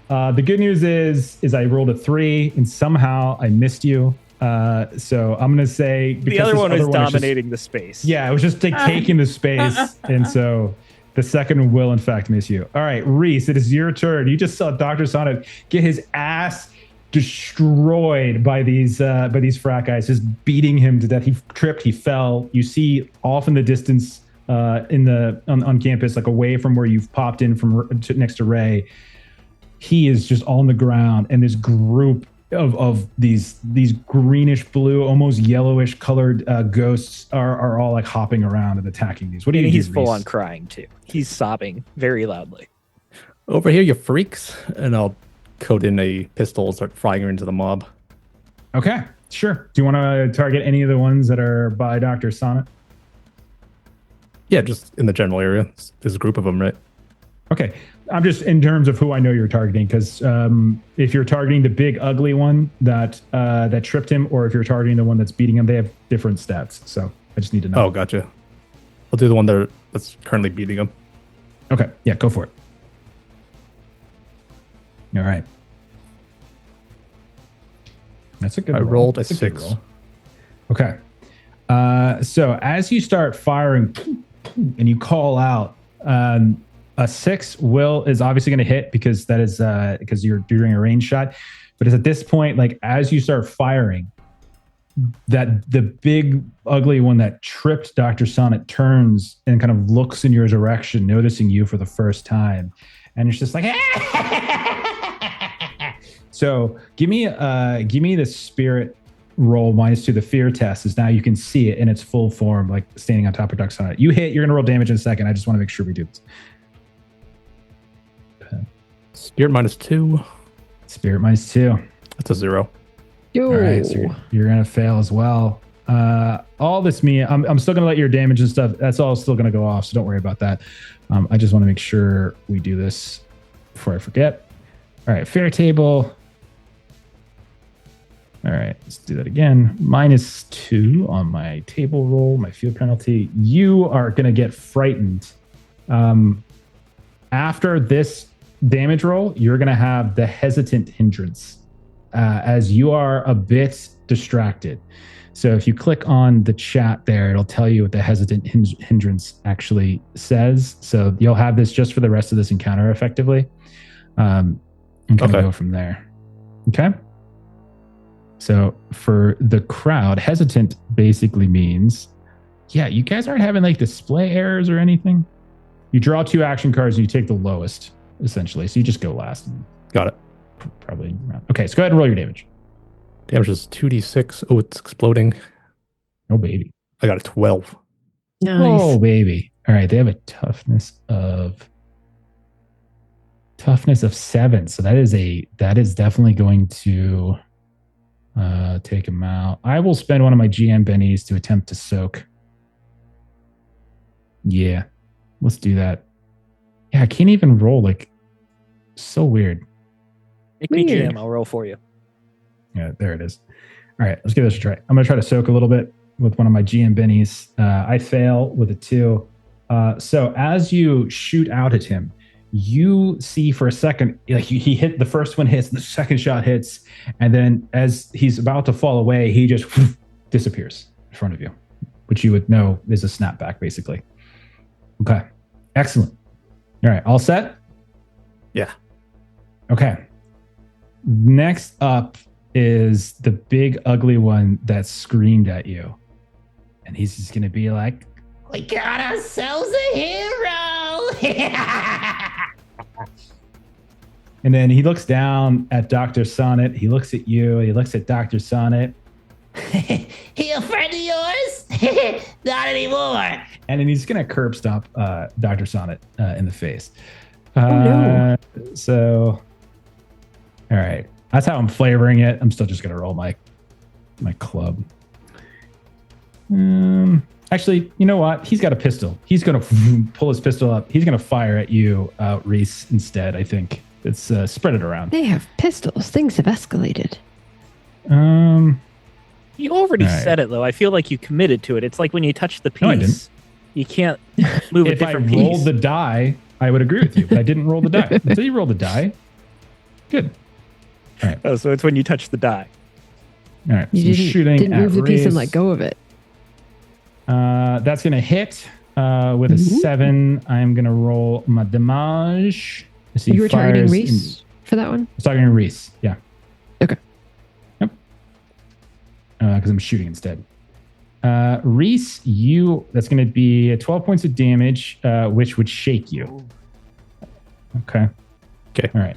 The good news is I rolled a 3 and somehow I missed you. So I'm gonna say the other one is dominating the space. Yeah, it was just taking the space, and so the second one will in fact miss you. All right, Reese, it is your turn. You just saw Dr. Sonic get his ass destroyed by these frat guys, just beating him to death. He tripped, he fell. You see off in the distance on campus, like away from where you've popped in from next to Ray. He is just on the ground, and this group of these greenish blue, almost yellowish colored ghosts are all like hopping around and attacking these. What do you do? He's full on crying too. He's sobbing very loudly. Over here, you freaks, and I'll code in a pistol and start firing her into the mob. Okay, sure. Do you want to target any of the ones that are by Dr. Sonnet? Yeah, just in the general area. There's a group of them, right? Okay. I'm just in terms of who I know you're targeting, because if you're targeting the big ugly one that tripped him, or if you're targeting the one that's beating him, they have different stats. So I just need to know. Oh, gotcha. I'll do the one that's currently beating him. Okay. Yeah, go for it. All right. That's a good roll. I rolled a That's 6. roll. Okay. So as you start firing and you call out, a 6 is obviously going to hit because that is because you're doing a range shot. But it's at this point, like as you start firing, that the big ugly one that tripped Dr. Sonnet turns and kind of looks in your direction, noticing you for the first time, and it's just like. So give me the spirit roll -2. The fear test is now you can see it in its full form, like standing on top of Dr. Sonnet. You hit. You're going to roll damage in a second. I just want to make sure we do this. Spirit -2. Spirit -2. That's a 0. All right, so you're gonna fail as well. All this I'm still gonna let your damage and stuff. That's all still gonna go off, so don't worry about that. I just want to make sure we do this before I forget. All right, fair table. All right, let's do that again. -2 on my table roll, my field penalty. You are going to get frightened. After this damage roll, you're going to have the hesitant hindrance as you are a bit distracted. So if you click on the chat there, it'll tell you what the hesitant hindrance actually says. So you'll have this just for the rest of this encounter effectively. And kind of go from there. Okay. So for the crowd, hesitant basically means, you guys aren't having like display errors or anything. You draw 2 action cards and you take the lowest, essentially. So you just go last. Got it. Probably. Okay, so go ahead and roll your damage. Damage is 2d6. Oh, it's exploding. Oh, baby. I got a 12. Nice. Oh, baby. All right, they have a toughness of 7. So that is definitely going to take him out. I will spend one of my GM bennies to attempt to soak. Yeah, let's do that. Yeah, I can't even roll. Like, so weird. Make me GM. I'll roll for you. Yeah, there it is. All right, let's give this a try. I'm going to try to soak a little bit with one of my GM bennies. I fail with a 2. So as you shoot out at him, you see for a second, like he hit, the first one hits, the second shot hits, and then as he's about to fall away, he just disappears in front of you, which you would know is a snapback, basically. Okay, excellent. All right, all set? Yeah. Okay. Next up is the big ugly one that screamed at you. And he's just going to be like, "We got ourselves a hero." And then he looks down at Dr. Sonnet. He looks at you. He looks at Dr. Sonnet. "He a friend of yours?" "Not anymore." And then he's going to curb stomp Dr. Sonnet in the face. No. So, all right. That's how I'm flavoring it. I'm still just going to roll my club. Actually, you know what? He's got a pistol. He's going to pull his pistol up. He's going to fire at you, Reese, instead, I think. It's spread it around. They have pistols. Things have escalated. You already said it, though. I feel like you committed to it. It's like when you touch the piece, No, I didn't. You can't move a different piece. If I rolled the die, I would agree with you, but I didn't roll the die. So you rolled the die. Good. All right. Oh, so it's when you touch the die. All right. You so didn't move the piece and Reese. let go of it. That's going to hit with a 7. I'm going to roll my damage. You were targeting Reese for that one? I was targeting Reese, yeah. Okay. Yep. Because I'm shooting instead. Reese, that's going to be 12 points of damage, which would shake you. Okay. All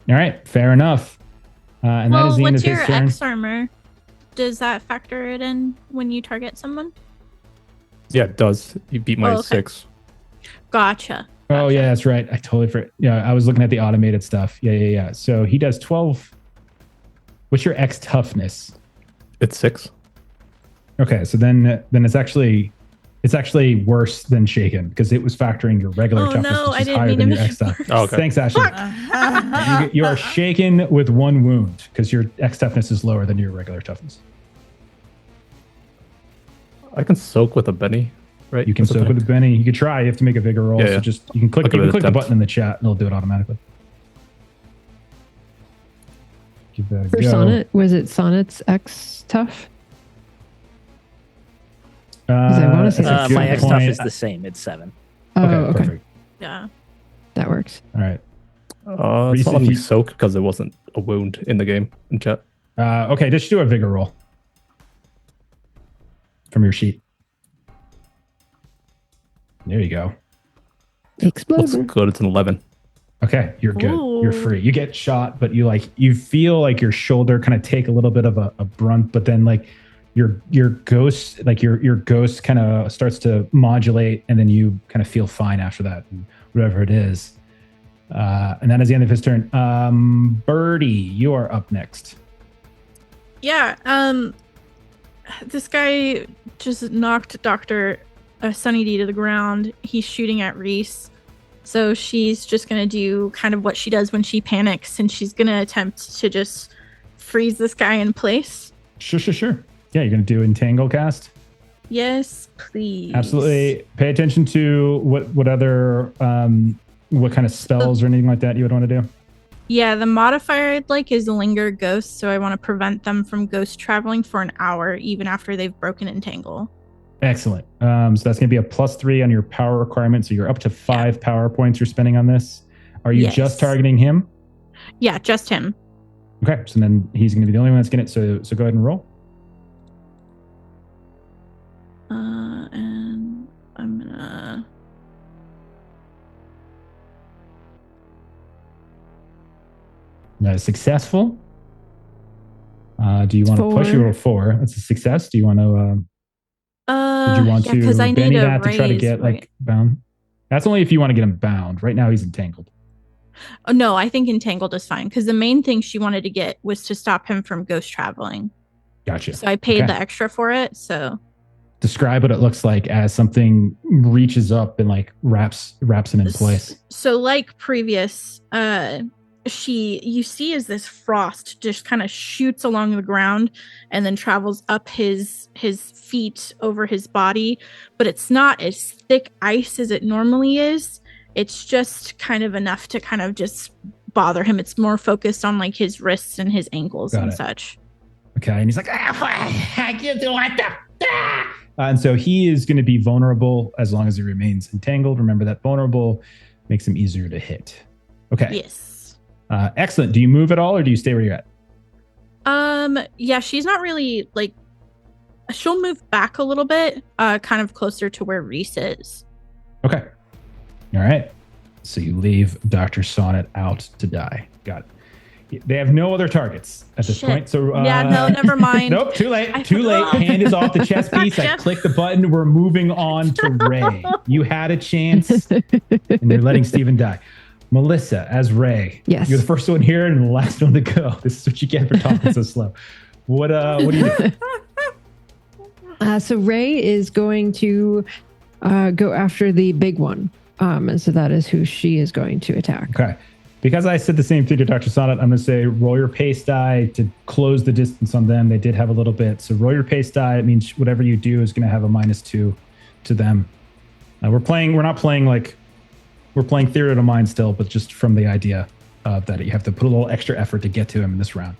right. Fair enough. And that is the end of his what's your turn. X armor? Does that factor it in when you target someone? Yeah, it does. You beat my 6. Gotcha. Oh, yeah, that's right. I totally forgot. Yeah, I was looking at the automated stuff. Yeah. So he does 12. What's your X toughness? It's 6. Okay, so then it's actually worse than shaken because it was factoring your regular toughness, no, which I is didn't higher mean than to your make X it toughness. Oh, okay. Thanks, Ashley. You are shaken with 1 wound because your X toughness is lower than your regular toughness. I can soak with a Benny, right? You can soak with a Benny. You could try. You have to make a vigor roll. Yeah. So just you can click the button in the chat and it'll do it automatically. Give that a For go. Sonnet, was it Sonnet's X tough? I wanna say that's a good My X tough point. is the same. It's 7. Oh, Okay, okay. perfect. Yeah. That works. All right. It's not letting me soak because it wasn't a wound in the game in chat. Okay, just do a vigor roll from your sheet. There you go. Looks Explosion. good. It's an 11. Okay, you're good. You're Ooh. free. You get shot, but you feel like your shoulder kind of take a little bit of a brunt, but then like your ghost, like your ghost kind of starts to modulate, and then you kind of feel fine after that, and whatever it is. And that is the end of his turn. Birdie, you are up next. Yeah. This guy just knocked Dr. Sunny D to the ground. He's shooting at Reese. So she's just going to do kind of what she does when she panics, and she's going to attempt to just freeze this guy in place? Sure. Yeah, you're going to do entangle cast? Yes, please. Absolutely. Pay attention to what other, what kind of spells or anything like that you would want to do. Yeah, the modifier I'd like is linger ghost, so I want to prevent them from ghost traveling for an hour, even after they've broken entangle. Excellent. So that's going to be a +3 on your power requirement. So you're up to 5 power points you're spending on this. Are you just targeting him? Yeah, just him. Okay, so then he's going to be the only one that's getting it. So go ahead and roll. And I'm gonna. That is successful. Do you want to push your 4? That's a success. Do you want to? Did you want to Benny that to try to get like bound? That's only if you want to get him bound. Right now he's entangled. Oh, no, I think entangled is fine because the main thing she wanted to get was to stop him from ghost traveling. Gotcha. So I paid the extra for it. So describe what it looks like as something reaches up and like wraps him in place. So like previous, you see as this frost just kind of shoots along the ground and then travels up his feet over his body, but it's not as thick ice as it normally is. It's just kind of enough to kind of just bother him. It's more focused on like his wrists and his ankles and such. Okay, and he's like, I can't do it. And so he is going to be vulnerable as long as he remains entangled. Remember that vulnerable makes him easier to hit. Okay. Yes. Excellent. Do you move at all or do you stay where you're at? Yeah, she's not really like, she'll move back a little bit, kind of closer to where Reese is. Okay. All right. So you leave Dr. Sonnet out to die. Got it. They have no other targets at this point. So no, never mind. Nope, too late. Hand is off the chess piece. I click the button. We're moving on to Ray. You had a chance, and you're letting Steven die. Melissa, as Ray. Yes. You're the first one here and the last one to go. This is what you get for talking so slow. What do you do? So Ray is going to go after the big one. And so that is who she is going to attack. Okay. Because I said the same thing to Dr. Sonnet, I'm going to say roll your pace die to close the distance on them. They did have a little bit. So roll your pace die. It means whatever you do is going to have a -2 to them. We're playing theater of mind still, but just from the idea that you have to put a little extra effort to get to him in this round.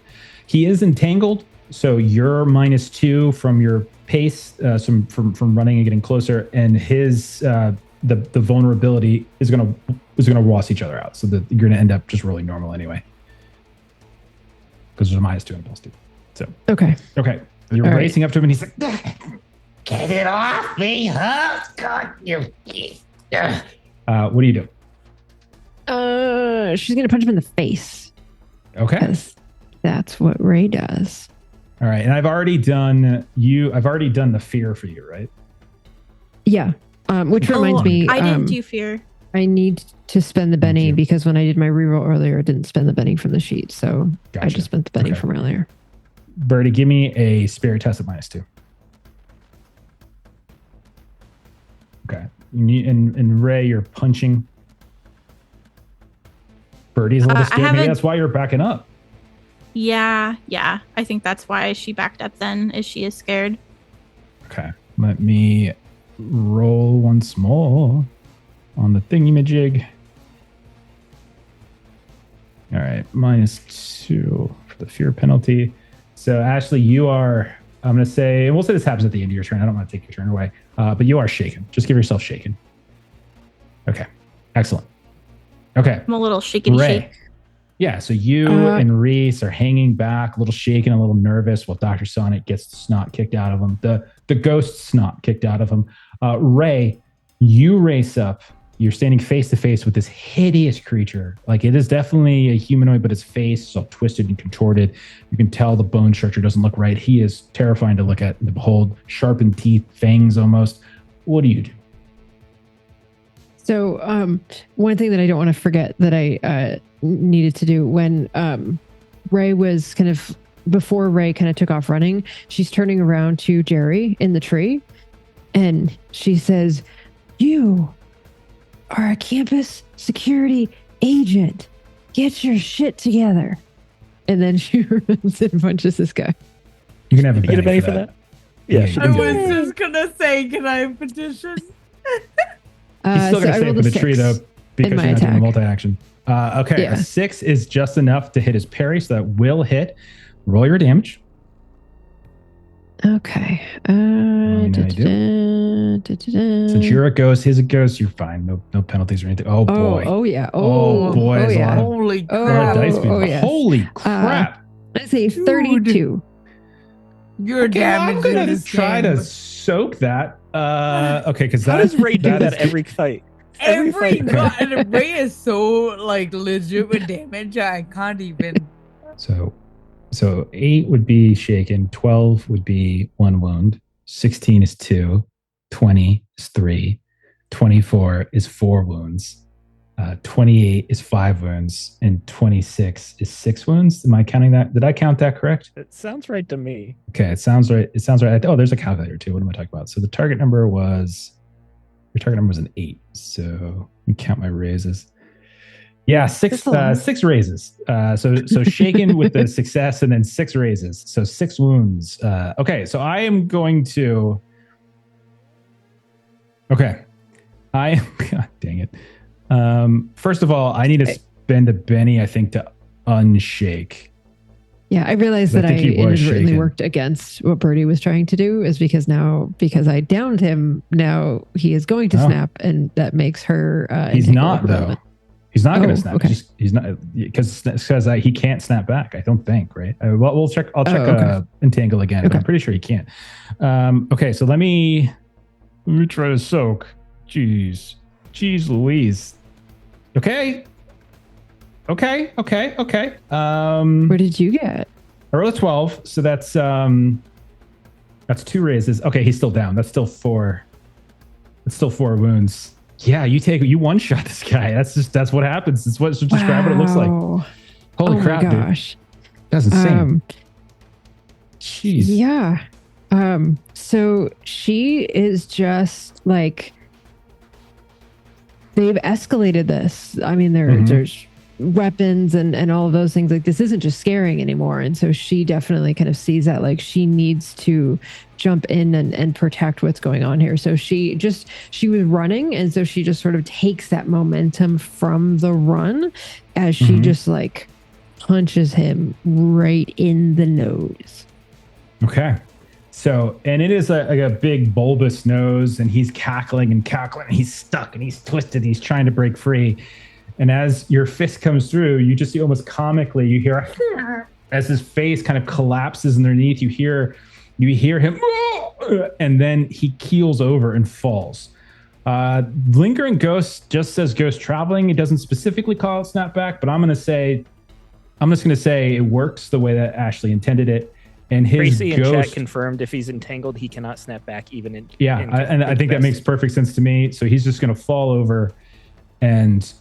He is entangled. So you're -2 from your pace, from running and getting closer, and his the vulnerability is gonna wash each other out, so that you're gonna end up just rolling normal anyway, because there's a -2 and a +2. So okay, you're all racing up to him, and he's like, "Get it off me, huh? God, you." What do you do? She's gonna punch him in the face. Okay, because that's what Ray does. All right, and I've already done the fear for you, right? Yeah. Which reminds me, I didn't do fear. I need to spend the Benny because when I did my reroll earlier, I didn't spend the Benny from the sheet. So I just spent the Benny from earlier. Birdie, give me a spirit test at -2. Okay. And Ray, you're punching. Birdie's a little scared. Maybe that's why you're backing up. Yeah. I think that's why she backed up then, is she is scared. Okay. Let me roll once more on the thingy-majig. All right, -2 for the fear penalty. So Ashley, I'm going to say, and we'll say this happens at the end of your turn. I don't want to take your turn away, but you are shaken. Just give yourself shaken. Okay, excellent. Okay. I'm a little shake. Yeah, so you and Reese are hanging back, a little shaken, a little nervous, while Dr. Sonnet gets the snot kicked out of him. The ghost snot kicked out of him. Ray, you race up. You're standing face to face with this hideous creature. Like, it is definitely a humanoid, but his face is all twisted and contorted. You can tell the bone structure doesn't look right. He is terrifying to look at and to behold. Sharpened teeth, fangs almost. What do you do? So one thing that I don't want to forget that I needed to do when Ray was before Ray took off running, she's turning around to Jerry in the tree and she says, "You are a campus security agent. Get your shit together." and then she runs and punches this guy. You can have a You get a penny penny for that? Yeah, Yeah, you she I can does. do was it. just gonna say, can I petition? He's still So going I to stay rolled up a in the tree, 6 though, because in my you're not doing a attack. multi-action. Okay, Yeah. a 6 is just enough to hit his parry, so that will hit. Roll your damage. Okay. me know you Since you're a ghost, his a ghost, you're fine. No penalties or anything. Oh, boy. Oh yeah. Oh, boy, Oh there's a yeah. lot of- Holy Oh, A lot of crap. dice being- yes. Holy crap. I say 32. Your Okay, well, I'm damage going in to this try game. to soak that. Okay, because How does Ray do that is- every fight? Every fight. god, Ray is so like legit with damage. I can't even. So 8 would be shaken, 12 would be 1 wound, 16 is 2, 20 is 3, 24 is 4 wounds, 28 is 5 wounds, and 26 is 6 wounds. Am I counting that? Did I count that correct? It sounds right to me. Okay, it sounds right. It sounds right. Oh, there's a calculator too. What am I talking about? So the target number was your target number was an 8. So let me count my raises. Yeah, six raises. So shaken with the success, and then 6 raises. So 6 wounds. Okay, so I am going to. Okay, God dang it. First of all, I need to spend a Benny, I think, to unshake. Yeah, I realized I that I think he was inadvertently shaken. worked against what Birdie was trying to do, is because I downed him, now he is going to Oh. snap, and that makes her. He's entangled not though. irrelevant. He's not going Oh, to snap. okay. He's not because he can't snap back. I don't think. Right. Well, we'll check. I'll check okay. entangle again. But Okay. I'm pretty sure he can't. Okay. So let me try to soak. Jeez Louise. Okay. What did you get? I rolled a 12. So that's 2 raises. Okay. He's still down. That's still 4. That's still 4 wounds. Yeah, you one shot this guy. That's what happens. It's what describe what it looks like. Wow. Holy Oh crap, my dude. gosh. That's insane. Jeez. Yeah. So she is just like, they've escalated this. I mean, there's weapons and all of those things. Like, this isn't just scaring anymore. And so she definitely kind of sees that, like, she needs to jump in and protect what's going on here. So she was running, and so she just sort of takes that momentum from the run as she just like punches him right in the nose. Okay. So, and it is a big bulbous nose, and he's cackling and he's stuck and he's twisted and he's trying to break free. And as your fist comes through, you just see almost comically, you hear as his face kind of collapses underneath, you hear him, and then he keels over and falls. Lingering Ghost just says ghost traveling. It doesn't specifically call it snapback, but I'm just going to say it works the way that Ashley intended it. And his Tracy in ghost chat confirmed if he's entangled, he cannot snap back even in. I think that makes perfect sense to me. So he's just going to fall over and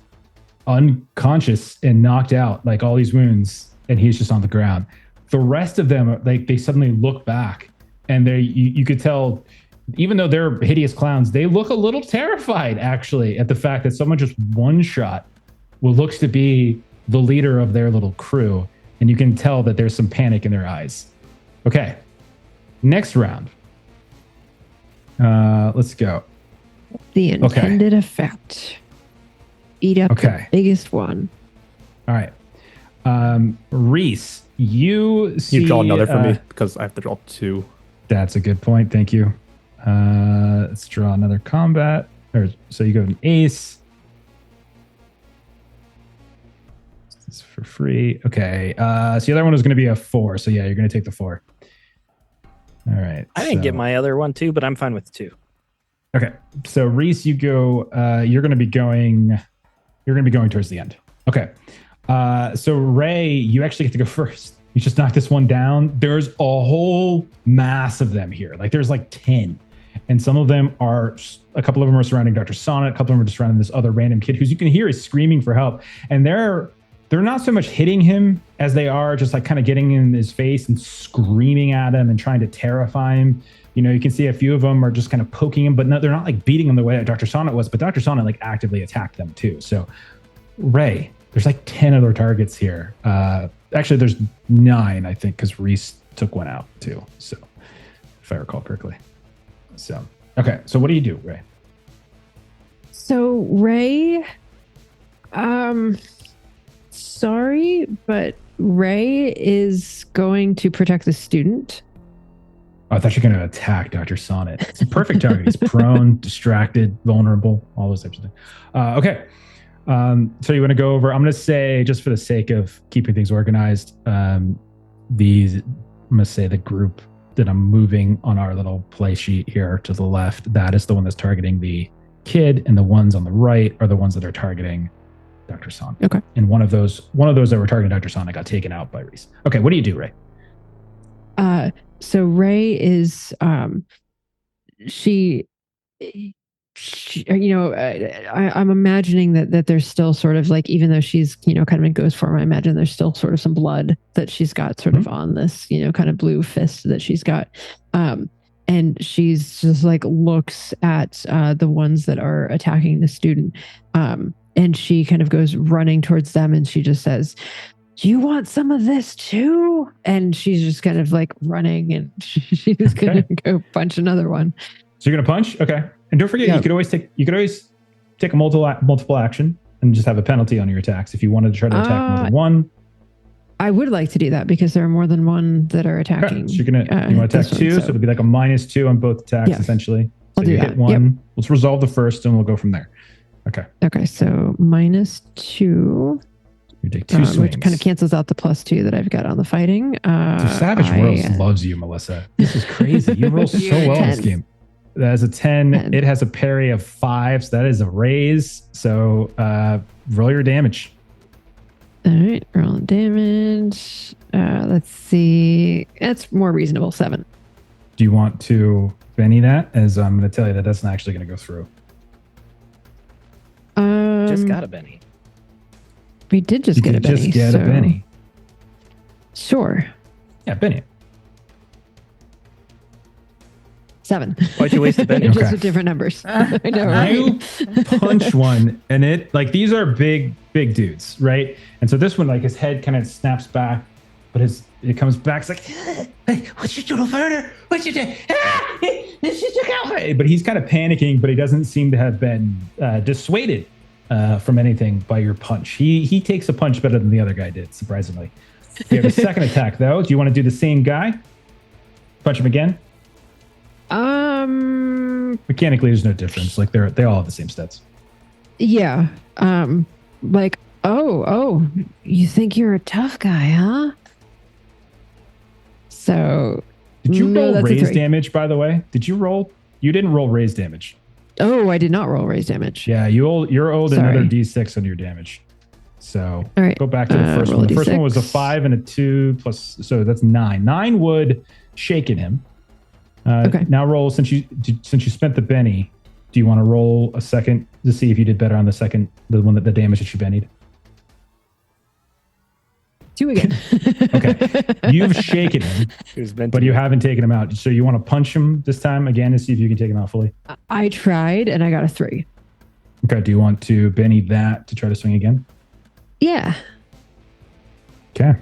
unconscious and knocked out, like all these wounds, and he's just on the ground. The rest of them, like, they suddenly look back, and you could tell, even though they're hideous clowns, they look a little terrified actually at the fact that someone just one shot what looks to be the leader of their little crew, and you can tell that there's some panic in their eyes. Okay, next round. Let's go. The intended effect. Eat up the biggest one. All right. Reese, you draw another for me because I have to draw 2. That's a good point. Thank you. Let's draw another combat. So you go an ace. This is for free. Okay. So the other one was going to be a 4. So yeah, you're going to take the 4. All right. I didn't get my other one too, but I'm fine with 2. Okay. So Reese, you go. You're going to be going towards the end. Okay. So Ray, you actually get to go first. You just knock this one down. There's a whole mass of them here. Like, there's like 10. And some of them are, a couple of them are surrounding Dr. Sonnet. A couple of them are just surrounding this other random kid who's, you can hear, is screaming for help. And they're not so much hitting him as they are just like kind of getting in his face and screaming at him and trying to terrify him. You know, you can see a few of them are just kind of poking him, but no, they're not like beating him the way that Dr. Sonnet was. But Dr. Sonnet like actively attacked them too. So Ray, there's like 10 other targets here. Actually, there's 9, I think, because Reese took one out too. So, if I recall correctly. So, okay. So, what do you do, Ray? So Ray, sorry, but Ray is going to protect the student. Oh, I thought you were going to attack Dr. Sonnet. It's a perfect target. He's prone, distracted, vulnerable, all those types of things. Okay. So you want to go over, I'm going to say, just for the sake of keeping things organized, I'm going to say the group that I'm moving on our little play sheet here to the left, that is the one that's targeting the kid, and the ones on the right are the ones that are targeting Dr. Sonnet. Okay. And one of those that were targeting Dr. Sonnet got taken out by Reese. Okay, what do you do, Ray? So Ray is, she I'm imagining that there's still sort of like, even though she's, kind of in ghost form, I imagine there's still sort of some blood that she's got sort of on this, kind of blue fist that she's got. And she's just like looks at the ones that are attacking the student. And she kind of goes running towards them and she just says, "Do you want some of this too?" And she's just kind of like running and she's going to go punch another one. So you're going to punch? Okay. And don't forget, you could always take a multiple action and just have a penalty on your attacks if you wanted to try to attack more than one. I would like to do that because there are more than one that are attacking. Okay. So you want to attack 2, so it'll be like a -2 on both attacks essentially. So I'll do you that. hit 1. Yep. Let's resolve the first and we'll go from there. Okay. Okay, so -2. You take 2 swings. Which kind of cancels out the +2 that I've got on the fighting. So Savage Worlds loves you, Melissa. This is crazy. You roll so well in this game. That is a 10. It has a parry of 5, so that is a raise. So roll your damage. All right, rolling damage. Let's see. That's more reasonable, 7. Do you want to Benny that? As I'm going to tell you that that's not actually going to go through. Just got a Benny. We did just get a Benny. Just get a Benny. Sure. Yeah, Benny. 7. Why'd you waste the Benny? Just with different numbers. I know, right? You punch one, and it like these are big dudes, right? And so this one, like his head kind of snaps back, but it comes back. It's like, hey, what you doing over there? What you doing? But he's kind of panicking, but he doesn't seem to have been dissuaded from anything by your punch. He takes a punch better than the other guy did, surprisingly. You have a second attack though. Do you want to do the same guy? Punch him again. Mechanically, there's no difference. Like they all have the same stats. Yeah. Like, oh, you think you're a tough guy, huh? So did you roll raise damage, by the way? Did you roll? You didn't roll raise damage. Oh, I did not roll raise damage. Yeah, you're owed another D6 on your damage. So all right. Go back to the first one. The first one was a 5 and a 2 plus, so that's 9. 9 would shaken him. Okay. Now roll, since you spent the Benny, do you want to roll a second to see if you did better on the one that the damage that you bennied? 2 again. Okay. You've shaken him, but you haven't taken him out. So you want to punch him this time again to see if you can take him out fully? I tried and I got a 3. Okay. Do you want to Benny that to try to swing again? Yeah. Okay.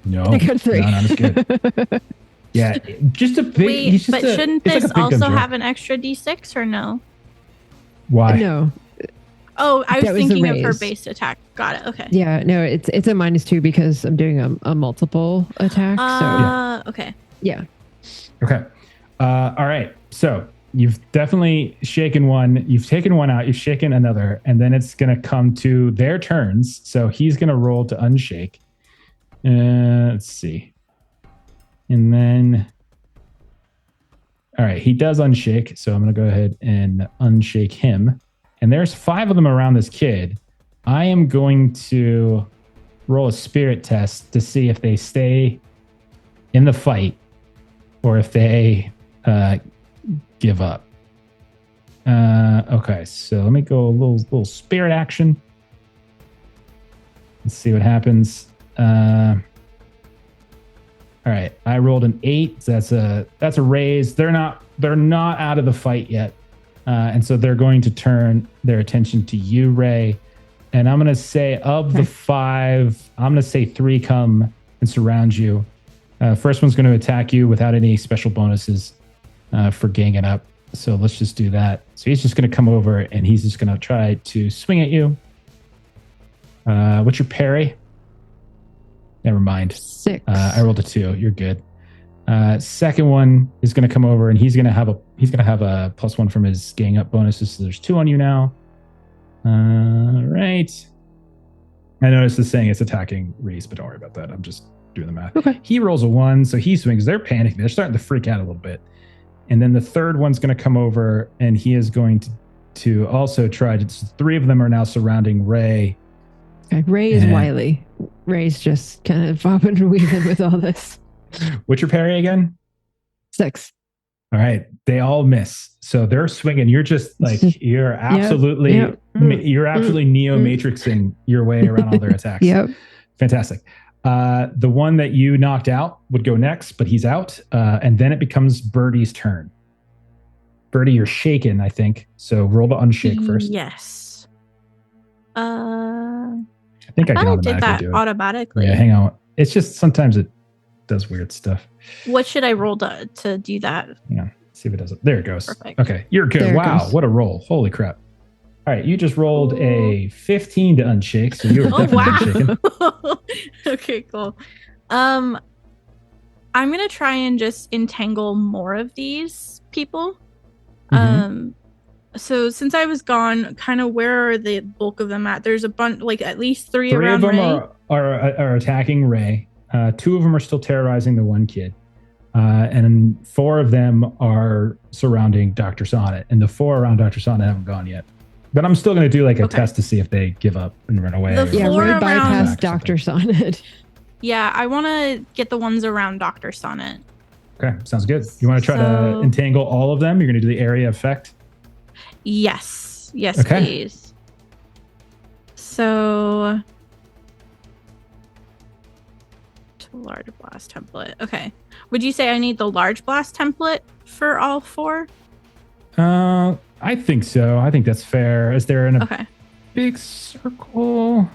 No, I got a 3. No, that's good. Yeah, just a big. Wait, but shouldn't this also have an extra D6 or no? Why? No. Oh, I was thinking of her base attack. Got it. Okay. Yeah, no, it's a -2 because I'm doing a multiple attack. Okay. Yeah. Okay. All right. So you've definitely shaken one. You've taken one out. You've shaken another, and then it's gonna come to their turns. So he's gonna roll to unshake. Let's see. And then, all right, he does unshake. So I'm going to go ahead and unshake him. And there's 5 of them around this kid. I am going to roll a spirit test to see if they stay in the fight or if they give up. Okay, so let me go a little spirit action. Let's see what happens. All right, I rolled an 8. So that's a raise. They're not out of the fight yet. And so they're going to turn their attention to you, Ray. And I'm going to say of the 5, I'm going to say 3 come and surround you. First one's going to attack you without any special bonuses for ganging up. So let's just do that. So he's just going to come over and he's just going to try to swing at you. What's your parry? Never mind. 6. I rolled a 2. You're good. Second one is going to come over and he's going to have a +1 from his gang up bonuses. So there's 2 on you now. Right. I noticed the saying it's attacking Reese, but don't worry about that. I'm just doing the math. Okay. He rolls a 1, so he swings. They're panicking. They're starting to freak out a little bit. And then the third one's going to come over and he is going to also try to. 3 of them are now surrounding Ray. Okay. Ray is wily. Ray's just kind of bobbing and weaving with all this. What's your parry again? 6. All right. They all miss. So they're swinging. You're just like, you're absolutely, you're absolutely neo-matrixing your way around all their attacks. Yep. Fantastic. The one that you knocked out would go next, but he's out. And then it becomes Birdie's turn. Birdie, you're shaken, I think. So roll the unshake first. Yes. I think I can thought I did automatically that do it. automatically. Yeah, hang on. It's just sometimes it does weird stuff. What should I roll to do that? Yeah. See if it does it. There it goes. Perfect. Okay. You're good. There it Wow. goes. What a roll. Holy crap. All right. You just rolled a 15 to unshake. So you were definitely unshaken. Okay, cool. I'm going to try and just entangle more of these people. So since I was gone, kind of where are the bulk of them at? There's a bunch, like at least 3 Three around of them Ray. are attacking Ray. 2 of them are still terrorizing the one kid. And 4 of them are surrounding Dr. Sonnet. And the 4 around Dr. Sonnet haven't gone yet. But I'm still going to do like a test to see if they give up and run away. The Yeah, Four Ray around- bypassed Dr. Sonnet. Yeah, I want to get the ones around Dr. Sonnet. Okay, sounds good. You want to try to entangle all of them? You're going to do the area effect? Yes. Yes, Okay. please. So, to large blast template. Okay. Would you say I need the large blast template for all 4? I think so. I think that's fair. Is there in a Okay. big circle? Let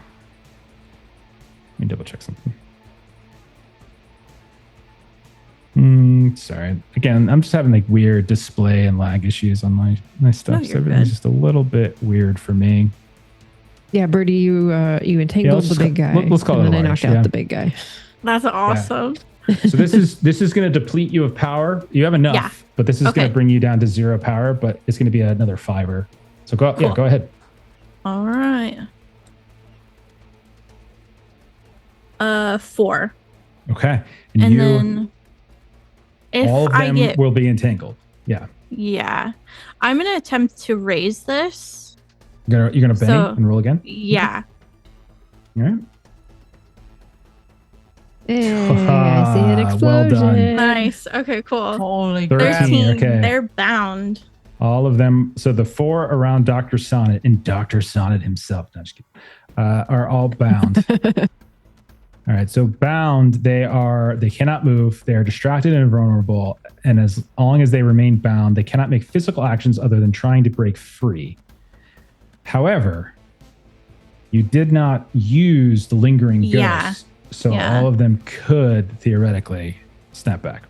me double check something. Sorry. Again, I'm just having like weird display and lag issues on my stuff. No, So you're everything's good. just a little bit weird for me. Yeah, Birdie, you entangled let's the big guy. let's call and it then I large, knocked out yeah. the big guy. That's awesome. So this is going to deplete you of power. You have enough, Yeah. but this is going Okay. to bring you down to 0 power. But it's going to be another 5-er. So go Cool. go ahead. All right. 4. Okay, And you then if all of I them get will be entangled. Yeah, yeah, I'm gonna attempt to raise this. you're gonna Benny So- and roll again. Yeah. All right. Hey, I see an Well explosion. done. Nice. Okay, cool. Holy 13. crap. Okay. They're bound. All of them. So the 4 around Dr. Sonnet and Dr. Sonnet himself, no, just kidding, are all bound. All right. So bound, they cannot move. They are distracted and vulnerable. And as long as they remain bound, they cannot make physical actions other than trying to break free. However, you did not use the lingering ghost. Yeah. So Yeah. all of them could theoretically snap back.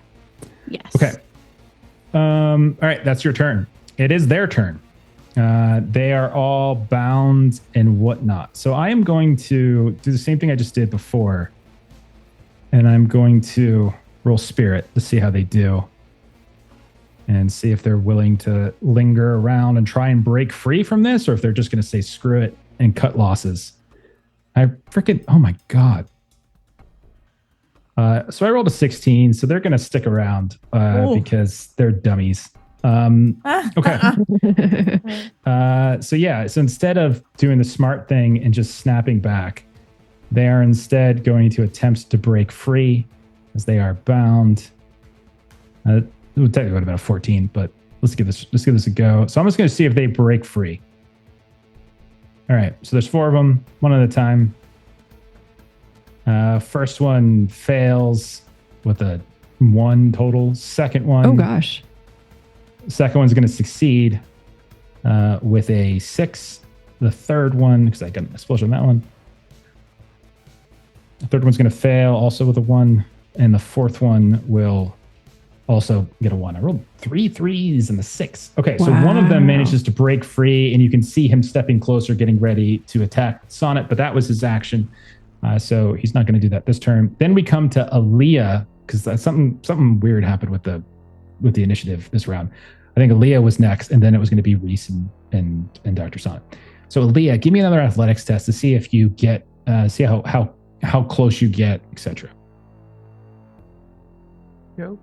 Yes. Okay. All right, that's your turn. It is their turn. They are all bound and whatnot. So I am going to do the same thing I just did before. And I'm going to roll spirit to see how they do. And see if they're willing to linger around and try and break free from this, or if they're just going to say screw it and cut losses. Oh my God. So I rolled a 16, so they're going to stick around because they're dummies. Okay. So instead of doing the smart thing and just snapping back, they are instead going to attempt to break free as they are bound. It would technically would have been a 14, but let's give this a go. So I'm just going to see if they break free. All right. So there's 4 of them, one at a time. First one fails with a 1 total. Second one. Oh gosh. Second one's going to succeed with a 6. The third one, because I got an explosion on that one. The third one's going to fail, also with a 1. And the fourth one will also get a 1. I rolled 3 3s and the 6. Okay, so one of them manages to break free, and you can see him stepping closer, getting ready to attack Sonnet, but that was his action. So he's not going to do that this turn. Then we come to Aaliyah, because something weird happened with the initiative this round. I think Aaliyah was next, and then it was going to be Reese and Dr. Sonnet. So Aaliyah, give me another athletics test to see if you get see how close you get, etc. Nope.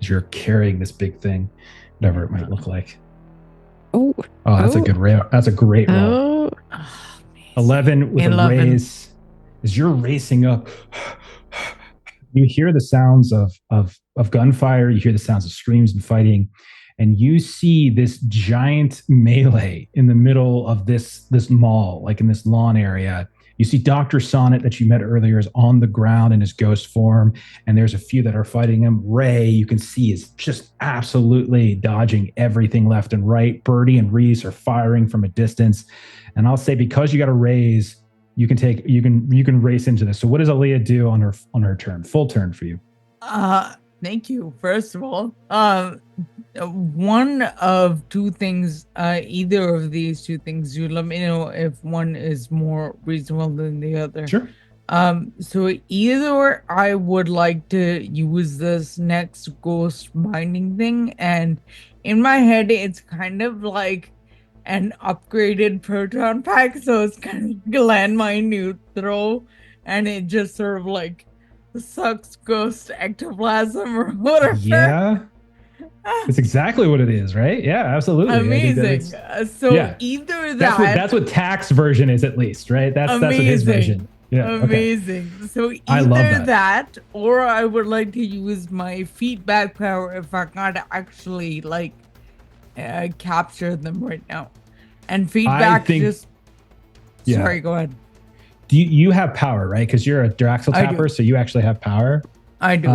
You're carrying this big thing, whatever it might look like. Oh, that's a good roll. That's a great roll. Oh, 11 with 11. A raise. As you're racing up, you hear the sounds of gunfire. You hear the sounds of screams and fighting, and you see this giant melee in the middle of this mall, like in this lawn area. You see Dr. Sonnet that you met earlier is on the ground in his ghost form, and there's a few that are fighting him. Ray, you can see, is just absolutely dodging everything left and right. Birdie and Reese are firing from a distance. And I'll say, because you got a raise, you can race into this. So what does Aaliyah do on her turn? Full turn for you. Thank you. First of all, one of two things, either of these two things, you let me know if one is more reasonable than the other. Sure. So either I would like to use this next ghost binding thing, and in my head, it's kind of like an upgraded proton pack. So it's kind of landmine you throw, and it just sort of like sucks ghost ectoplasm or whatever. Yeah. It's exactly what it is, right? Yeah, absolutely. Amazing. So yeah. Either that's what Tack's version is, at least, right? That's what his version. Yeah. Amazing. Okay. So either that, or I would like to use my feedback power if I can't actually like capture them right now. And feedback Sorry, go ahead. Do you have power, right? Because you're a Draxel tapper, so you actually have power. I do.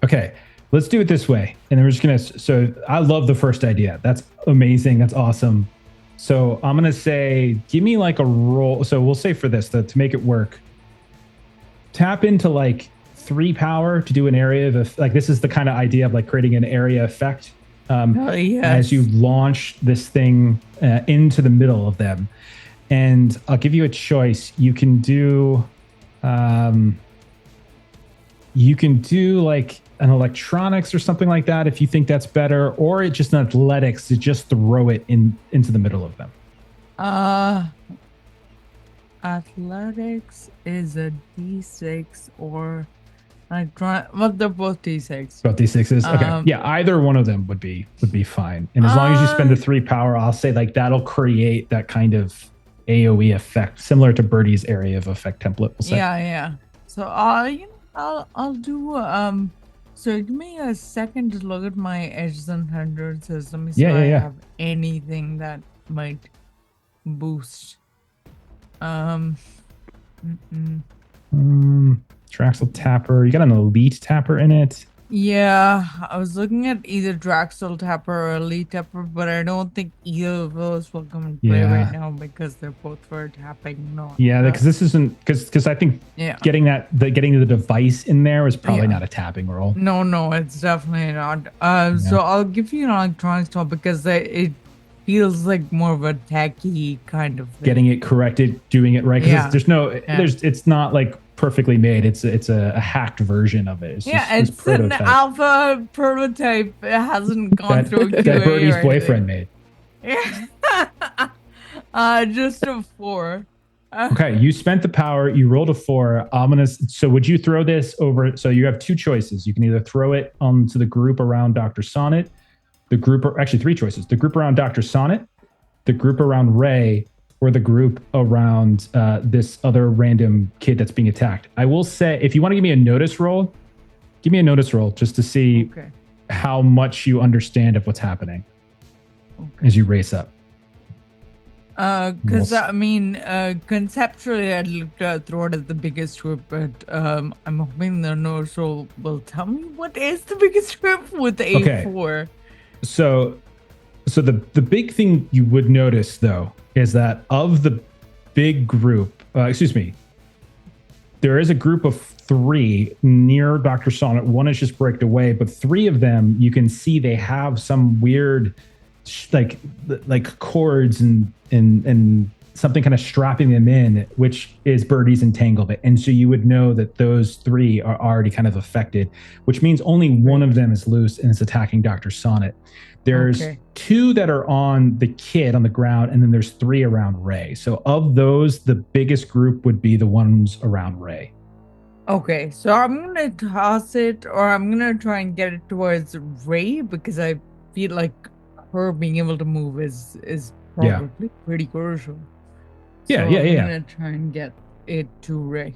Okay. Let's do it this way. And then we're just going to, so I love the first idea. That's amazing. That's awesome. So I'm going to say, give me like a roll. So we'll say for this, to make it work, tap into like 3 power to do an area of, like, this is the kind of idea of like creating an area effect. Yes. As you launch this thing into the middle of them. And I'll give you a choice. You can do like an electronics or something like that if you think that's better, or it's just an athletics to just throw it into the middle of them. Athletics is a D6 or well, they're both D6. Both D6s. Okay. Yeah, either one of them would be fine. And as long as you spend the 3 power, I'll say like that'll create that kind of AoE effect, similar to Birdie's area of effect template. We'll say. Yeah. So I'll do so give me a second to look at my edges and hindrances. Let me see if I have anything that might boost. Draxel Tapper. You got an Elite Tapper in it. Yeah, I was looking at either Draxel Tapper or Elite Tapper, but I don't think either of those will come in play right now because they're both for tapping. Because this isn't because I think getting the device in there is probably not a tapping roll. No, it's definitely not. So I'll give you an electronics talk because it feels like more of a tacky kind of thing. Getting it corrected, doing it right. Because it's not like perfectly made. It's a hacked version of it. It's an alpha prototype. It hasn't gone through QA. That Birdie's boyfriend made. Yeah. Just a 4. Okay, you spent the power. You rolled a 4. So would you throw this over? So you have 2 choices. You can either throw it onto the group around Dr. Sonnet, actually 3 choices: the group around Dr. Sonnet, the group around Ray, or the group around this other random kid that's being attacked. I will say, if you want to give me a notice roll, give me a notice roll just to see how much you understand of what's happening as you race up. Because conceptually, I'd look to throw it at the biggest group, but I'm hoping the notice roll will tell me what is the biggest group with the A4. So So the big thing you would notice, though, is that of the big group, there is a group of 3 near Dr. Sonnet. One is just breaked away, but 3 of them, you can see they have some weird, like cords and something kind of strapping them in, which is Birdie's entanglement. And so you would know that those 3 are already kind of affected, which means only one of them is loose and is attacking Dr. Sonnet. There's 2 that are on the kid on the ground, and then there's 3 around Ray. So of those, the biggest group would be the ones around Ray. Okay, so I'm gonna toss it, or I'm gonna try and get it towards Ray, because I feel like her being able to move is probably pretty crucial. So I'm gonna try and get it to Ray.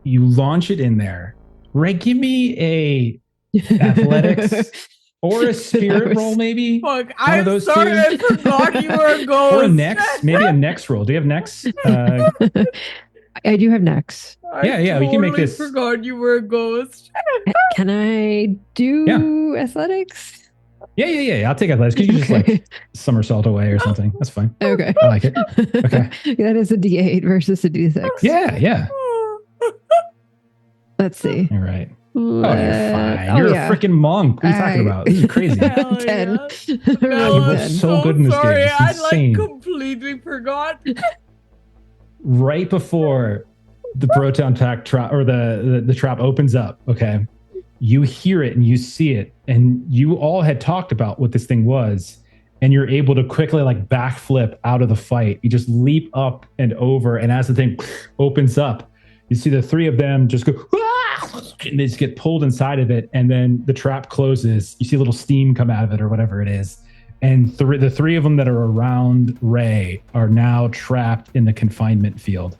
You launch it in there. Ray, give me a athletics or a spirit roll, maybe. Fuck, I'm sorry, I forgot you were a ghost. Or a next, maybe a next roll. Do you have next? I do have next. Yeah, we can make this. I forgot you were a ghost. Can I do athletics? Yeah. I'll take athletics. Can you just like somersault away or something? That's fine. Okay. I like it. Okay. That is a D8 versus a D6. Yeah. Let's see. All right. Oh, you're fine. You're a freaking monk. What are you talking about? This is crazy. 10. You roll so good in this game. It's insane. I completely forgot. Right before the proton pack trap or the trap opens up, okay, you hear it and you see it, and you all had talked about what this thing was, and you're able to quickly like backflip out of the fight. You just leap up and over, and as the thing opens up, you see the 3 of them just go, and they just get pulled inside of it, and then the trap closes. You see a little steam come out of it or whatever it is. And the 3 of them that are around Ray are now trapped in the confinement field.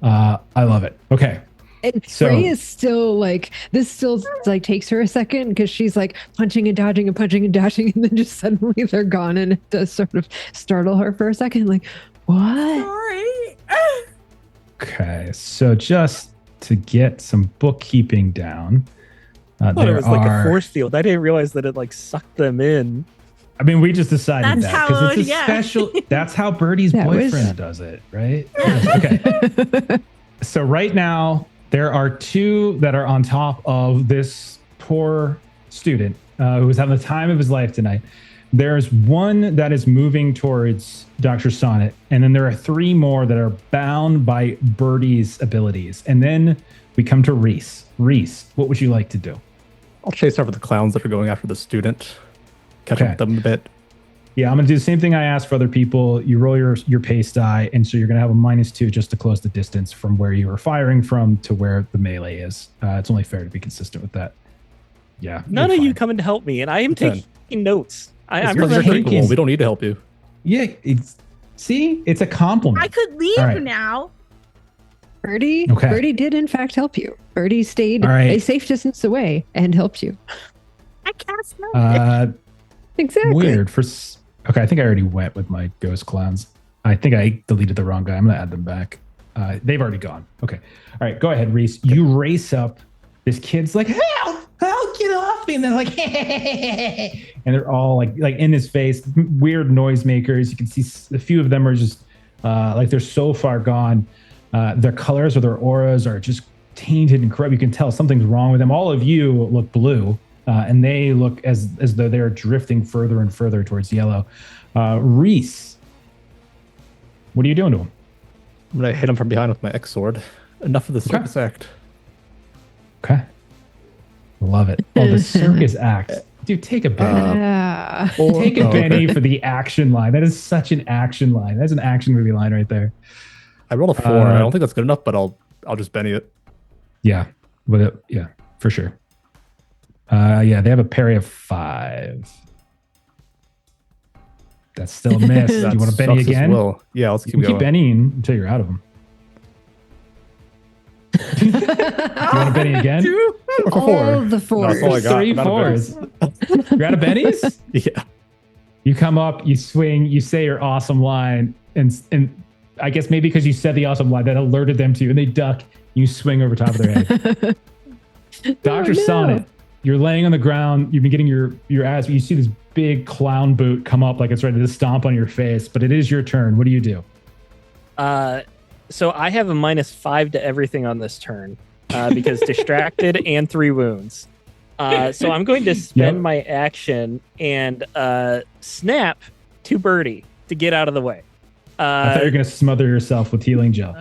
I love it. Okay. And Ray is still like, this still like takes her a second, because she's like punching and dodging, and then just suddenly they're gone, and it does sort of startle her for a second. Like, what? Sorry. Okay. So just to get some bookkeeping down, there was like a force field. I didn't realize that it like sucked them in. I mean, we just decided that's that because it's a special. That's how Birdie's boyfriend does it, right? Okay. So right now there are 2 that are on top of this poor student who was having the time of his life tonight. There's 1 that is moving towards Dr. Sonnet, and then there are 3 more that are bound by Birdie's abilities. And then we come to Reese. Reese, what would you like to do? I'll chase after the clowns that are going after the student. Catch up with them a bit. Yeah, I'm going to do the same thing I asked for other people. You roll your pace die, and so you're going to have a -2 just to close the distance from where you were firing from to where the melee is. It's only fair to be consistent with that. Yeah. None of you coming to help me, and I am taking notes. I'm pretty cool. We don't need to help you. Yeah, it's a compliment. I could leave now. Birdie did in fact help you. Birdie stayed a safe distance away and helped you. I cast magic. Exactly. Weird. Okay, I think I already went with my ghost clowns. I think I deleted the wrong guy. I'm going to add them back. They've already gone. Okay. All right, go ahead, Reese. You race up. This kid's like, help, get off me. And they're like, and they're all like in his face, weird noisemakers. You can see a few of them are just like they're so far gone. Their colors or their auras are just tainted and corrupt. You can tell something's wrong with them. All of you look blue. And they look as though they're drifting further and further towards yellow. Reese, what are you doing to him? I'm going to hit him from behind with my X sword. Enough of the circus act. Okay. Love it. Oh, the circus act. Dude, take a Benny. Take a Benny for the action line. That is such an action line. That's an action movie line right there. I rolled a 4. I don't think that's good enough, but I'll just Benny it. Yeah. Yeah, for sure. They have a parry of 5. That's still a miss. Do you want to Benny again? Yeah, let's keep going. Keep Bennying until you're out of them. Do you want to Benny again? All the 4s. That's all I got. 3 4s. You're out of Bennies? Yeah. You come up, you swing, you say your awesome line, and I guess maybe because you said the awesome line that alerted them to you, and they duck. You swing over top of their head. Dr. Sonnet, you're laying on the ground. You've been getting your ass. You see this big clown boot come up like it's ready to stomp on your face, but it is your turn. What do you do? So I have a -5 to everything on this turn because distracted and 3 wounds. So I'm going to spend my action and snap to Birdie to get out of the way. I thought you were going to smother yourself with healing gel.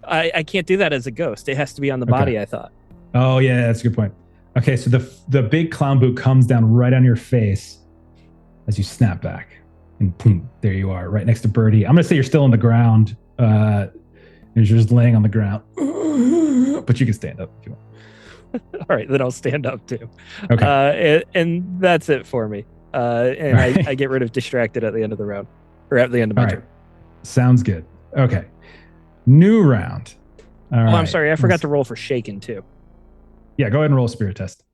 I can't do that as a ghost. It has to be on the body, I thought. Oh, yeah, that's a good point. Okay, so the big clown boot comes down right on your face as you snap back. And boom, there you are, right next to Birdie. I'm going to say you're still on the ground. You're just laying on the ground. But you can stand up if you want. All right, then I'll stand up too. Okay. And that's it for me. And right. I get rid of distracted at the end of the round. Or at the end of my turn. Sounds good. Okay. New round. All right. I'm sorry. I forgot to roll for shaken too. Yeah, go ahead and roll a spirit test.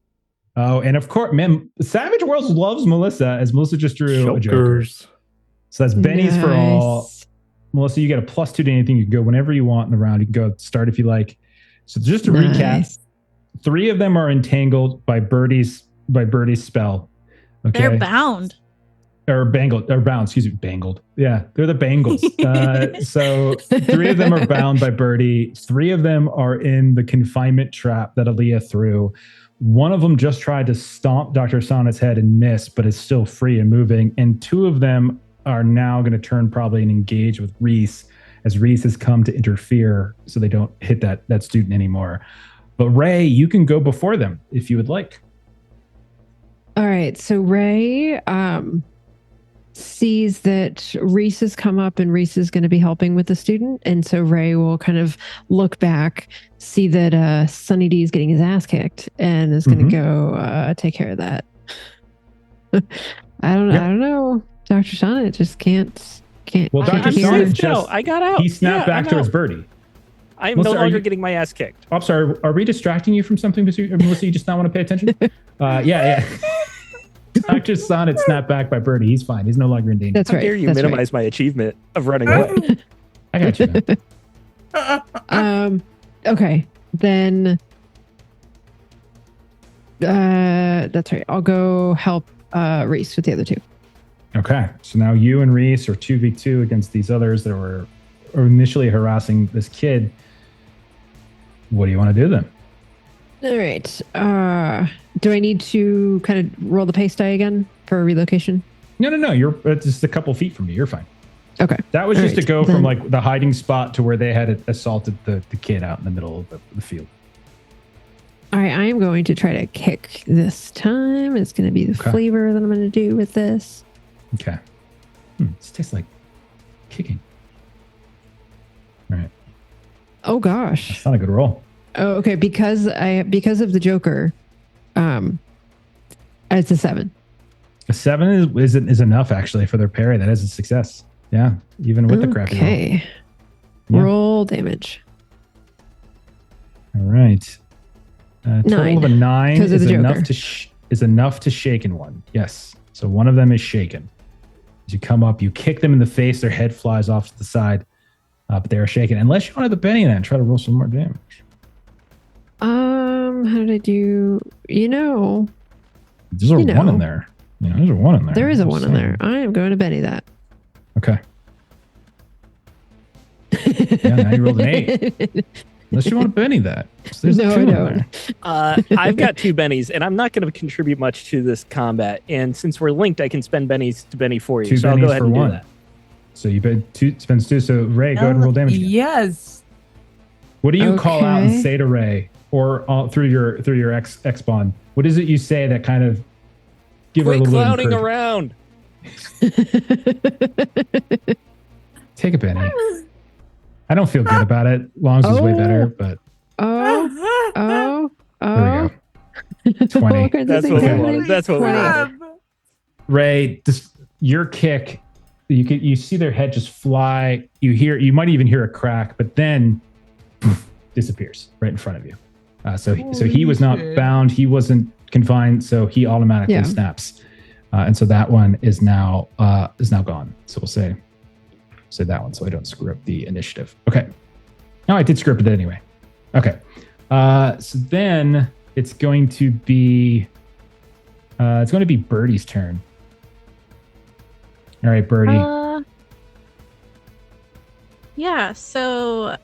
Oh, and of course, man, Savage Worlds loves Melissa, as Melissa just drew a Joker. So that's Benny's for all. Melissa, you get a +2 to anything. You can go whenever you want in the round. You can go start if you like. So just to recap, 3 of them are entangled by Birdie's spell. Okay. They're bound. Or bound, excuse me, bangled. Yeah, they're the Bangles. So 3 of them are bound by Birdie. 3 of them are in the confinement trap that Aaliyah threw. One of them just tried to stomp Dr. Sonnet's head and miss, but is still free and moving. And 2 of them are now going to turn probably and engage with Reese, as Reese has come to interfere so they don't hit that student anymore. But Ray, you can go before them if you would like. All right, so Ray sees that Reese has come up and Reese is going to be helping with the student. And so Ray will kind of look back, see that Sunny D is getting his ass kicked and is going to go take care of that. I don't know. Dr. Sonnet just can't. Well, Dr. Sonnet I got out. He snapped back towards Birdie. I'm no longer getting my ass kicked. I'm sorry. Are we distracting you from something, Melissa? You just not want to pay attention? Yeah. Dr. Sonnet snapped back by Birdie. He's fine. He's no longer in danger. That's right. How dare you minimize my achievement of running away? I got you, man. Okay. Then that's right. I'll go help Reese with the other 2. Okay. So now you and Reese are 2v2 against these others that were initially harassing this kid. What do you want to do then? All right. Do I need to kind of roll the pace die again for relocation? No. You're just a couple feet from you. You're fine. Okay. That was just to go from like the hiding spot to where they had assaulted the kid out in the middle of the field. All right. I am going to try to kick this time. It's going to be the flavor that I'm going to do with this. Okay. This tastes like kicking. All right. Oh gosh. That's not a good roll. Oh, okay. Because of the Joker, it's a 7. A 7 is enough actually for their parry. That is a success. Yeah, even with the crappy roll. Okay. Yeah. Roll damage. All right. Total of a 9 is enough to shaken one. Yes. So one of them is shaken. As you come up, you kick them in the face. Their head flies off to the side, but they are shaken. Unless you want to the Benny then try to roll some more damage. How did I do? There's a 1 in there. There's a 1 in there. There is a 1 in there. I am going to Benny that. Okay. Yeah, now you rolled an 8. Unless you want to Benny that. So there's no, 2 I in don't. there. I've got 2 bennies, and I'm not going to contribute much to this combat. And since we're linked, I can spend bennies to Benny for you. 2 so I'll bennies go ahead for and 1. do that. So you spends 2. So Ray, go ahead and roll damage again. Yes. What do you call out and say to Ray, or through your ex bond? What is it you say that kind of give her a Quit little clowning around? Take a Benny. I don't feel good about it. Longs is way better, but there we go. 20. That's what we wanted. That's what we wanted. Ray, your kick, you see their head just fly. You might even hear a crack, but then poof, disappears right in front of you. So he was not bound. He wasn't confined. So he automatically snaps. And so that one is now gone. So we'll say that one so I don't screw up the initiative. Okay. No, I did screw up it anyway. Okay. So then it's going to be Birdie's turn. All right, Birdie. Yeah, so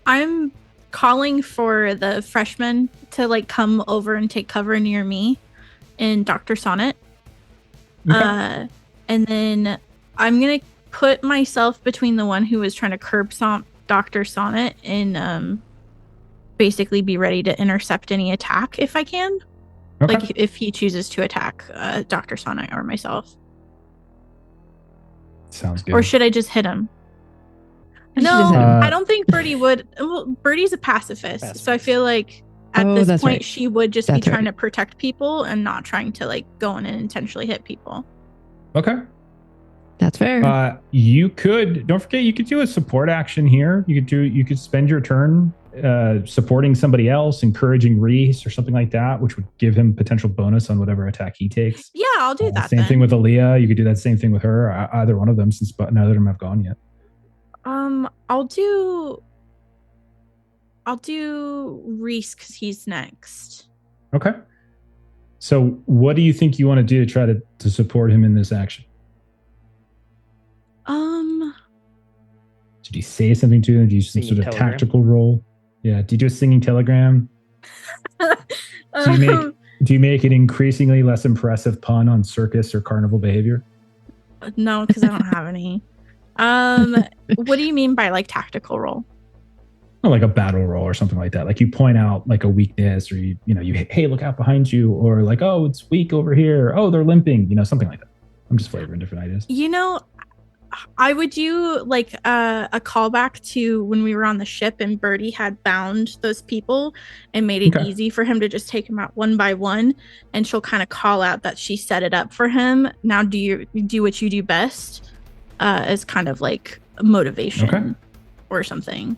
I'm calling for the freshmen to like come over and take cover near me in Dr. Sonnet. Okay. And then I'm going to put myself between the one who was trying to curb stomp Dr. Sonnet and basically be ready to intercept any attack if I can. Okay. Like if he chooses to attack Dr. Sonnet or myself. Sounds good. Or should I just hit him? No, I don't think Birdie would. Well, Birdie's a pacifist, so I feel like at this point right. she would just be That's trying right. to protect people and not trying to like go in and intentionally hit people. Okay. That's fair. You could, don't forget, you could do a support action here. You could spend your turn supporting somebody else, encouraging Reese or something like that, which would give him potential bonus on whatever attack he takes. Yeah, I'll do that. Same thing with Aaliyah. You could do that same thing with her, either one of them, since neither of them have gone yet. I'll do Reese because he's next. Okay. So what do you think you want to do to try to support him in this action? Did you say something to him? Do you some sort of telegram? tactical role? Yeah. Do you do a singing telegram? Do you make an increasingly less impressive pun on circus or carnival behavior? No, because I don't have any. What do you mean by like tactical role? Or like a battle roll or something like that. Like you point out like a weakness, or you hey, look out behind you, or like, oh, it's weak over here. Oh, they're limping. Something like that. I'm just flavoring different ideas. I would do like a callback to when we were on the ship and Birdie had bound those people and made it easy for him to just take them out one by one. And she'll kind of call out that she set it up for him. Now do what you do best as kind of like motivation or something.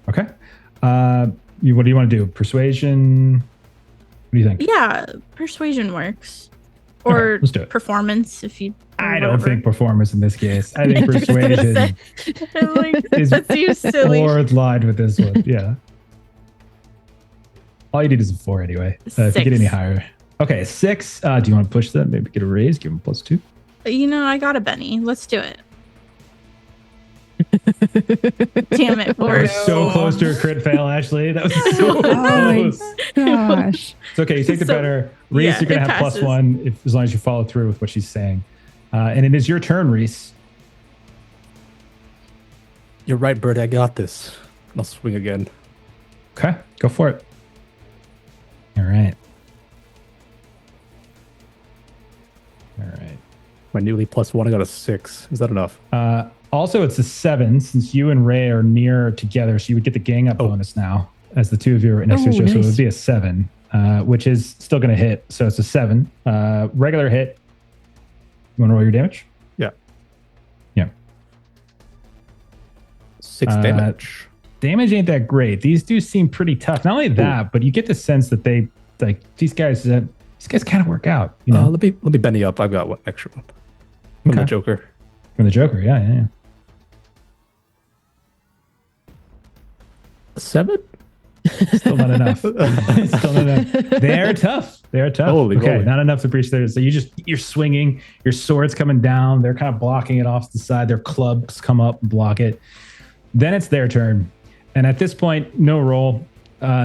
Okay. What do you want to do? Persuasion? What do you think? Yeah, persuasion works. Or let's do it. Performance if you... I don't think performance in this case. I think persuasion is that seems silly. fourth line with this one. Yeah. All you need is a 4 anyway. If you get any higher. Okay, 6. Do you want to push that? Maybe get a raise, give him +2. I got a Benny. Let's do it. Damn it, That was so close to a crit fail, Ashley. That was so close. Gosh. It's okay. You take the better. Reese, you're going to have passes. +1 as long as you follow through with what she's saying. And it is your turn, Reese. You're right, Bird. I got this. I'll swing again. Okay, go for it. All right. My newly +1, I got a 6. Is that enough? Also, it's a 7 since you and Ray are near together, so you would get the gang up bonus now as the two of you are next to each other. So it would be a 7, which is still going to hit. So it's a 7. Regular hit. You want to roll your damage? Yeah. Yeah. 6 damage. Damage ain't that great. These dudes seem pretty tough. Not only that, but you get the sense that they like these guys kind of work out. Let me Benny up. I've got one extra one from the Joker. From the Joker, yeah. 7? Still not enough. Still not enough. They're tough. Holy moly. Not enough to breach there. So you're swinging, your sword's coming down. They're kind of blocking it off to the side. Their clubs come up and block it. Then it's their turn. And at this point, no roll.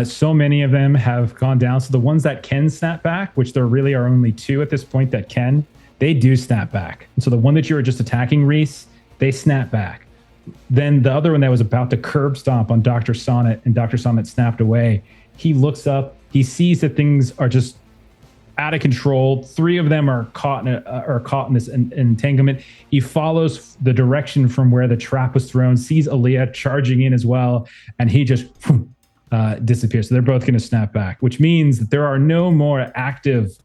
So many of them have gone down. So the ones that can snap back, which there really are only 2 at this point that can, they do snap back. And so the one that you were just attacking, Reese, they snap back. Then the other one that was about to curb stomp on Dr. Sonnet, and Dr. Sonnet snapped away. He looks up. He sees that things are just out of control. 3 of them are caught in this entanglement. He follows the direction from where the trap was thrown, sees Aaliyah charging in as well, and he just disappears. So they're both going to snap back, which means that there are no more active.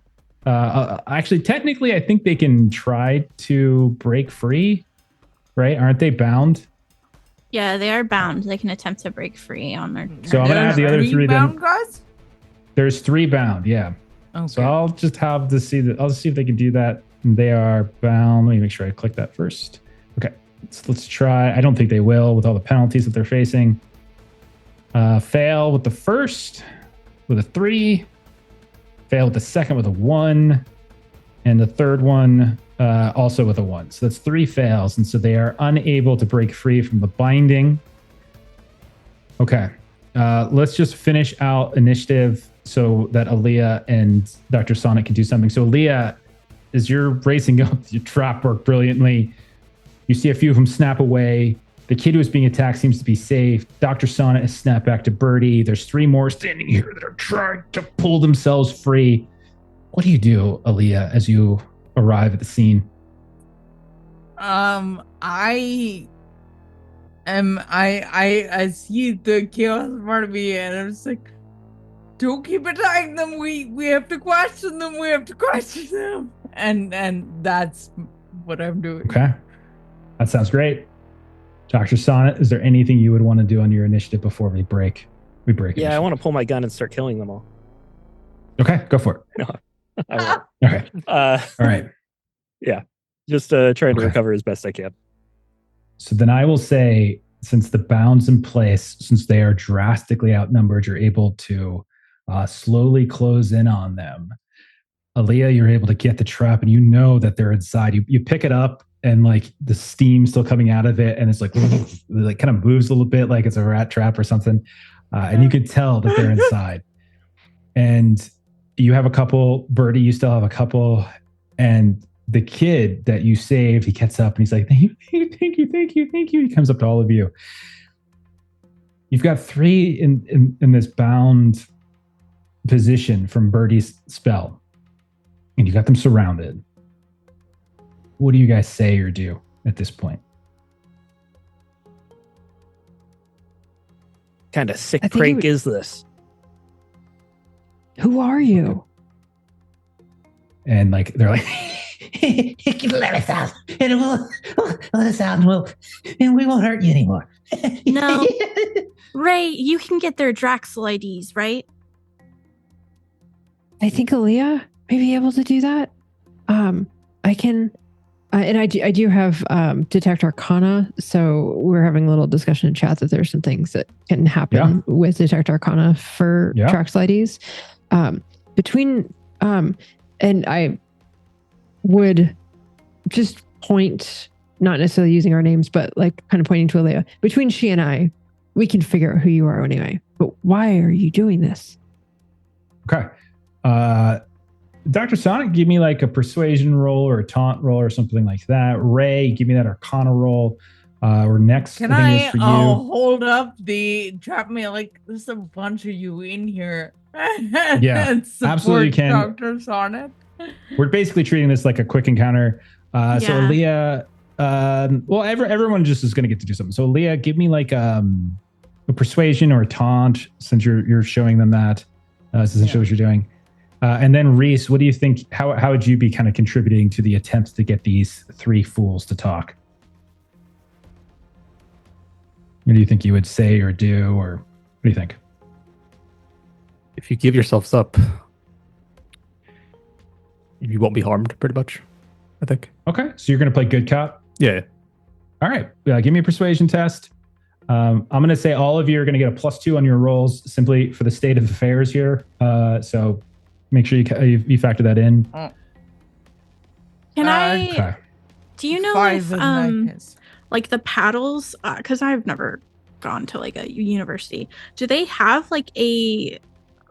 Actually, technically, I think they can try to break free, right? Aren't they bound? Yeah, they are bound. They can attempt to break free on their turn. So I'm going to have the other 3 bound then. guys? There's 3 bound, yeah. Okay. So I'll just have to see that. I'll just see if they can do that. They are bound. Let me make sure I click that first. Okay, let's try. I don't think they will with all the penalties that they're facing. Fail with the first with a 3. Fail with the second with a 1. And the third one also with a 1. So that's 3 fails. And so they are unable to break free from the binding. Okay. Let's just finish out initiative so that Aaliyah and Dr. Sonic can do something. So Aaliyah, as you're racing up, your trap worked brilliantly. You see a few of them snap away. The kid who was being attacked seems to be safe. Dr. Sonic has snapped back to Birdie. There's 3 more standing here that are trying to pull themselves free. What do you do, Aaliyah, as you arrive at the scene? I see the chaos part of me, and I'm just like, don't keep attacking them. We have to question them. We have to question them. And that's what I'm doing. Okay. That sounds great. Dr. Sonnet, is there anything you would want to do on your initiative before we break? Yeah, initiative? I want to pull my gun and start killing them all. Okay, go for it. No, I won't. Okay. All right. Yeah, just trying to Okay. recover as best I can. So then I will say, since the bound's in place, since they are drastically outnumbered, you're able to slowly close in on them. Aaliyah, you're able to get the trap, and you know that they're inside. You pick it up, and like the steam still coming out of it, and it's like kind of moves a little bit, like it's a rat trap or something. And you can tell that they're inside. And you have a couple, Birdie, you still have a couple, and the kid that you saved, he gets up and he's like, thank you. He comes up to all of you. You've got 3 in this bound position from Birdie's spell, and you got them surrounded. What do you guys say or do at this point? Kind of sick I think prank is this? Who are you? And like they're like, Let us out, and let us out, and we won't hurt you anymore. No. Ray, you can get their Draxel IDs, right? I think Aaliyah may be able to do that. I can, and I do have Detect Arcana, so we're having a little discussion in chat that there's some things that can happen with Detect Arcana for Draxel IDs. And I would just point, not necessarily using our names, but like kind of pointing to Aaliyah. Between she and I, we can figure out who you are anyway. But why are you doing this? okay. Dr. Sonic, give me like a persuasion roll or a taunt roll or something like that. Ray, give me that Arcana roll. Or next, Can I think I is for you. hold up the trap me like there's a bunch of you in here? Yeah, and absolutely can. Dr. Sonnet. We're basically treating this like a quick encounter. So Aaliyah, everyone just is going to get to do something. So Aaliyah, give me like a persuasion or a taunt, since you're showing them that. That's essentially what you're doing. And then Reese, what do you think? How would you be kind of contributing to the attempts to get these 3 fools to talk? What do you think you would say or do, or what do you think? If you give yourselves up, you won't be harmed, pretty much, I think. Okay, so you're going to play good cop? Yeah. All right, give me a persuasion test. I'm going to say all of you are going to get a +2 on your rolls, simply for the state of affairs here. So make sure you factor that in. Can I? Okay. Do you know 5 if in my case. like the paddles? Because I've never gone to like a university. Do they have like a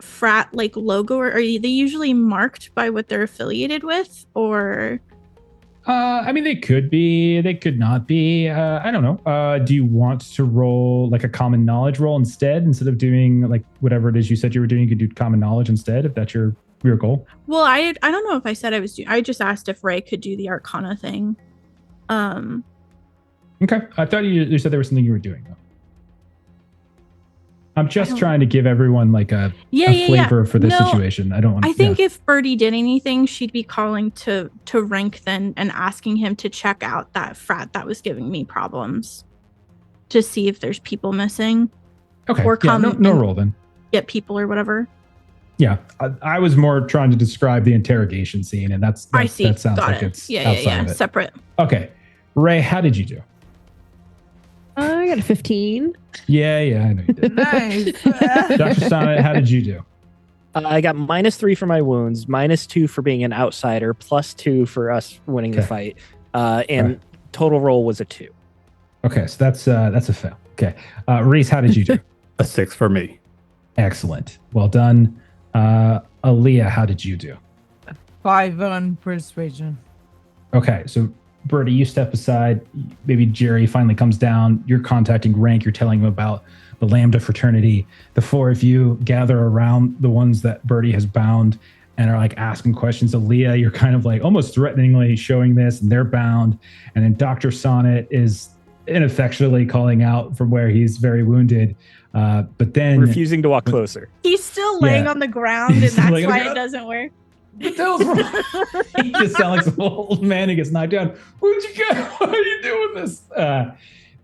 frat like logo, or are they usually marked by what they're affiliated with, or? I mean, they could be, they could not be. I don't know. Do you want to roll like a common knowledge roll instead of doing like whatever it is you said you were doing? You could do common knowledge instead if that's your goal. Well, I don't know if I said I was doing. I just asked if Ray could do the Arcana thing. Okay, I thought you said there was something you were doing though. I'm just trying to give everyone like a flavor for this situation. I don't want. I think if Birdie did anything, she'd be calling to Rank then and asking him to check out that frat that was giving me problems, to see if there's people missing. Okay. Or come no roll then. Get people or whatever. Yeah, I was more trying to describe the interrogation scene, and that's I see. That sounds Got like it. it's Yeah. of it. Separate. Okay, Ray, how did you do? I got a 15. Yeah, I know you did. Nice. Dr. Sonnet, how did you do? I got -3 for my wounds, -2 for being an outsider, +2 for us winning the fight, and total roll was a 2. Okay, so that's a fail. Okay, Reese, how did you do? A 6 for me. Excellent. Well done. Aaliyah, how did you do? 5 on persuasion. Okay, so Birdie, you step aside. Maybe Jerry finally comes down. You're contacting Rank. You're telling him about the Lambda fraternity. The 4 of you gather around the ones that Birdie has bound and are like asking questions. Aaliyah, you're kind of like almost threateningly showing this, and they're bound. And then Dr. Sonnet is ineffectually calling out from where he's very wounded. But then refusing to walk closer. He's still laying on the ground, and that's why it doesn't work. What the hell's wrong? He just sounds like some old man who gets knocked down. Where'd you go? What are you doing this?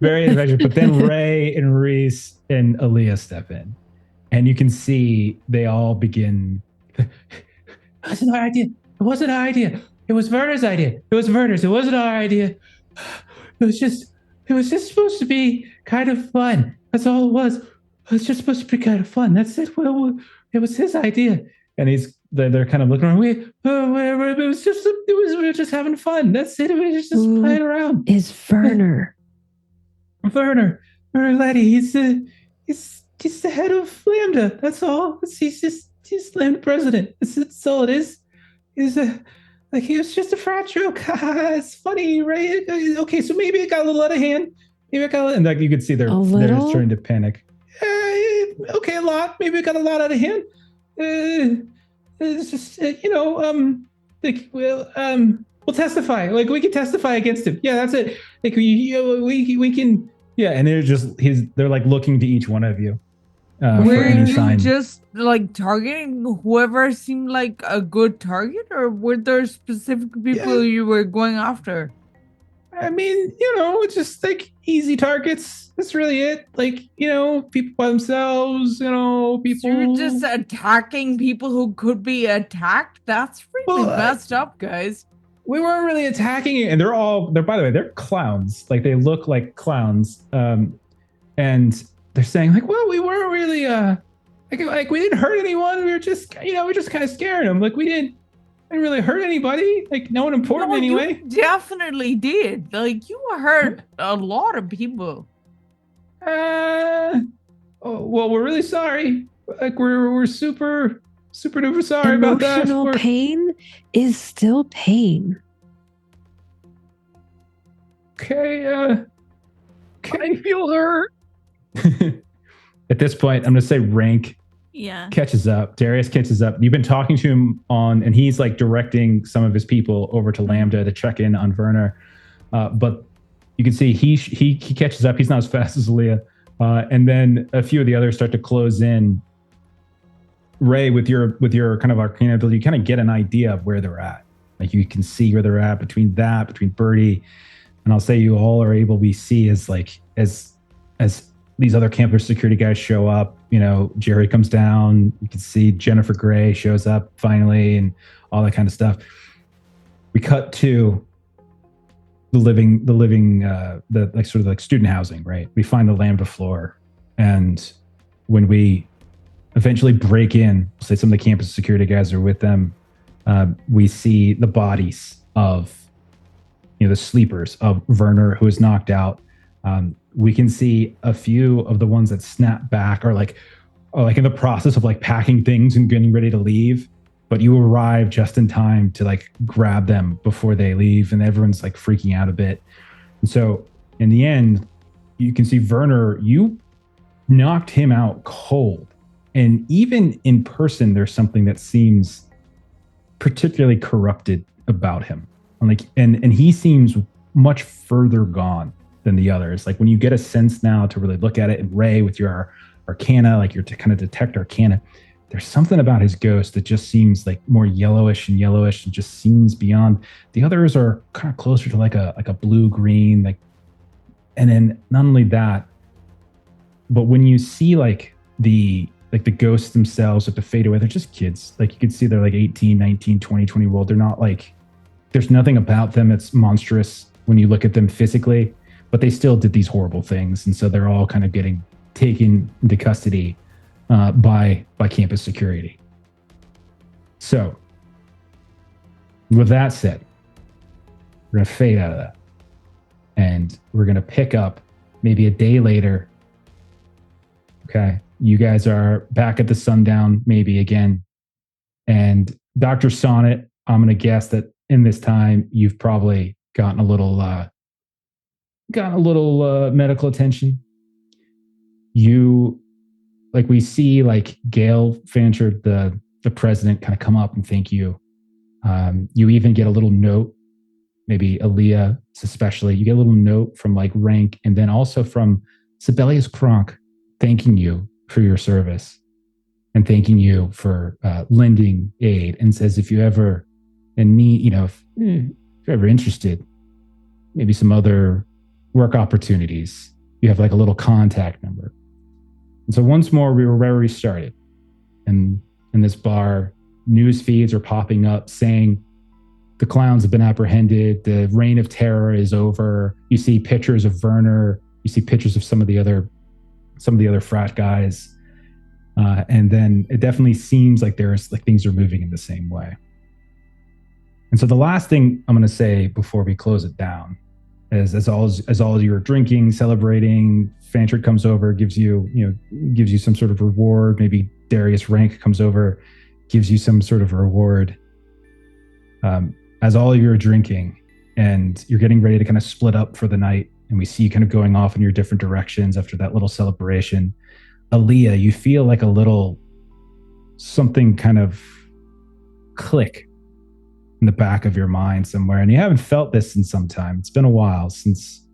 Very ineffective. But then Ray and Reese and Aaliyah step in. And you can see they all begin. It wasn't our idea. It wasn't our idea. It was Werner's idea. It was Werner's. It wasn't our idea. It was just supposed to be kind of fun. That's all it was. It was just supposed to be kind of fun. That's it. Well, it was his idea. And they're kind of looking around. We were just having fun. That's it. We were just playing around. Is Werner? Werner Letty. He's the head of Lambda. That's all. He's Lambda president. That's all it is. He was just a frat joke. It's funny, right? Okay, so maybe it got a little out of hand. And like you could see they're just starting to panic. Okay, a lot. Maybe it got a lot out of hand. It's just we'll testify. Like we can testify against him. Yeah, that's it. Like we can. Yeah, and they're like looking to each one of you. Were you just like targeting whoever seemed like a good target, or were there specific people you were going after? I mean, it's just like easy targets. That's really it. Like, people by themselves, people. So you're just attacking people who could be attacked? That's really messed up, guys. We weren't really attacking it. And by the way, they're clowns. Like, they look like clowns. And they're saying, like, well, we weren't really, like we didn't hurt anyone. We were just, we just kind of scaring them. Like, we didn't really hurt anybody. Like, no one important anyway. You definitely did. Like, you hurt a lot of people. Well, we're really sorry. Like, we're super duper sorry about that. Emotional pain is still pain. Okay, I feel hurt. At this point, I'm going to say Rank catches up. Darius catches up. You've been talking to him and he's like directing some of his people over to Lambda to check in on Werner. But you can see he catches up. He's not as fast as Aaliyah. And then a few of the others start to close in. Ray, with your kind of arcane ability, you kind of get an idea of where they're at. Like you can see where they're at between Birdie, and I'll say you all are able. We see as these other campus security guys show up. Jerry comes down. You can see Jennifer Gray shows up finally, and all that kind of stuff. We cut to the student housing. Right, we find the Lambda floor, and when we eventually break in, say some of the campus security guys are with them, we see the bodies of the sleepers of Werner, who is knocked out. We can see a few of the ones that snap back are like in the process of like packing things and getting ready to leave, but you arrive just in time to like grab them before they leave, and everyone's like freaking out a bit. And so in the end, you can see Werner, you knocked him out cold. And even in person, there's something that seems particularly corrupted about him. And he seems much further gone than the others. Like when you get a sense now to really look at it, and Ray with your arcana, like you're to kind of detect arcana, there's something about his ghost that just seems like more yellowish and just seems beyond. The others are kind of closer to like a blue-green, like, and then not only that, but when you see like the ghosts themselves with the fade away, they're just kids. Like you can see they're like 18, 19, 20 year old. They're not like, there's nothing about them that's monstrous when you look at them physically, but they still did these horrible things. And so they're all kind of getting taken into custody by campus security. So, with that said, we're going to fade out of that. And we're going to pick up maybe a day later. Okay. You guys are back at the sundown, maybe again. And Dr. Sonnet, I'm going to guess that in this time, you've probably gotten a little medical attention. You, like, we see like Gail Fancher, the president, kind of come up and thank you. You even get a little note, maybe Aaliyah especially. You get a little note from like Rank, and then also from Sibelius Kronk thanking you for your service and thanking you for lending aid, and says if you ever in need, if you're ever interested, maybe some other work opportunities, you have like a little contact number. And so once more, we were where we started. And in this bar, news feeds are popping up saying the clowns have been apprehended, the reign of terror is over. You see pictures of Werner, you see pictures of some of the other frat guys. And then it definitely seems like there's like things are moving in the same way. And so the last thing I'm going to say before we close it down is as all you're drinking, celebrating, Fancher comes over, gives you some sort of reward. Maybe Darius Rank comes over, gives you some sort of reward. As all of you are drinking and you're getting ready to kind of split up for the night, and we see you kind of going off in your different directions after that little celebration, Aaliyah, you feel like a little something kind of click in the back of your mind somewhere. And you haven't felt this in some time. It's been a while since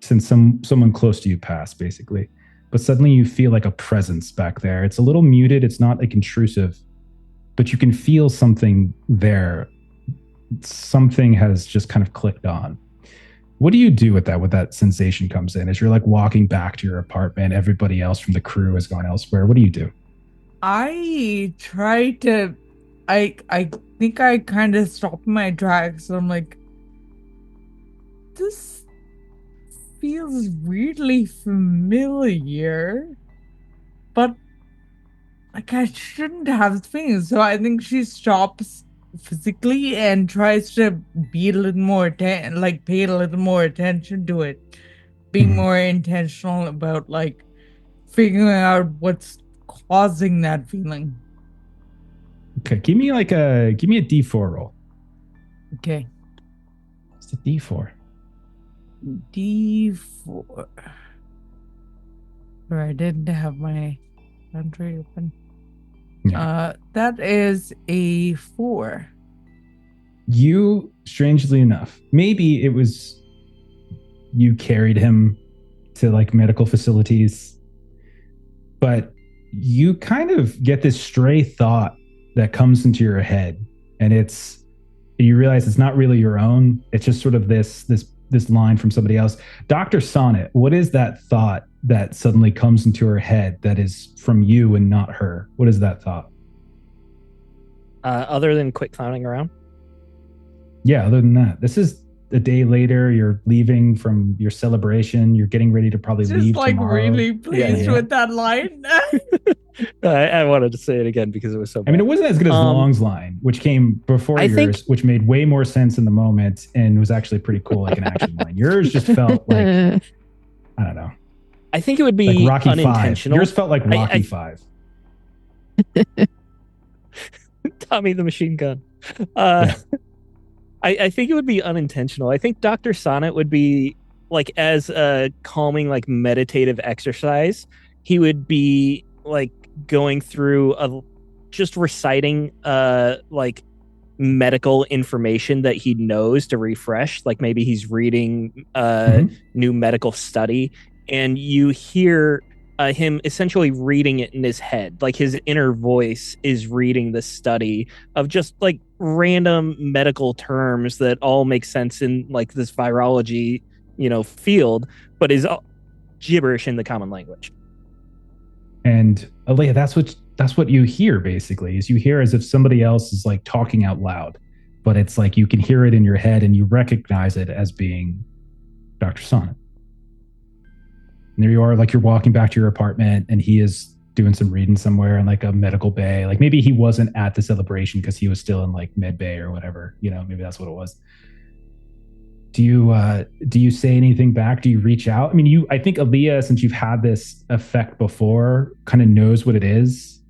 someone close to you passed, basically. But suddenly you feel like a presence back there. It's a little muted. It's not like intrusive, but you can feel something there. Something has just kind of clicked on. What do you do with that sensation comes in? As you're like walking back to your apartment, everybody else from the crew has gone elsewhere. What do you do? I try to, I think I kind of stopped my tracks. So I'm like, this feels weirdly familiar, but like I shouldn't have things. So I think she stops physically and tries to be a little more pay a little more attention to it, being more intentional about like figuring out what's causing that feeling. Okay, give me a D4 roll. Okay. It's a D4. D4. Or I didn't have my entry open. Yeah. That is a 4. You, strangely enough, maybe it was you carried him to like medical facilities, but you kind of get this stray thought that comes into your head, and you realize it's not really your own. It's just sort of this line from somebody else. Dr. Sonnet, what is that thought that suddenly comes into her head that is from you and not her? What is that thought? Other than quit clowning around? Yeah, other than that. This is a day later. You're leaving from your celebration. You're getting ready to probably leave like tomorrow. Really pleased with that line. I wanted to say it again because it was so bad. I mean, it wasn't as good as Long's line, which came before yours, which made way more sense in the moment and was actually pretty cool, like an action line. Yours just felt like, I don't know. I think it would be like Rocky unintentional. 5. Yours felt like Rocky 5. Tommy the Machine Gun. I think it would be unintentional. I think Dr. Sonnet would be like, as a calming, like meditative exercise, he would be like going through just reciting like medical information that he knows to refresh. Like maybe he's reading new medical study, and you hear him essentially reading it in his head. Like his inner voice is reading the study of just like random medical terms that all make sense in like this virology, field, but is gibberish in the common language. And Aaliyah, that's what you hear basically, is you hear as if somebody else is like talking out loud, but it's like you can hear it in your head and you recognize it as being Dr. Sonnet. And there you are, like you're walking back to your apartment, and he is doing some reading somewhere in like a medical bay. Like maybe he wasn't at the celebration because he was still in like med bay or whatever. Maybe that's what it was. Do you say anything back? Do you reach out? I mean, I think Aaliyah, since you've had this effect before, kind of knows what it is,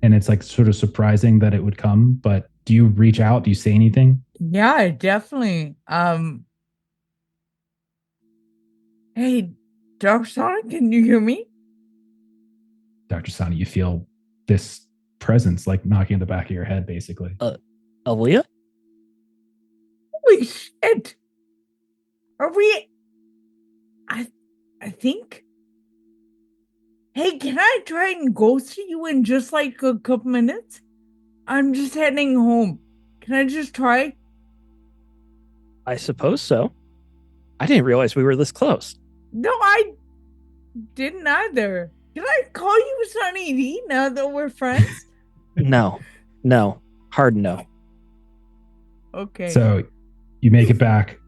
and it's like sort of surprising that it would come. But do you reach out? Do you say anything? Yeah, definitely. Hey, Dr. Sonic, can you hear me? Dr. Sonic, you feel this presence like knocking on the back of your head, basically. Aaliyah? Holy shit! Are we? I think. Hey, can I try and ghost you in just like a couple minutes? I'm just heading home. Can I just try? I suppose so. I didn't realize we were this close. No, I didn't either. Can I call you Sunny D now that we're friends? No. Hard no. Okay. So you make it back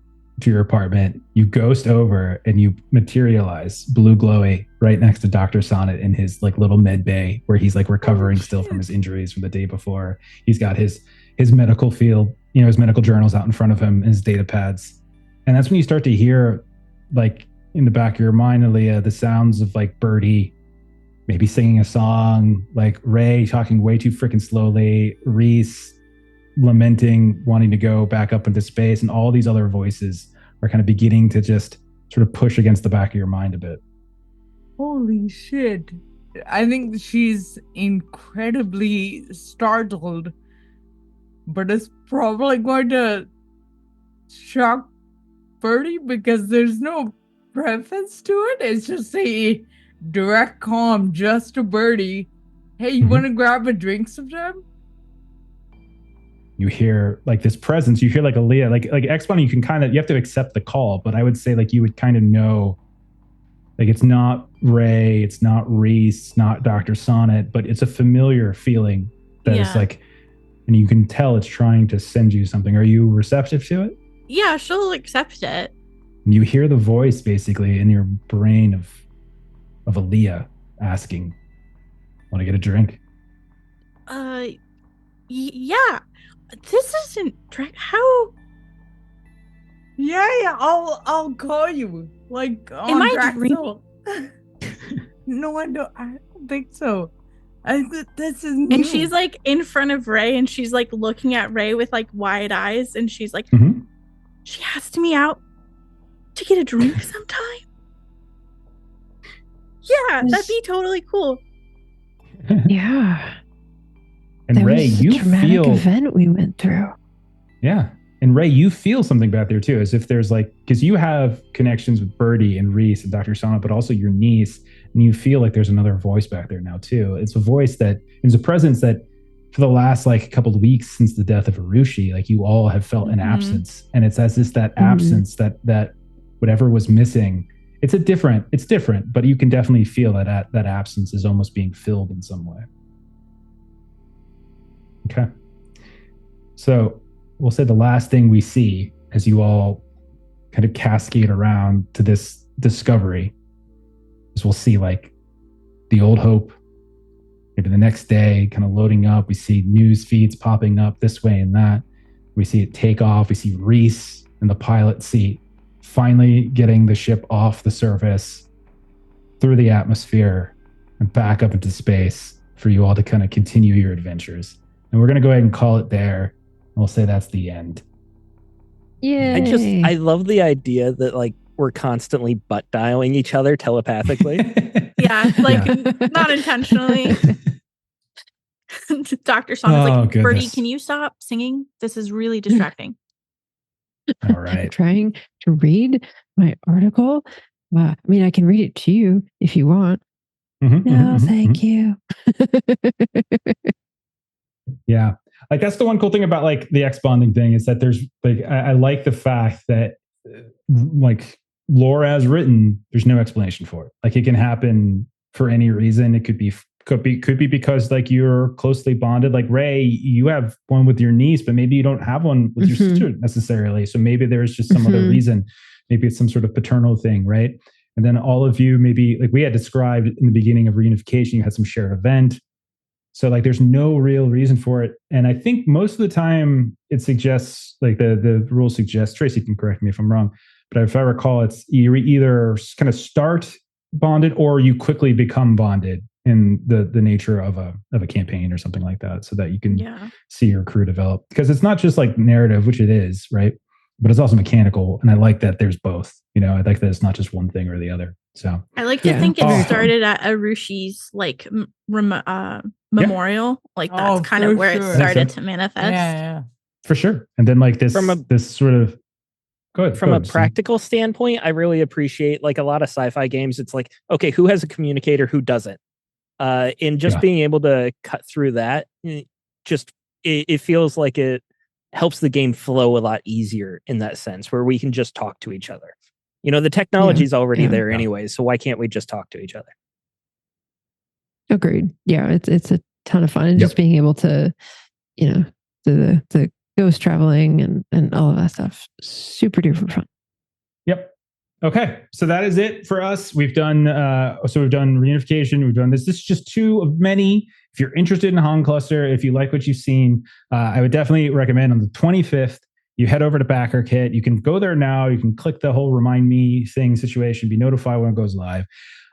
to your apartment, you ghost over, and you materialize blue glowy right next to Dr. Sonnet in his like little med bay where he's like recovering still from his injuries from the day before. He's got his medical field, his medical journals out in front of him, his data pads. And that's when you start to hear, like in the back of your mind, Aaliyah, the sounds of like Birdie maybe singing a song, like Ray talking way too freaking slowly, Reese lamenting, wanting to go back up into space, and all these other voices are kind of beginning to just sort of push against the back of your mind a bit. Holy shit. I think she's incredibly startled, but it's probably going to shock Birdie because there's no preface to it. It's just a direct calm just to Birdie. Hey, you want to grab a drink sometime? You hear like this presence. You hear like Aaliyah, like X-Bone, you have to accept the call, but I would say like you would kind of know, like it's not Ray, it's not Reese, not Dr. Sonnet, but it's a familiar feeling that is like, and you can tell it's trying to send you something. Are you receptive to it? Yeah, she'll accept it. And you hear the voice basically in your brain of Aaliyah asking, want to get a drink? Yeah. This isn't how. Yeah, I'll call you. Like Am on I Draxel. No, I don't think so. I think this is new. And she's like in front of Ray, and she's like looking at Ray with like wide eyes, and she's like, she asked me out to get a drink sometime. Yeah, that'd be totally cool. Yeah. And that Ray, was a you traumatic feel event we went through. Yeah. And Ray, you feel something back there too, as if there's like, because you have connections with Birdie and Reese and Dr. Sonnet, but also your niece, and you feel like there's another voice back there now too. It's a voice that is a presence that for the last like couple of weeks since the death of Arushi, like you all have felt an absence. And it's as if that absence, that whatever was missing, it's different, but you can definitely feel that that absence is almost being filled in some way. Okay. So we'll say the last thing we see as you all kind of cascade around to this discovery is we'll see like the old Hope, maybe the next day kind of loading up. We see news feeds popping up this way and that. We see it take off. We see Reese in the pilot seat, finally getting the ship off the surface, through the atmosphere, and back up into space for you all to kind of continue your adventures. And we're going to go ahead and call it there. And we'll say that's the end. Yeah. I love the idea that like we're constantly butt dialing each other telepathically. Not intentionally. Dr. Son's like, goodness. Birdie, can you stop singing? This is really distracting. All right. I'm trying to read my article. I mean, I can read it to you if you want. No, thank you. Yeah. Like that's the one cool thing about like the X-bonding thing is that there's like, I like the fact that like lore as written, there's no explanation for it. Like it can happen for any reason. It could be because like you're closely bonded. Like Ray, you have one with your niece, but maybe you don't have one with your sister necessarily. So maybe there's just some other reason. Maybe it's some sort of paternal thing, right? And then all of you, maybe like we had described in the beginning of reunification, you had some shared event. So like there's no real reason for it. And I think most of the time it suggests, like the rule suggests, Tracy can correct me if I'm wrong, but if I recall, it's you either kind of start bonded or you quickly become bonded in the nature of a campaign or something like that, so that you can see your crew develop. Because it's not just like narrative, which it is, right? But it's also mechanical. And I like that there's both. You know, I like that it's not just one thing or the other. So I like to think it started at Arushi's like memorial. Like that's kind of where it started to manifest. Yeah. For sure. And then like this sort of From a practical standpoint, I really appreciate like a lot of sci-fi games. It's like, okay, who has a communicator, who doesn't? And just being able to cut through that, it feels like it helps the game flow a lot easier in that sense, where we can just talk to each other. You know, the technology is already there anyway, so why can't we just talk to each other? Agreed. Yeah, it's a ton of fun, and just being able to, you know, do the ghost traveling and all of that stuff. Super duper fun. Yep. Okay, so that is it for us. We've done reunification. We've done this. This is just two of many. If you're interested in Han Cluster, if you like what you've seen, I would definitely recommend on the 25th, you head over to Backer Kit. You can go there now. You can click the whole remind me thing situation, be notified when it goes live.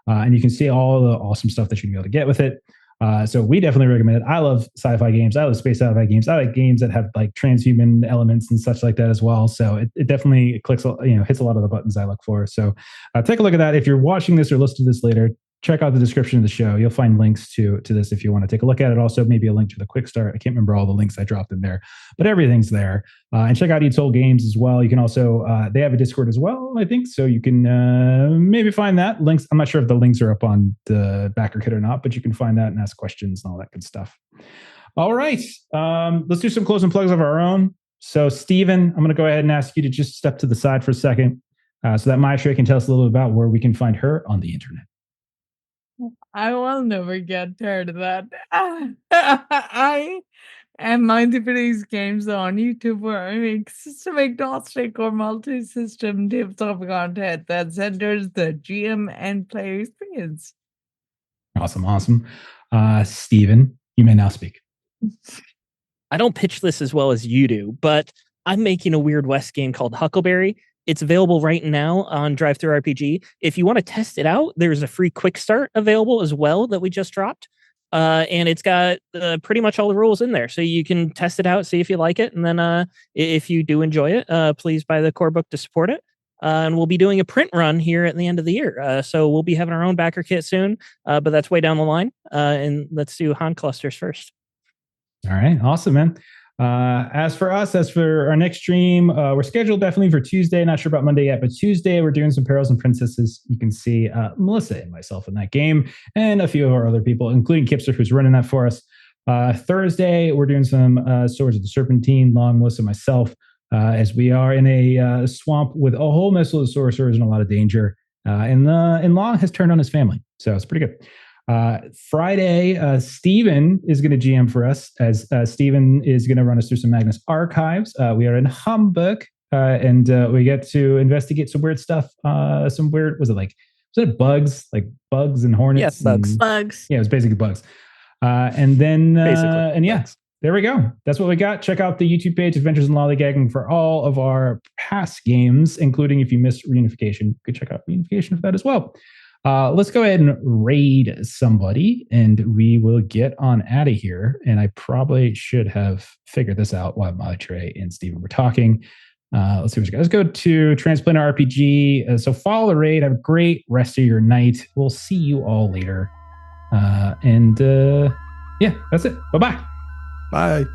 And you can see all the awesome stuff that you're going to be able to get with it. So we definitely recommend it. I love sci-fi games. I love space sci-fi games. I like games that have like transhuman elements and such like that as well. So it definitely hits a lot of the buttons I look for. So take a look at that. If you're watching this or listening to this later, check out the description of the show. You'll find links to this if you want to take a look at it. Also, maybe a link to the quick start. I can't remember all the links I dropped in there, but everything's there. And check out E02 Games as well. You can also, they have a Discord as well, I think. So you can maybe find that. Links, I'm not sure if the links are up on the Backer Kit or not, but you can find that and ask questions and all that good stuff. All right. Let's do some closing plugs of our own. So Steven, I'm going to go ahead and ask you to just step to the side for a second so that Maestro can tell us a little bit about where we can find her on the internet. I will never get tired of that. I am multi-phase games on YouTube where I make system agnostic or multi-system tips of content that centers the GM and player experience. Awesome. Steven, you may now speak. I don't pitch this as well as you do, but I'm making a Weird West game called Huckleberry. It's available right now on Drive-Thru-RPG. If you want to test it out, there's a free quick start available as well that we just dropped. And it's got pretty much all the rules in there. So you can test it out, see if you like it. And then if you do enjoy it, please buy the core book to support it. And we'll be doing a print run here at the end of the year. So we'll be having our own Backer Kit soon, but that's way down the line. And let's do Han Clusters first. All right. Awesome, man. As for our next stream, we're scheduled definitely for Tuesday. Not sure about Monday yet, but Tuesday we're doing some Perils and Princesses. You can see Melissa and myself in that game, and a few of our other people, including Kipster, who's running that for us. Thursday we're doing some Swords of the Serpentine, Long, Melissa, myself, as we are in a swamp with a whole mess of sorcerers and a lot of danger. And Long has turned on his family, so it's pretty good. Friday, Steven is going to GM for us, as Steven is going to run us through some Magnus archives. We are in Hamburg, and we get to investigate some weird stuff. Was it bugs? Like bugs and hornets? Yes, bugs. Bugs. Yeah, it was basically bugs. And then, bugs. There we go. That's what we got. Check out the YouTube page, Adventures in Lollygagging, for all of our past games, including if you missed Reunification. You could check out Reunification for that as well. Let's go ahead and raid somebody, and we will get on out of here. And I probably should have figured this out while Matre and Steven were talking. Let's see what you guys. Let's go to Transplanter RPG. So follow the raid. Have a great rest of your night. We'll see you all later. Yeah, that's it. Bye-bye. Bye.